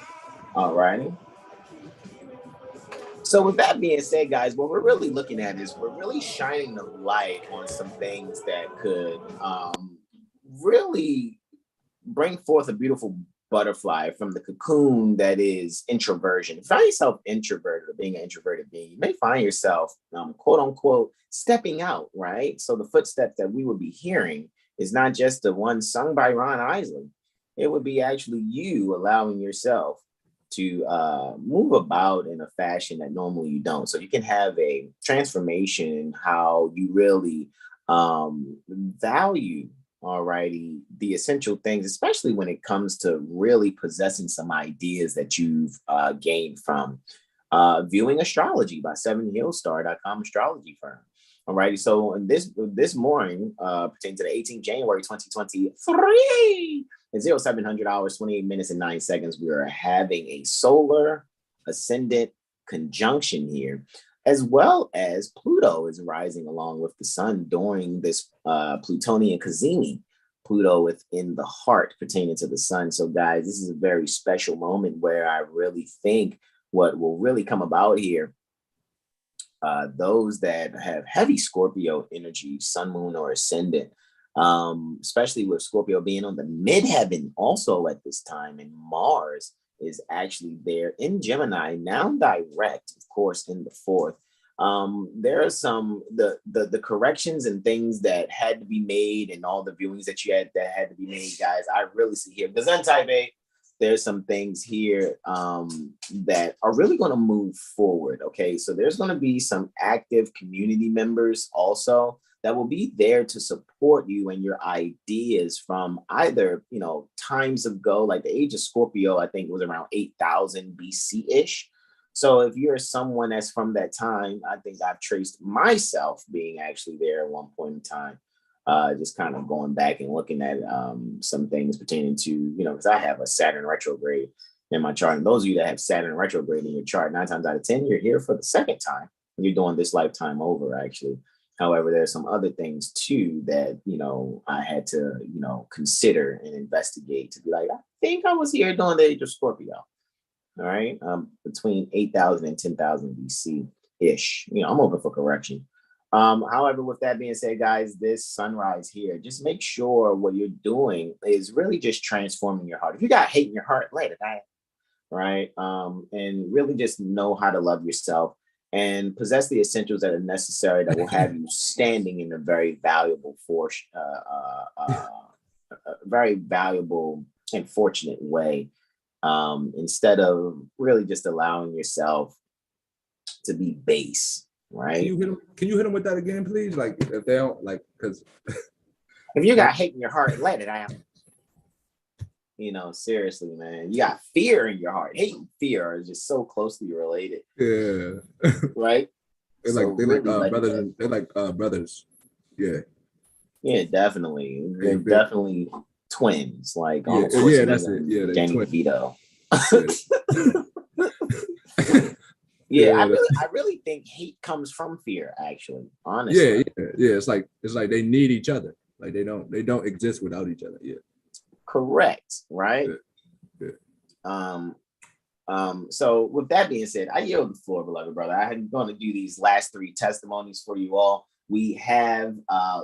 All righty. So with that being said, guys, what we're really looking at is we're really shining the light on some things that could really bring forth a beautiful butterfly from the cocoon that is introversion. If you find yourself introverted or being an introverted being, you may find yourself, quote unquote, stepping out, right? So the footsteps that we would be hearing is not just the one sung by Ron Isley. It would be actually you allowing yourself to move about in a fashion that normally you don't. So you can have a transformation in how you really value, alrighty, the essential things, especially when it comes to really possessing some ideas that you've gained from viewing astrology by 7hillstar.com Astrology Firm. Alrighty, so this morning, pertaining to the 18th January 2023, at 0700 hours, 28 minutes and 9 seconds, we are having a solar ascendant conjunction here, as well as Pluto is rising along with the sun during this Plutonian Cazimi. Pluto within the heart pertaining to the sun. So guys, this is a very special moment where I really think what will really come about here, those that have heavy Scorpio energy, sun, moon, or ascendant, especially with Scorpio being on the midheaven also at this time, and Mars is actually there in Gemini, now direct, of course, in the fourth. There are some the corrections and things that had to be made, and all the viewings that you had that had to be made, guys. I really see here the Sun type 8. there's some things here that are really going to move forward. Okay, so there's going to be some active community members also that will be there to support you and your ideas from either, you know, times ago, like the age of Scorpio, I think was around 8,000 BC-ish. So if you're someone that's from that time, I think I've traced myself being actually there at one point in time. Just kind of going back and looking at some things pertaining to, you know, because I have a Saturn retrograde in my chart. And those of you that have Saturn retrograde in your chart, 9 times out of 10, you're here for the second time. You're doing this lifetime over, actually. However, there's some other things too that, you know, I had to, you know, consider and investigate to be like, I think I was here during the age of Scorpio. All right. Between 8,000 and 10,000 BC-ish. You know, I'm open for correction. However, with that being said, guys, this sunrise here, just make sure what you're doing is really just transforming your heart. If you got hate in your heart, let it out, right? And really just know how to love yourself and possess the essentials that are necessary that will have you standing in a very valuable force, very valuable and fortunate way, instead of really just allowing yourself to be base. Right. Can you hit them with that again, please? Like if they don't like, because if you got hate in your heart, let it out. You know, seriously, man. You got fear in your heart. Hate and fear are just so closely related. Yeah. Right. They're so like brothers. They're like brothers. Yeah. Yeah, definitely. They're definitely twins. Like yeah, that's it. Yeah, Danny twins. DeVito. Yeah. I really think hate comes from fear, actually. Honestly. Yeah. It's like they need each other. Like they don't exist without each other. Yeah. Correct. Right. Yeah. So with that being said, I yield the floor, beloved brother. I'm going to do these last 3 testimonies for you all. We have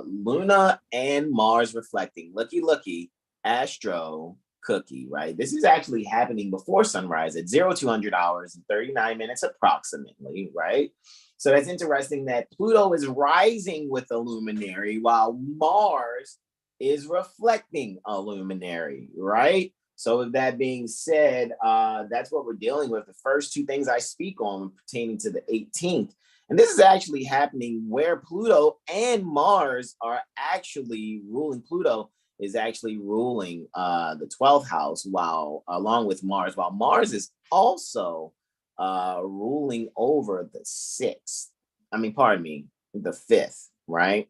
Luna and Mars reflecting. Looky, Astro Cookie, right? This is actually happening before sunrise at 0200 hours and 39 minutes approximately, right? So that's interesting that Pluto is rising with a luminary while Mars is reflecting a luminary, right? So with that being said, that's what we're dealing with. The first 2 things I speak on pertaining to the 18th. And this is actually happening where Pluto and Mars are actually ruling. Pluto is actually ruling the 12th house along with Mars, while Mars is also ruling over the 6th. The 5th, right?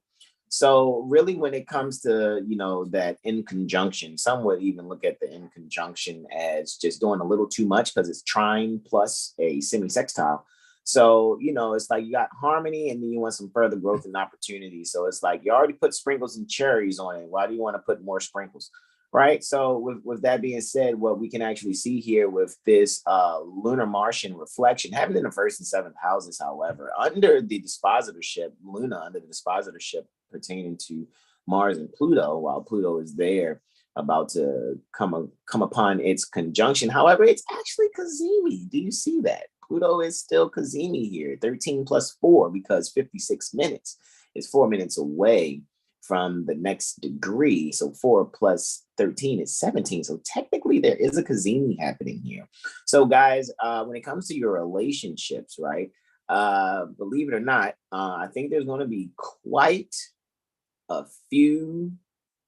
So really when it comes to, you know, that in conjunction, some would even look at the in conjunction as just doing a little too much because it's trine plus a semi-sextile. So, you know, it's like you got harmony and then you want some further growth and opportunity. So it's like you already put sprinkles and cherries on it. Why do you want to put more sprinkles? Right. So with that being said, what we can actually see here with this lunar Martian reflection happened in the 1st and 7th houses, however, under the dispositorship, Luna under the dispositorship pertaining to Mars and Pluto, while Pluto is there about to come upon its conjunction. However, it's actually Cazimi. Do you see that? Pluto is still Cazimi here, 13 plus 4, because 56 minutes is 4 minutes away from the next degree. So 4 plus 13 is 17. So technically there is a Cazimi happening here. So guys, when it comes to your relationships, right? Believe it or not, I think there's going to be quite a few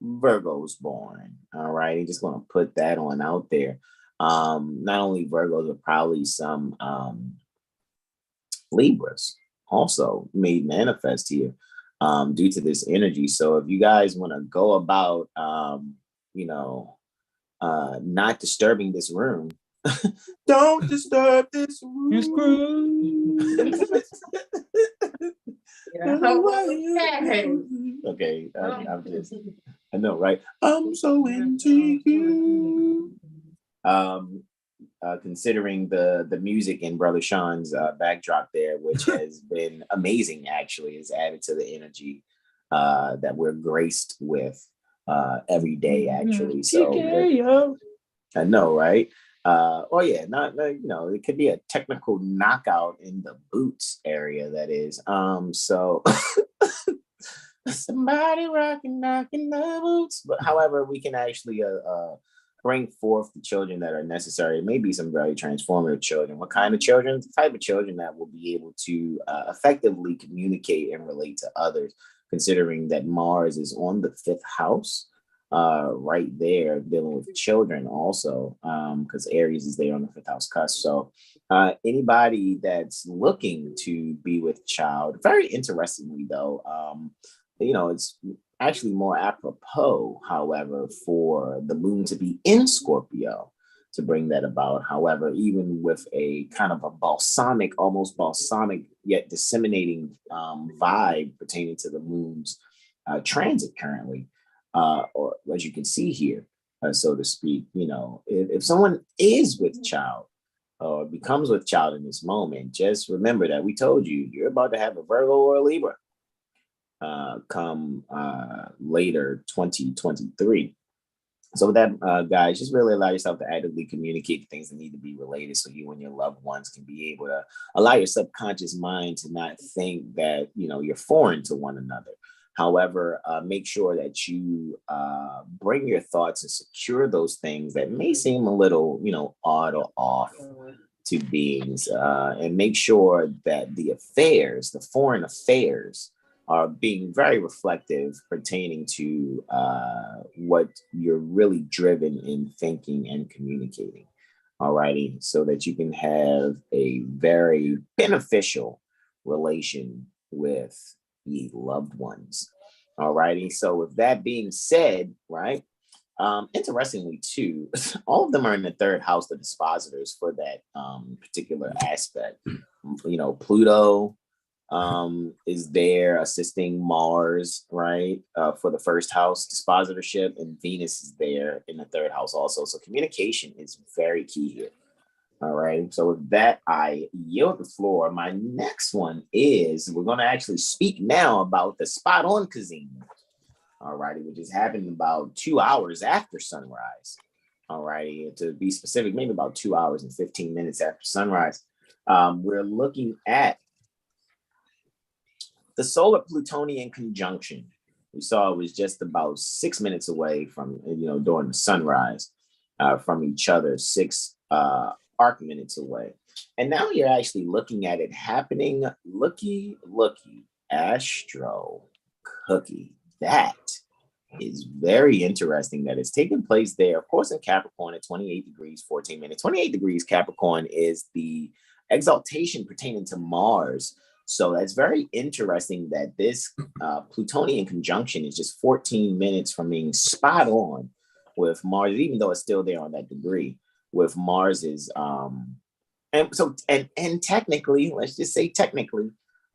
Virgos born. All right. I'm just going to put that on out there. Not only Virgos, but probably some Libras also may manifest here due to this energy. So if you guys want to go about, not disturbing this room, don't disturb this room. Okay, I know, right? I'm so into you. Considering the music in Brother Sean's backdrop there, which has been amazing, actually, is added to the energy that we're graced with every day, actually. So I know, right? It could be a technical knockout in the boots area, that is. So somebody knocking the boots. But however, we can actually bring forth the children that are necessary. It may be some very transformative children. What kind of children? The type of children that will be able to effectively communicate and relate to others, considering that Mars is on the 5th house, right there, dealing with children also, because Aries is there on the 5th house cusp. So anybody that's looking to be with child, very interestingly though, it's actually more apropos, however, for the moon to be in Scorpio to bring that about. However, even with a kind of a almost balsamic, yet disseminating vibe pertaining to the moon's transit currently, or as you can see here, so to speak, if someone is with child or becomes with child in this moment, just remember that we told you, you're about to have a Virgo or a Libra come later 2023. So with that, guys, just really allow yourself to actively communicate the things that need to be related, so you and your loved ones can be able to allow your subconscious mind to not think that you're foreign to one another. However, make sure that you bring your thoughts and secure those things that may seem a little odd or off to beings, and make sure that the foreign affairs, are being very reflective pertaining to what you're really driven in thinking and communicating. Alrighty, so that you can have a very beneficial relation with the loved ones. Alrighty, so with that being said, right, interestingly too, all of them are in the 3rd house, the dispositors for that particular aspect. Pluto is there assisting Mars, right, for the 1st house dispositorship, and Venus is there in the 3rd house also. So communication is very key here. All right. So with that, I yield the floor. My next one is, we're going to actually speak now about the spot on Kazim. All righty, which is happening about 2 hours after sunrise. All righty, to be specific, maybe about 2 hours and 15 minutes after sunrise. We're looking at the solar Plutonian conjunction. We saw it was just about 6 minutes away from, during the sunrise, from each other, 6 arc minutes away. And now you're actually looking at it happening. Looky, Astro Cookie. That is very interesting that it's taking place there. Of course, in Capricorn at 28 degrees, 14 minutes. 28 degrees Capricorn is the exaltation pertaining to Mars. So that's very interesting that this Plutonian conjunction is just 14 minutes from being spot on with Mars, even though it's still there on that degree with Mars's. And technically, let's just say technically,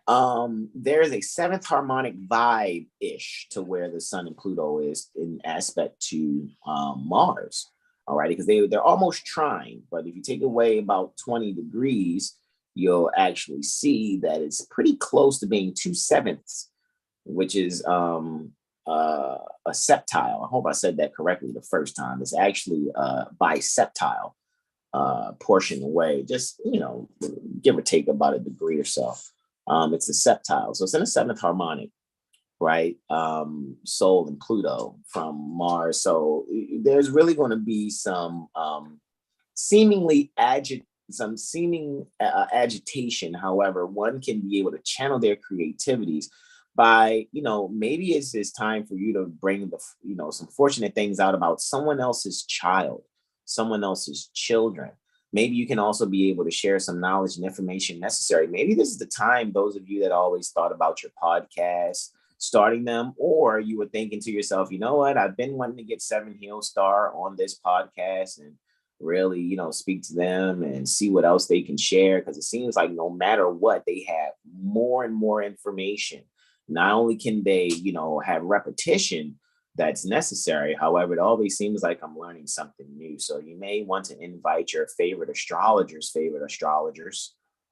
there is a 7th harmonic vibe-ish to where the Sun and Pluto is in aspect to Mars. All right, because they're almost trine, but if you take away about 20 degrees, you'll actually see that it's pretty close to being 2/7, which is a septile. I hope I said that correctly the first time. It's actually a biseptile portion away, just, give or take about a degree or so. It's a septile. So it's in a 7th harmonic, right? Sol and Pluto from Mars. So there's really going to be some seeming agitation. However, one can be able to channel their creativities by, maybe it's time for you to bring the, some fortunate things out about someone else's child, someone else's children. Maybe you can also be able to share some knowledge and information necessary. Maybe this is the time, those of you that always thought about your podcast, starting them, or you were thinking to yourself, you know what, I've been wanting to get 7 Heel Star on this podcast and really, speak to them and see what else they can share, because it seems like no matter what, they have more and more information. Not only can they, have repetition that's necessary, however, it always seems like I'm learning something new. So you may want to invite your favorite astrologers,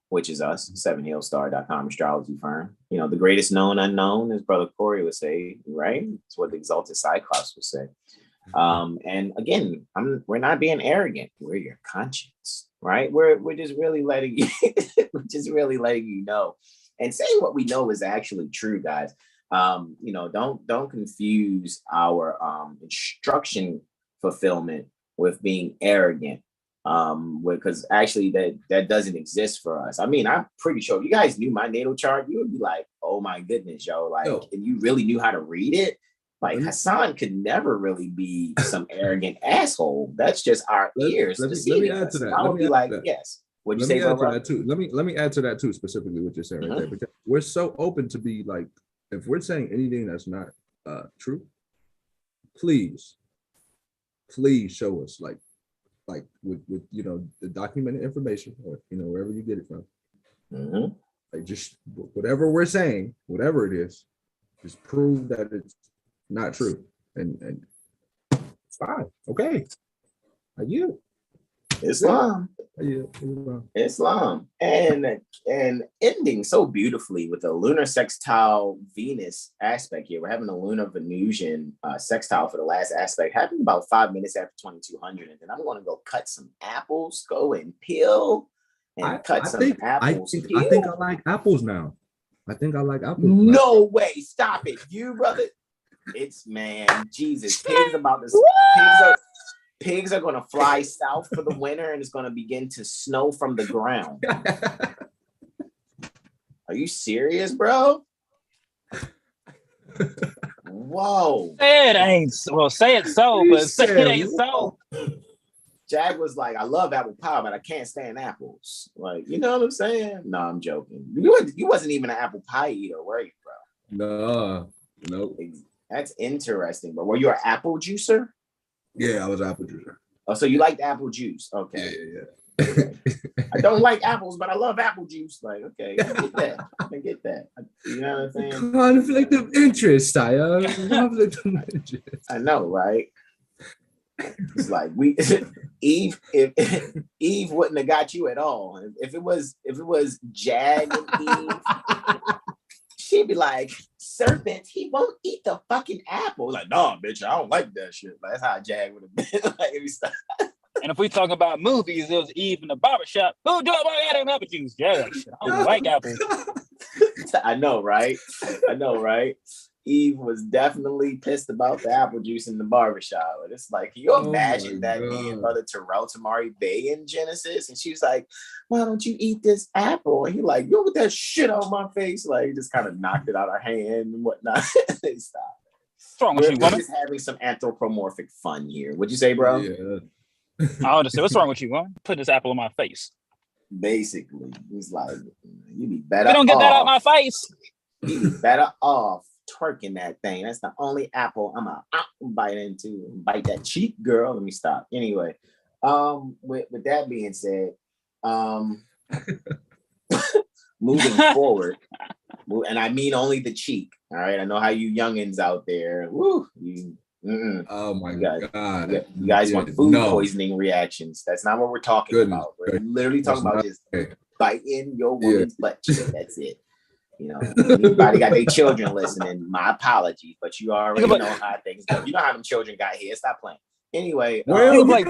which is us, 7heelstar.com Astrology Firm. The greatest known unknown, as Brother Corey would say, right? It's what the Exalted Cyclops would say. And again, we're not being arrogant. We're your conscience, right? We're just really letting you, know, and saying what we know is actually true, guys. Don't confuse our instruction fulfillment with being arrogant. Because actually that doesn't exist for us. I mean, I'm pretty sure if you guys knew my natal chart, you would be like, oh my goodness, yo, like, and you really knew how to read it. Like Hassan could never really be some arrogant asshole. That's just our ears. Let me add to that. I would be like, yes. What'd you say, bro? Let me add to that too, specifically what you're saying right there. Because we're so open to be like, if we're saying anything that's not true, please show us like with you know the documented information, or you know wherever you get it from. Like just whatever we're saying, whatever it is, just prove that it's not true, and it's fine. Okay, are you Islam? Islam, and ending so beautifully with a lunar sextile Venus aspect here. We're having a lunar Venusian sextile for the last aspect, happening about 5 minutes after 2200, and then I'm going to go cut some apples, go and peel and cut some apples. I think I like apples now. No way! Stop it, you brother. It's man, Jesus, pigs are going to fly south for the winter, and it's going to begin to snow from the ground. Are you serious, bro? Whoa. Say it ain't well, say it so, but say it ain't so. Jag was like, I love apple pie, but I can't stand apples. Like, you know what I'm saying? No, I'm joking. You wasn't even an apple pie eater, were you, bro? No. That's interesting, but were you an apple juicer? Yeah, I was an apple juicer. Oh, so you liked apple juice? Okay. Yeah. I don't like apples, but I love apple juice. Like, okay, I get that. You know what I'm saying? Conflict of interest, Saya. I know, right? It's like Eve. If Eve wouldn't have got you at all. If it was Jag and Eve, she'd be like, serpent, he won't eat the fucking apple. Like, nah, bitch, I don't like that shit. Like, that's how Jag would have been. Like, and if we talk about movies, it was Eve in the barbershop. Who do I had apple juice? Yeah, I don't like apples. I know, right? Eve was definitely pissed about the apple juice in the barbershop. And it's like, can you imagine that being Brother Terrell Tamari Bay in Genesis? And she was like, why don't you eat this apple? And he like, you get that shit on my face. Like, he just kind of knocked it out of her hand and whatnot. They stopped. What's wrong with you, woman? We're just having some anthropomorphic fun here. What'd you say, bro? Yeah. I understand. What's wrong with you, woman? Put this apple on my face. Basically, he's like, you be better You don't get that out my face. You be better off twerking that thing. That's the only apple I'm gonna bite into. Bite that cheek, girl. Let me stop. Anyway, with that being said, moving forward, and I mean only the cheek. All right, I know how you youngins out there. Woo, you. Oh my God! You guys want food poisoning reactions? That's not what we're talking about. We're literally talking about just biting your woman's butt cheek. That's it. You know, anybody got their children listening, my apologies, but you already know how things go. You know how them children got here. Stop playing. Anyway, brother, you don't eat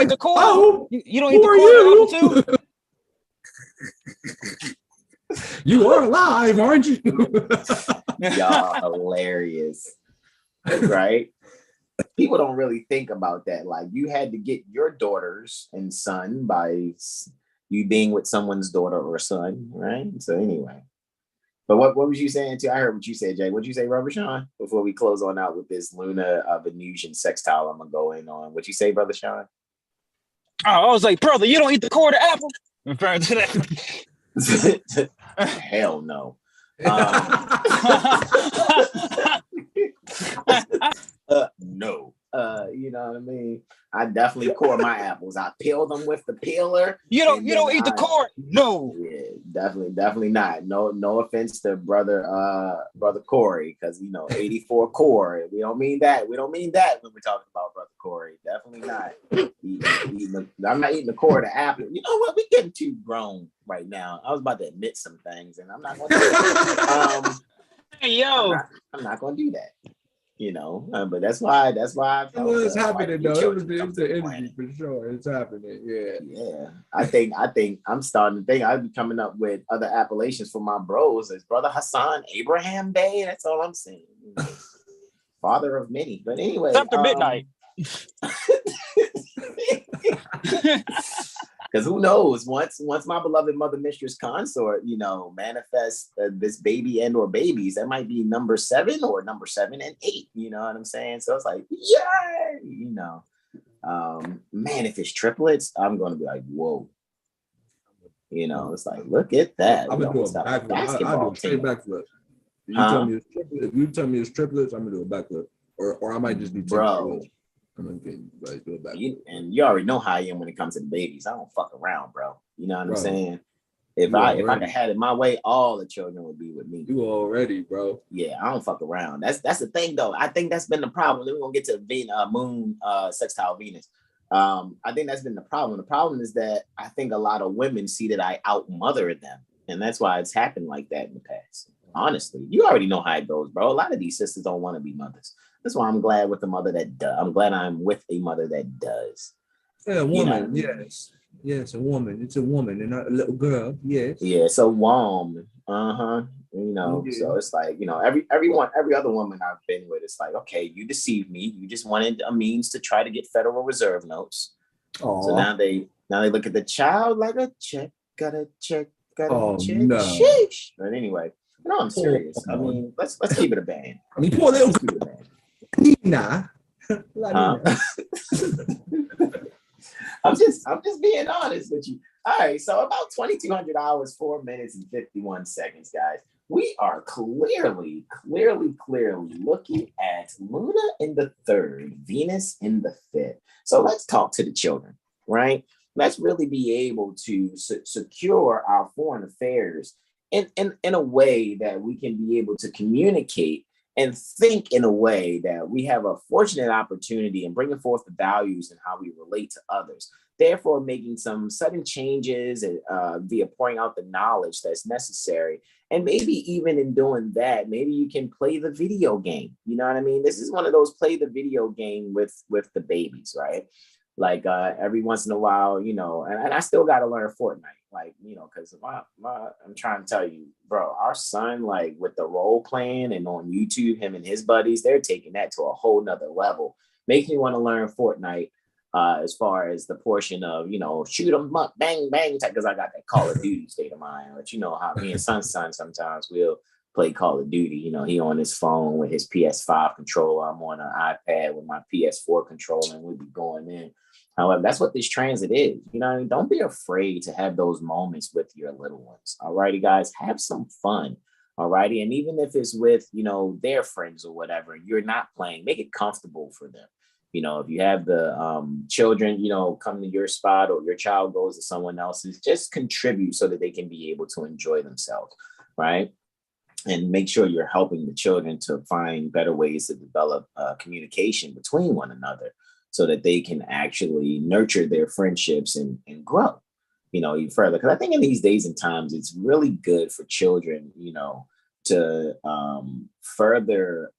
the core. Oh, you don't eat the core too. You are alive, aren't you? Y'all hilarious, right? People don't really think about that. Like, you had to get your daughters and son by you being with someone's daughter or son, right? So anyway, but what was you saying too? I heard what you said, Jay. What'd you say, Brother Sean? Before we close on out with this Luna Venusian sextile, I'm gonna go in on. What'd you say, Brother Sean? Oh, I was like, brother, you don't eat the core of the apple. Referring to that. Hell no. No. You know what I mean? I definitely core my apples. I peel them with the peeler. You don't eat the core? No. Yeah, definitely not. No offense to brother Corey, because 84 core. We don't mean that. We don't mean that when we're talking about brother Corey. Definitely not. I'm not eating the core of the apple. You know what? We're getting too grown right now. I was about to admit some things, and I'm not going to do that. Hey, yo. I'm not going to do that. But that's why I felt it's happening though. It was the energy for sure. It's happening. Yeah. I think I'm starting to think I'd be coming up with other appellations for my bros as Brother Hassan Abraham Bay. That's all I'm saying. Father of many. But anyway, it's after midnight. Because who knows? Once my beloved mother mistress consort, manifests this baby and or babies, that might be number 7 or number 7 and 8. You know what I'm saying? So it's like, yay! Man, if it's triplets, I'm going to be like, whoa. It's like, look at that. I'm gonna do a backflip. I'll do a straight backflip. If you tell me it's triplets, I'm gonna do a backflip, or I might just do 10 triplets. I'm gonna do a backflip. And you already know how I am when it comes to the babies. I don't fuck around, bro. You know what I'm saying? If I could had it my way, all the children would be with me. You already, bro. Yeah, I don't fuck around. That's the thing, though. I think that's been the problem. Then we're gonna get to Moon sextile Venus. I think that's been the problem. The problem is that I think a lot of women see that I outmother them, and that's why it's happened like that in the past. Honestly, you already know how it goes, bro. A lot of these sisters don't want to be mothers. That's why I'm glad with the mother that does. I'm glad I'm with a mother that does. Yeah, a woman, yes. Yes, a woman. It's a woman and not a little girl. Yes. Yeah, it's a woman. So it's like, every other woman I've been with, it's like, okay, you deceived me. You just wanted a means to try to get Federal Reserve notes. Aww. So now they look at the child like a check, got a check, got a check. No. Sheesh. But anyway, I'm serious. I mean, let's keep it a band. I mean, poor little Nina. I'm just being honest with you. All right, so about 2,200 hours, 4 minutes and 51 seconds, guys. We are clearly looking at Luna in the 3rd, Venus in the 5th. So let's talk to the children, right? Let's really be able to secure our foreign affairs in a way that we can be able to communicate and think in a way that we have a fortunate opportunity in bringing forth the values and how we relate to others. Therefore, making some sudden changes via pouring out the knowledge that's necessary. And maybe even in doing that, maybe you can play the video game. You know what I mean? This is one of those play the video game with the babies, right? Like every once in a while, and I still got to learn Fortnite, because I'm trying to tell you, bro, our son, like with the role playing and on YouTube, him and his buddies, they're taking that to a whole nother level. Makes me want to learn Fortnite as far as the portion of, shoot them up, bang, bang, because I got that Call of Duty state of mind. But you know how me and son sometimes we'll play Call of Duty. He on his phone with his PS5 controller. I'm on an iPad with my PS4 controller, and we'll be going in. However, that's what this transit is. Don't be afraid to have those moments with your little ones. All righty, guys, have some fun. All righty. And even if it's with, their friends or whatever, you're not playing, make it comfortable for them. If you have the children, come to your spot or your child goes to someone else's, just contribute so that they can be able to enjoy themselves. Right. And make sure you're helping the children to find better ways to develop communication between one another, so that they can actually nurture their friendships and grow, even further. Because I think in these days and times, it's really good for children, to further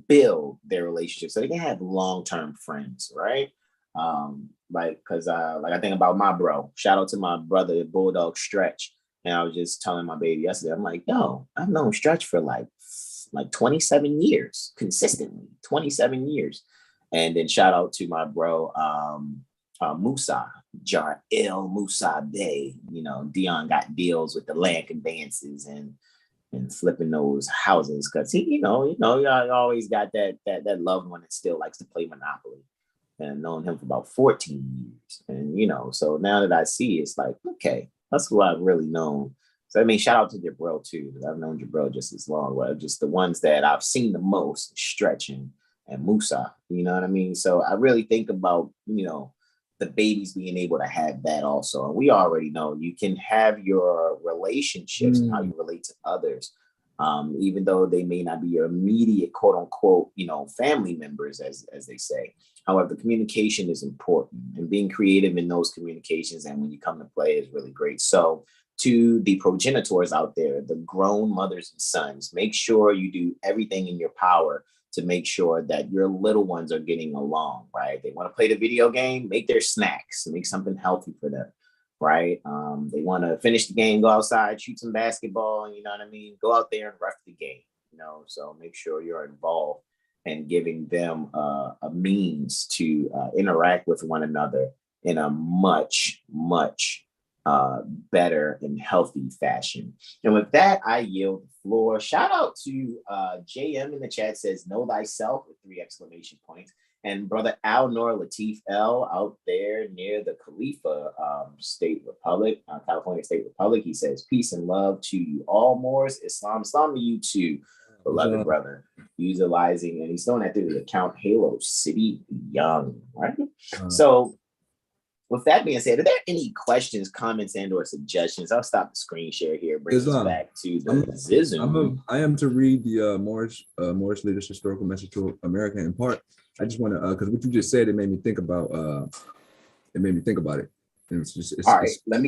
build their relationships so they can have long-term friends, right? Because I think about my bro. Shout out to my brother, Bulldog Stretch. And I was just telling my baby yesterday, I'm like, yo, I've known Stretch for like 27 years, consistently, 27 years. And then shout out to my bro, Musa, Jar-El Musa Bay. Dion got deals with the land conveyances and flipping those houses because he, y'all always got that loved one that still likes to play Monopoly. And I've known him for about 14 years. And, so now that I see, it's like, okay, that's who I've really known. So, shout out to Jabril too, because I've known Jabril just as long. Well, just the ones that I've seen the most, Stretching and Musa, you know what I mean? So I really think about, the babies being able to have that also. And we already know you can have your relationships and how you relate to others, even though they may not be your immediate quote unquote, family members, as they say. However, communication is important, and being creative in those communications and when you come to play is really great. So to the progenitors out there, the grown mothers and sons, make sure you do everything in your power to make sure that your little ones are getting along, right? They want to play the video game, make their snacks, make something healthy for them, right? They want to finish the game, go outside, shoot some basketball, you know what I mean? Go out there and ref the game, so make sure you're involved and giving them a means to interact with one another in a much, much better and healthy fashion. And with that, I yield the floor. Shout out to JM in the chat, says, know thyself with 3 exclamation points. And brother Al Nor Latif L out there near the Caliph State Republic, California State Republic, he says, peace and love to you all, Moors, Islam to you too, beloved brother. Utilizing, and he's throwing that through the account Halo City Young, right? So with that being said, are there any questions, comments, and or suggestions? I'll stop the screen share here, bring us back to the Zizum. I am to read the Moorish Leaders Historical Message to America in part. I just want to, because what you just said, it made me think about it. And it's all right, let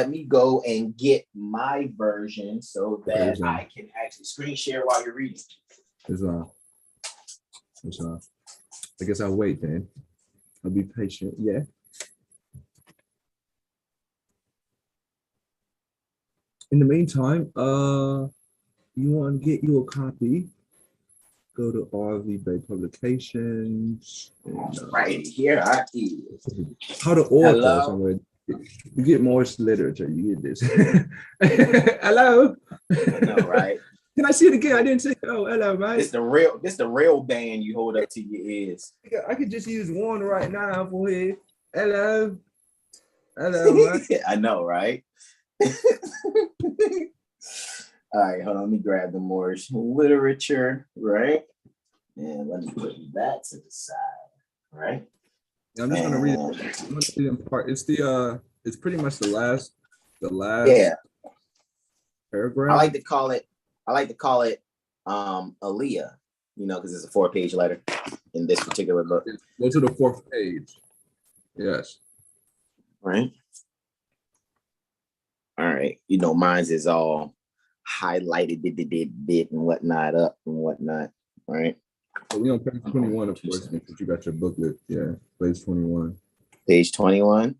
me go and get my version so that I can actually screen share while you're reading. I guess I'll wait then. I'll be patient. Yeah. In the meantime, you want to get you a copy, go to RV Bay Publications. And, right here, I see. How to order somewhere. You get Moorish literature, you get this. Hello. I know, right? Can I see it again? I didn't say, oh, hello, right? This the real band you hold up to your ears. I could just use one right now for here. Hello. Hello, right? I know, right? All right, hold on. Let me grab the Moorish literature, right? And let me put that to the side, right? I'm just gonna read it. I'm gonna read it in part. It's pretty much the last paragraph. I like to call it Aliyah, because it's a 4-page letter in this particular book. Go to the 4th page. Yes. Right. All right. Mine's is all highlighted bit and whatnot up and whatnot. Right. So we on page 21, of course, because you got your booklet. Yeah, page 21. Page 21.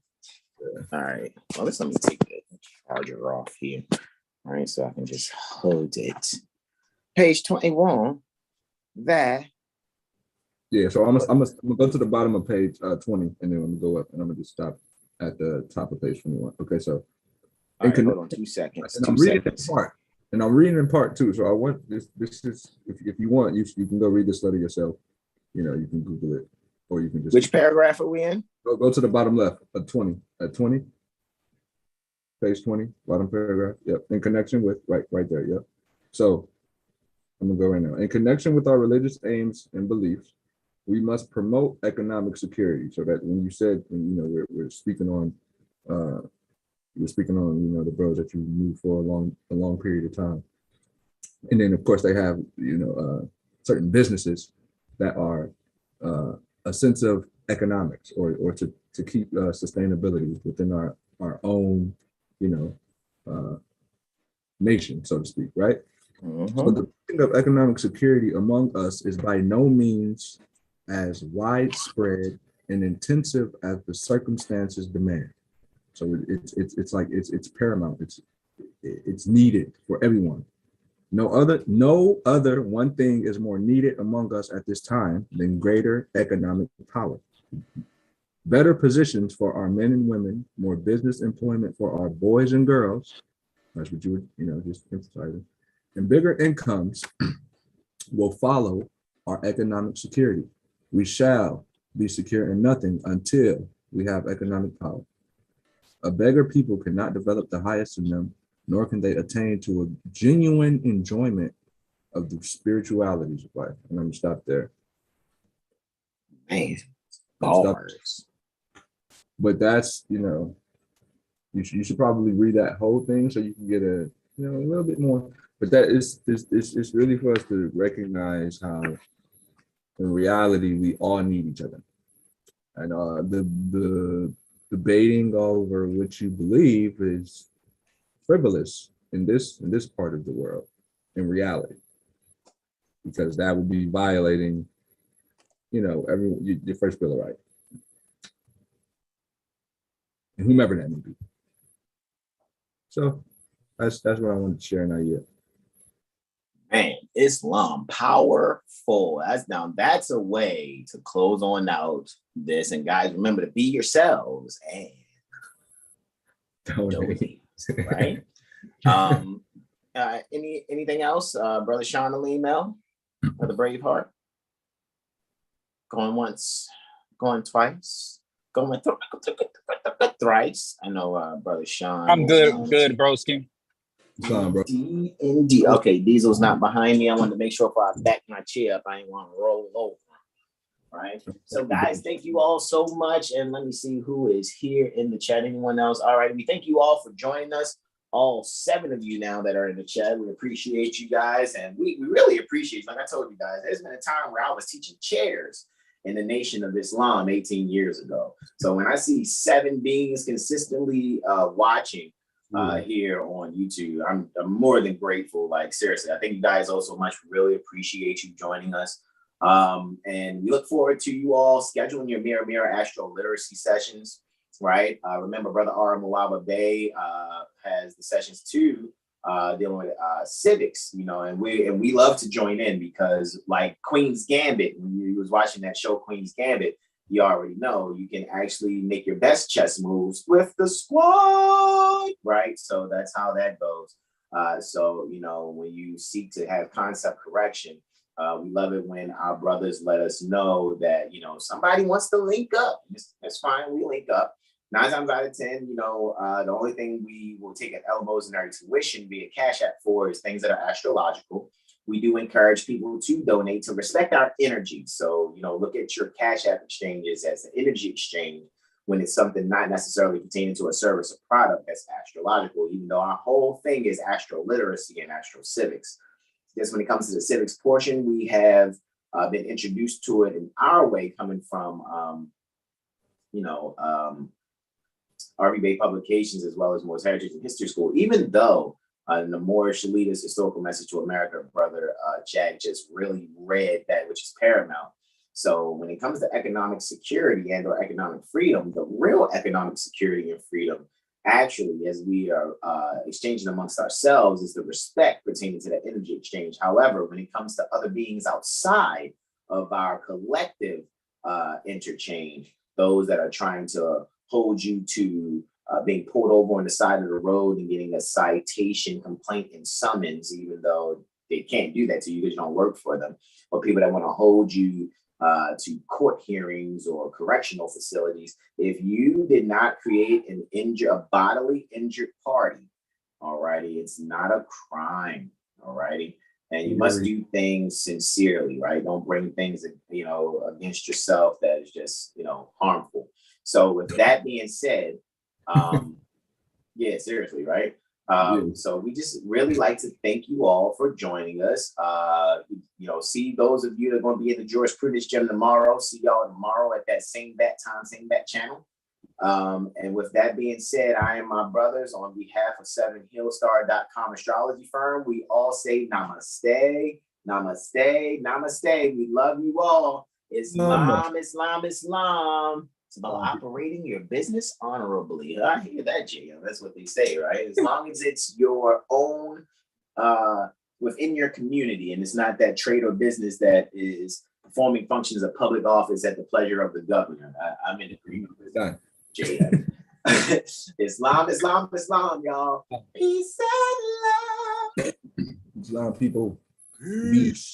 Yeah. All right. Well, let me take the charger off here. All right, so I can just hold it. Page 21. There. Yeah, so I'm gonna go to the bottom of page 20, and then I'm gonna go up, and I'm gonna just stop at the top of page 21. Okay, so all right, hold on 2 seconds. And I'm reading in part. And I'm reading in part too. So I want this is if you want, you can go read this letter yourself. You can Google it, or you can just. Which paragraph are we in? Go to the bottom left at 20. At 20. Page 20, bottom paragraph. Yep. In connection with right there. Yep. So I'm gonna go right now. In connection with our religious aims and beliefs, we must promote economic security. So that when you said, we're speaking on the bros that you knew for a long period of time. And then of course they have, certain businesses that are a sense of economics or to keep sustainability within our own, nation, so to speak, right? Mm-hmm. So the thing of economic security among us is by no means as widespread and intensive as the circumstances demand. So it's paramount. It's needed for everyone. No other one thing is more needed among us at this time than greater economic power. Better positions for our men and women, more business employment for our boys and girls. That's what you were, just emphasizing. And bigger incomes will follow our economic security. We shall be secure in nothing until we have economic power. A beggar people cannot develop the highest in them, nor can they attain to a genuine enjoyment of the spiritualities of life. And I'm gonna stop there. Man, bars. But that's, you should probably read that whole thing so you can get a little bit more. But that is it's really for us to recognize how in reality we all need each other. And the debating over what you believe is frivolous in this part of the world in reality, because that would be violating your first bill of rights, and whomever that may be. So that's what I wanted to share, and I yield. Man, Islam, powerful. That's a way to close on out this. And guys, remember to be yourselves and donate, right? Anything else, Brother Sean Alim, Mel, or the Braveheart? Going once, going twice, going thrice. I know, Brother Sean. I'm good, broski. Indeed. Okay, Diesel's not behind me. I wanted to make sure if I back my chair up, I ain't want to roll over. Right. So, guys, thank you all so much. And let me see who is here in the chat. Anyone else? All right. We thank you all for joining us. All 7 of you now that are in the chat. We appreciate you guys. And we really appreciate, like I told you guys, there's been a time where I was teaching chairs in the Nation of Islam 18 years ago. So when I see 7 beings consistently watching here on YouTube, I'm more than grateful. Like, seriously, I thank you guys all so much. We really appreciate you joining us. And we look forward to you all scheduling your Mirror AstroLiteracy sessions, right? Remember, Brother R. Muwaba Bey has the sessions too, dealing with civics, you know, and we love to join in because, like Queen's Gambit, when you was watching that show Queen's Gambit, you already know you can actually make your best chess moves with the squad, right? So that's how that goes. So, you know, when you seek to have concept correction, we love it when our brothers let us know that, you know, somebody wants to link up. That's fine. We link up. 9 times out of 10, you know, the only thing we will take at elbows in our tuition via Cash App for is things that are astrological. We do encourage people to donate to respect our energy. So, you know, look at your Cash App exchanges as an energy exchange when it's something not necessarily pertaining to a service or product that's astrological, even though our whole thing is AstroLiteracy and AstroCivics. Just when it comes to the civics portion, we have been introduced to it in our way coming from, RV Bay Publications, as well as Moor's Heritage and History School, even though the Moor Shalita's Historical Message to America, Brother Chad just really read that, which is paramount. So when it comes to economic security and or economic freedom, the real economic security and freedom, actually, as we are exchanging amongst ourselves, is the respect pertaining to that energy exchange. However, when it comes to other beings outside of our collective interchange, those that are trying to hold you to being pulled over on the side of the road and getting a citation, complaint, and summons, even though they can't do that to you because you don't work for them, or people that want to hold you to court hearings or correctional facilities. If you did not create a bodily injured party, alrighty, it's not a crime, alrighty, and you must do things sincerely, right? Don't bring things, you know, against yourself that is just, you know, harmful. So with that being said, yeah, seriously, right? So we just really like to thank you all for joining us. You know, see those of you that are going to be in the jurisprudence gym tomorrow. See y'all tomorrow at that same bat time, same bat channel. And with that being said, I and my brothers, on behalf of 7hillstar.com Astrology Firm, we all say namaste, namaste, namaste. We love you all. Islam, Islam, Islam. It's about operating your business honorably. I hear that, Jay. That's what they say, right? As long as it's your own within your community, and it's not that trade or business that is performing functions of public office at the pleasure of the governor. I'm in agreement with that, Jay. Islam, Islam, Islam, y'all. Peace and love. Islam people. Peace.